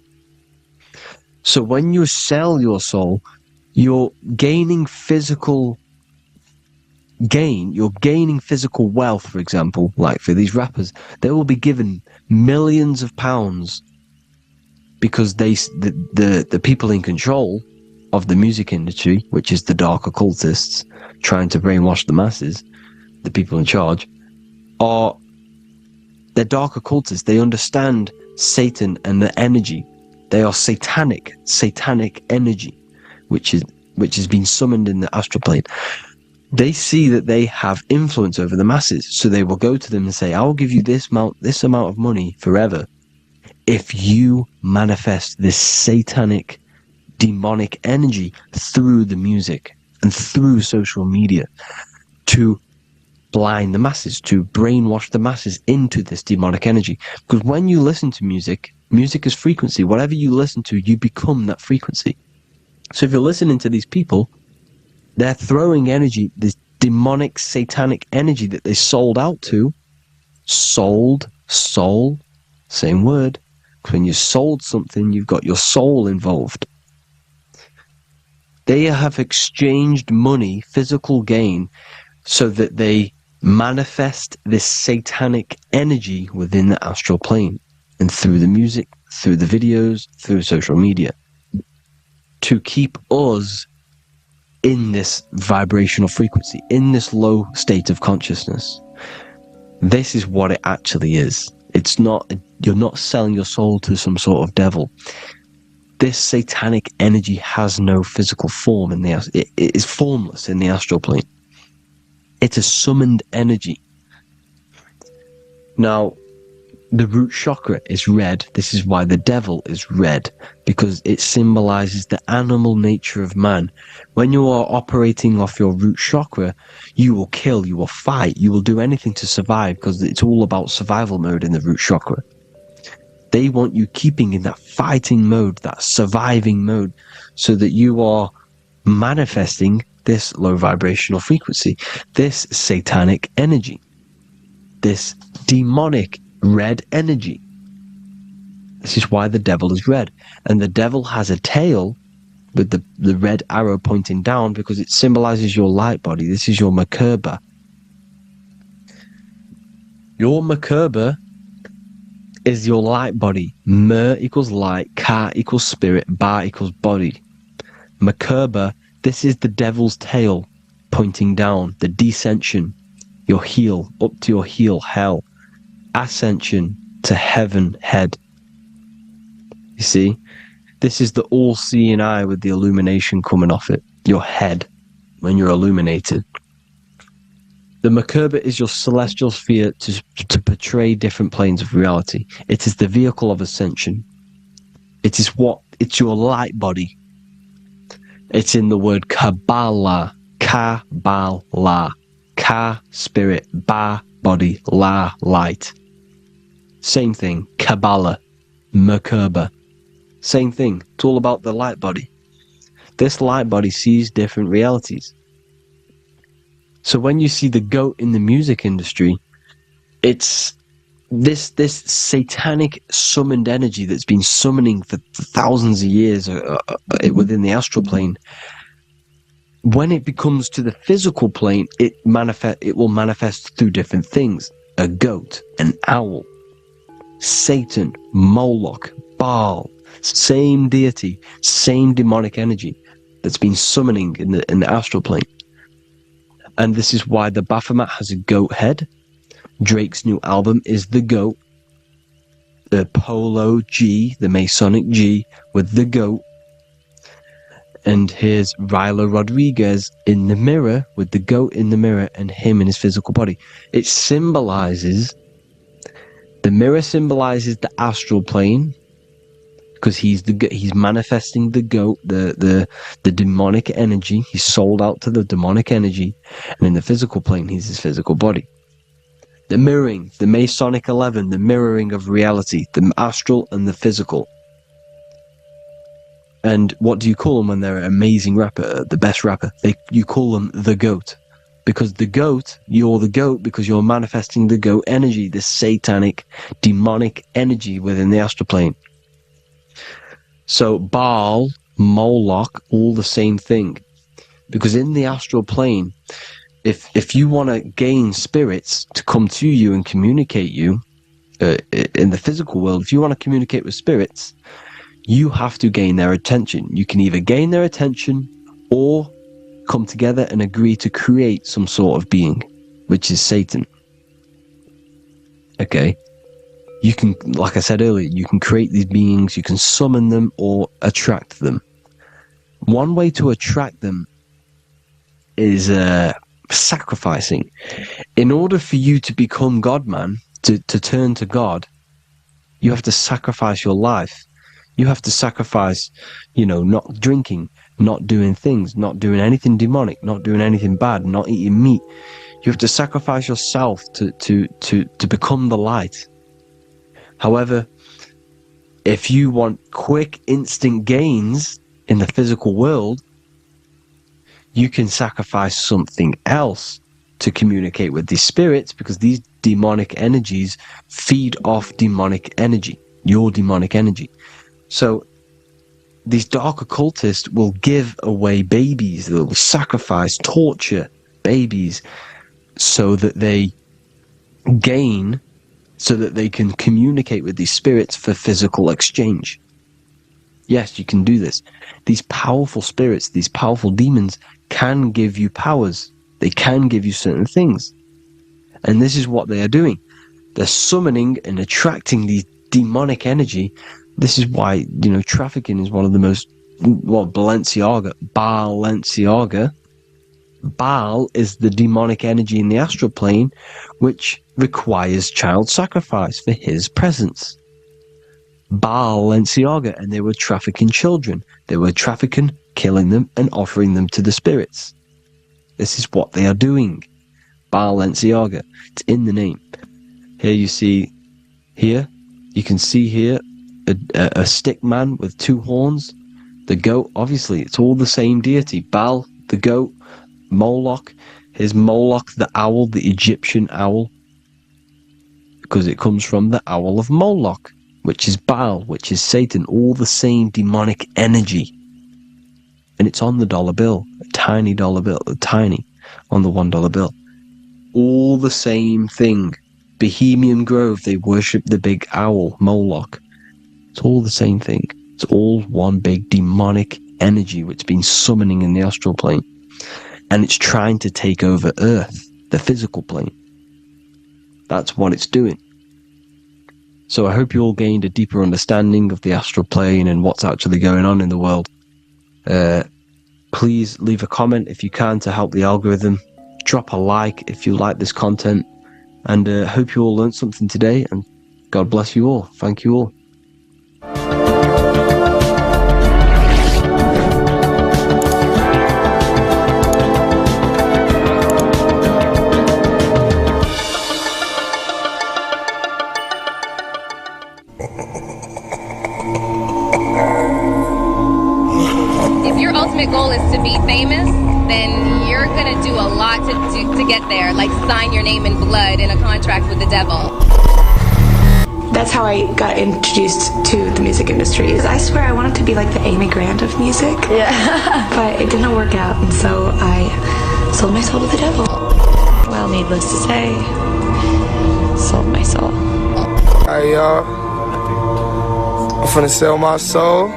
So when you sell your soul, you're gaining physical gain, you're gaining physical wealth, for example. Like for these rappers, they will be given millions of pounds because the people in control of the music industry, which is the dark occultists trying to brainwash the masses, the people in charge, they're dark occultists. They understand Satan and the energy. They are satanic energy, which is which has been summoned in the astral plane, they see that they have influence over the masses. So they will go to them and say, I will give you this amount of money forever if you manifest this satanic, demonic energy through the music and through social media to blind the masses, to brainwash the masses into this demonic energy. Because when you listen to music, music is frequency. Whatever you listen to, you become that frequency. So if you're listening to these people, they're throwing energy, this demonic, satanic energy that they sold out to. Soul, same word. When you sold something, you've got your soul involved. They have exchanged money, physical gain, so that they manifest this satanic energy within the astral plane and through the music, through the videos, through social media, to keep us in this vibrational frequency, in this low state of consciousness. This is what it actually is. It's not, you're not selling your soul to some sort of devil. This satanic energy has no physical form it is formless in the astral plane. It's a summoned energy. Now, the root chakra is red. This is why the devil is red, because it symbolizes the animal nature of man. When you are operating off your root chakra, you will kill, you will fight, you will do anything to survive, because it's all about survival mode in the root chakra. They want you keeping in that fighting mode, that surviving mode, so that you are manifesting this low vibrational frequency, this satanic energy, this demonic red energy. This is why the devil is red. And the devil has a tail with the red arrow pointing down, because it symbolizes your light body. This is your Merkaba. Your Merkaba is your light body. Mer equals light, Ka equals spirit, Ba equals body. Merkaba, this is the devil's tail pointing down, the descension, your heel, up to your heel, hell. Ascension to heaven, head. You see, this is the all-seeing eye with the illumination coming off it, your head, when you're illuminated. The Merkaba is your celestial sphere to portray different planes of reality. It is the vehicle of ascension. It's your light body. It's in the word Kabbalah, Kabbalah, Ka, spirit, Ba, body, La, light. Same thing, Kabbalah, Merkaba. Same thing, it's all about the light body. This light body sees different realities. So when you see the goat in the music industry, it's this satanic summoned energy that's been summoning for thousands of years within the astral plane. When it becomes to the physical plane, it will manifest through different things. A goat, an owl, Satan, Moloch, Baal, same deity, same demonic energy that's been summoning in the astral plane. And this is why the Baphomet has a goat head. Drake's new album is the goat. The Polo G, the Masonic G, with the goat. And here's Ryla Rodriguez in the mirror, with the goat in the mirror and him in his physical body. It symbolizes, the mirror symbolizes the astral plane, because he's manifesting the goat, the demonic energy. He's sold out to the demonic energy, and in the physical plane, he's his physical body. The mirroring, the Masonic 11, the mirroring of reality, the astral and the physical. And what do you call them when they're an amazing rapper, the best rapper? You call them the goat. Because the goat, you're the goat because you're manifesting the goat energy, the satanic, demonic energy within the astral plane. So Baal, Moloch, all the same thing. Because in the astral plane, if you want to gain spirits to come to you and communicate you, in the physical world, if you want to communicate with spirits, you have to gain their attention. You can either gain their attention or come together and agree to create some sort of being, which is Satan. Okay. You can, like I said earlier, you can create these beings, you can summon them or attract them. One way to attract them is sacrificing. In order for you to become God, man, to turn to God, you have to sacrifice your life. You have to sacrifice, not drinking, not doing things, not doing anything demonic, not doing anything bad, not eating meat. You have to sacrifice yourself to become the light. However, if you want quick, instant gains in the physical world, you can sacrifice something else to communicate with these spirits, because these demonic energies feed off demonic energy, your demonic energy. So these dark occultists will give away babies, they will sacrifice, torture babies so that they gain, so that they can communicate with these spirits for physical exchange. Yes, you can do this. These powerful spirits, these powerful demons can give you powers. They can give you certain things. And this is what they are doing. They're summoning and attracting these demonic energy. This is why, trafficking is one of the most, Balenciaga. Baal is the demonic energy in the astral plane, which requires child sacrifice for his presence. Balenciaga, and they were trafficking children. They were trafficking, killing them, and offering them to the spirits. This is what they are doing. Balenciaga. It's in the name. Here you see, you can see here a stick man with two horns. The goat, obviously, it's all the same deity. Baal, the goat. Moloch, here's Moloch, the owl, the Egyptian owl, because it comes from the owl of Moloch, which is Baal, which is Satan, all the same demonic energy. And it's on the dollar bill, a tiny dollar bill, tiny, on the $1 bill. All the same thing. Bohemian Grove, they worship the big owl, Moloch. It's all the same thing. It's all one big demonic energy which has been summoning in the astral plane. And it's trying to take over Earth, the physical plane. That's what it's doing. So I hope you all gained a deeper understanding of the astral plane and what's actually going on in the world. Please leave a comment if you can to help the algorithm. Drop a like if you like this content. And hope you all learned something today. And God bless you all. Thank you all. Goal is to be famous, then you're gonna do a lot to get there, like sign your name in blood in a contract with the devil. That's how I got introduced to the music industry. I swear I wanted to be like the Amy Grant of music, but it didn't work out, and so I sold my soul to the devil. Well, needless to say, sold my soul. Hey y'all, I'm finna sell my soul.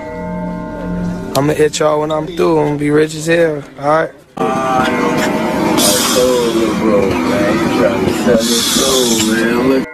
I'ma hit y'all when I'm through. I'm gonna be rich as hell, alright? My soul, little bro, man. You trying to sell your soul, man. Look.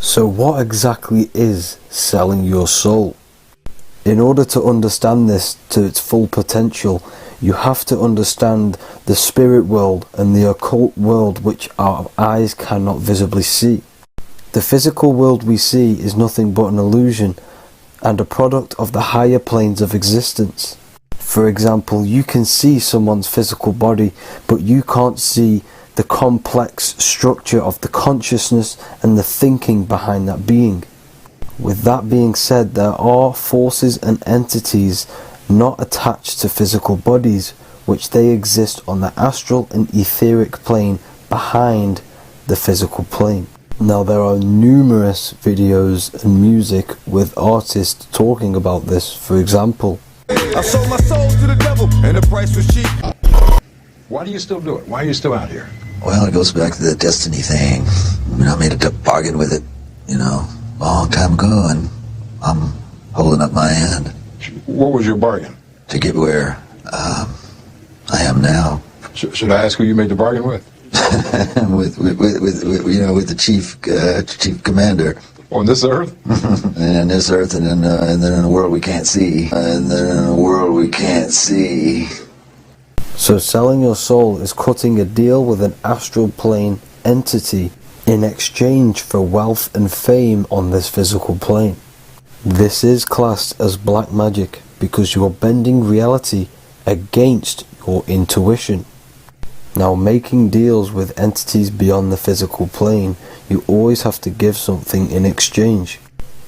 So what exactly is selling your soul? In order to understand this to its full potential, you have to understand the spirit world and the occult world which our eyes cannot visibly see. The physical world we see is nothing but an illusion and a product of the higher planes of existence. For example, you can see someone's physical body, but you can't see the complex structure of the consciousness and the thinking behind that being. With that being said, there are forces and entities not attached to physical bodies, which they exist on the astral and etheric plane behind the physical plane. Now there are numerous videos and music with artists talking about this. For example, I sold my soul to the devil and the price was cheap. Why do you still do it? Why are you still out here? Well, it goes back to the destiny thing. I made a bargain with it, a long time ago, and I'm holding up my hand. What was your bargain? To get where I am now. Should I ask who you made the bargain with? with the chief commander. On this earth? And on this earth, and then in a world we can't see. So selling your soul is cutting a deal with an astral plane entity in exchange for wealth and fame on this physical plane. This is classed as black magic because you are bending reality against your intuition. Now, making deals with entities beyond the physical plane, you always have to give something in exchange.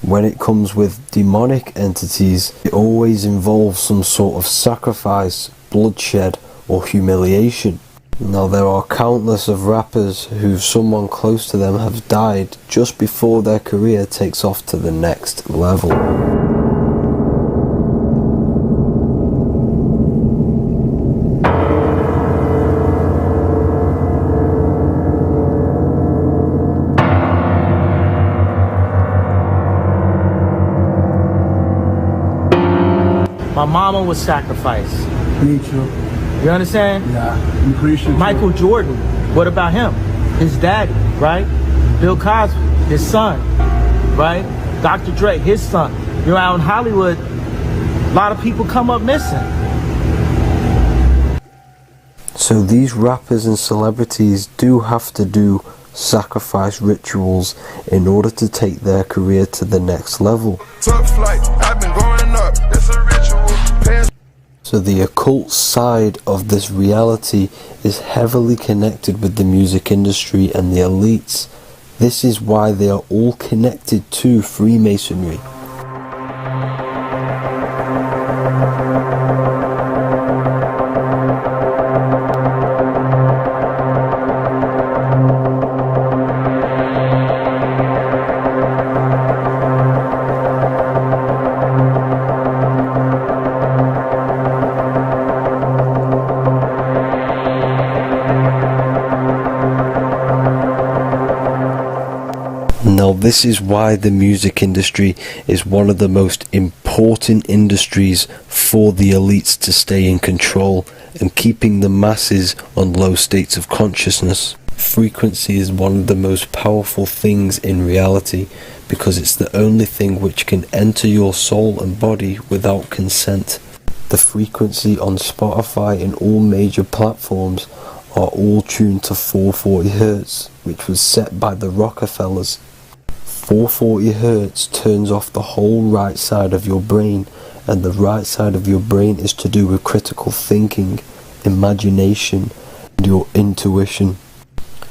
When it comes with demonic entities, it always involves some sort of sacrifice, bloodshed, or humiliation. Now, there are countless of rappers who someone close to them have died just before their career takes off to the next level. My mama was sacrificed. Me too. You understand? Yeah, I'm pretty sure. Michael Jordan, what about him? His daddy, right? Bill Cosby, his son, right? Dr. Dre, his son. You're out in Hollywood, a lot of people come up missing. So these rappers and celebrities do have to do sacrifice rituals in order to take their career to the next level. Tough flight, I've been going up, it's a ritual. So the occult side of this reality is heavily connected with the music industry and the elites. This is why they are all connected to Freemasonry. Now, this is why the music industry is one of the most important industries for the elites to stay in control and keeping the masses on low states of consciousness. Frequency is one of the most powerful things in reality because it's the only thing which can enter your soul and body without consent. The frequency on Spotify and all major platforms are all tuned to 440 Hz, which was set by the Rockefellers. 440 Hz turns off the whole right side of your brain, and the right side of your brain is to do with critical thinking, imagination, and your intuition.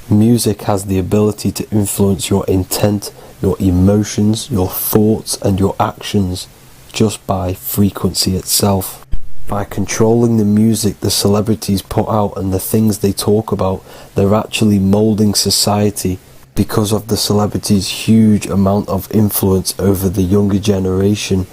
Music has the ability to influence your intent, your emotions, your thoughts, and your actions just by frequency itself. By controlling the music the celebrities put out and the things they talk about, they're actually molding society because of the celebrities' huge amount of influence over the younger generation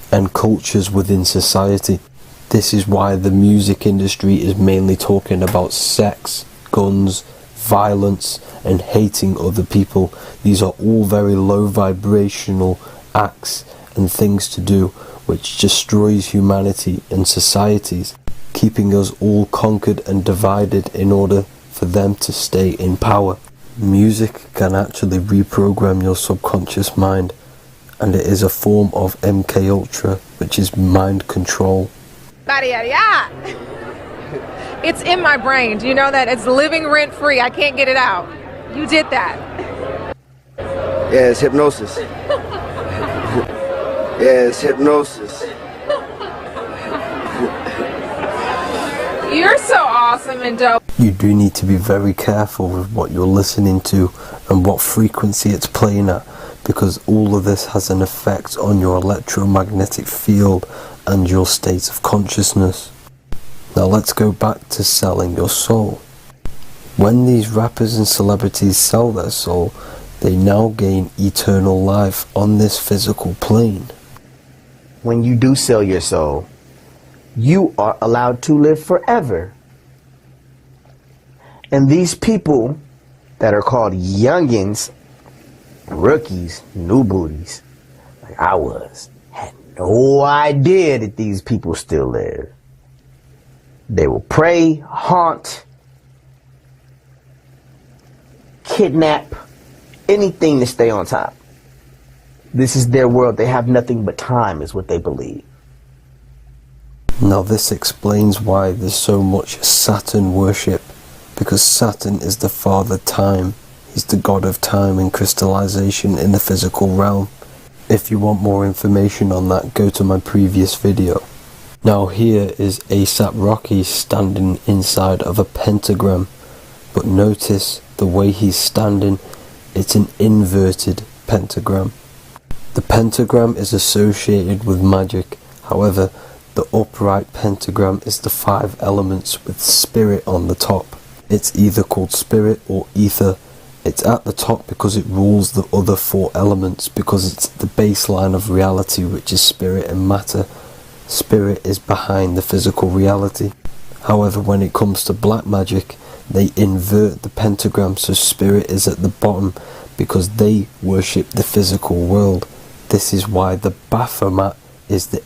and cultures within society. This is why the music industry is mainly talking about sex, guns, violence, and hating other people. These are all very low vibrational acts and things to do which destroys humanity and societies, keeping us all conquered and divided in order for them to stay in power. Music can actually reprogram your subconscious mind, and it is a form of MK Ultra, which is mind control. Yada yada yada. It's in my brain. Do you know that? It's living rent free. I can't get it out. You did that. Yeah, it's hypnosis. Yeah, it's hypnosis. You're so awesome and dope. You do need to be very careful with what you're listening to and what frequency it's playing at, because all of this has an effect on your electromagnetic field and your state of consciousness. Now let's go back to selling your soul. When these rappers and celebrities sell their soul, they now gain eternal life on this physical plane. When you do sell your soul, you are allowed to live forever. And these people that are called youngins rookies, new booties, like I was, had no idea that these people still live. They will prey, haunt, kidnap, anything to stay on top. This is their world. They have nothing but time, is what they believe. Now this explains why there's so much Saturn worship, because Saturn is the father time. He's the god of time and crystallization in the physical realm. If you want more information on that, go to my previous video. Now here is A$AP Rocky standing inside of a pentagram, but notice the way he's standing, it's an inverted pentagram. The pentagram is associated with magic, however the upright pentagram is the 5 elements with spirit on the top. It's either called spirit or ether. It's at the top because it rules the other 4 elements, because it's the baseline of reality, which is spirit and matter. Spirit is behind the physical reality. However, when it comes to black magic, they invert the pentagram, so spirit is at the bottom because they worship the physical world. This is why the Baphomet is the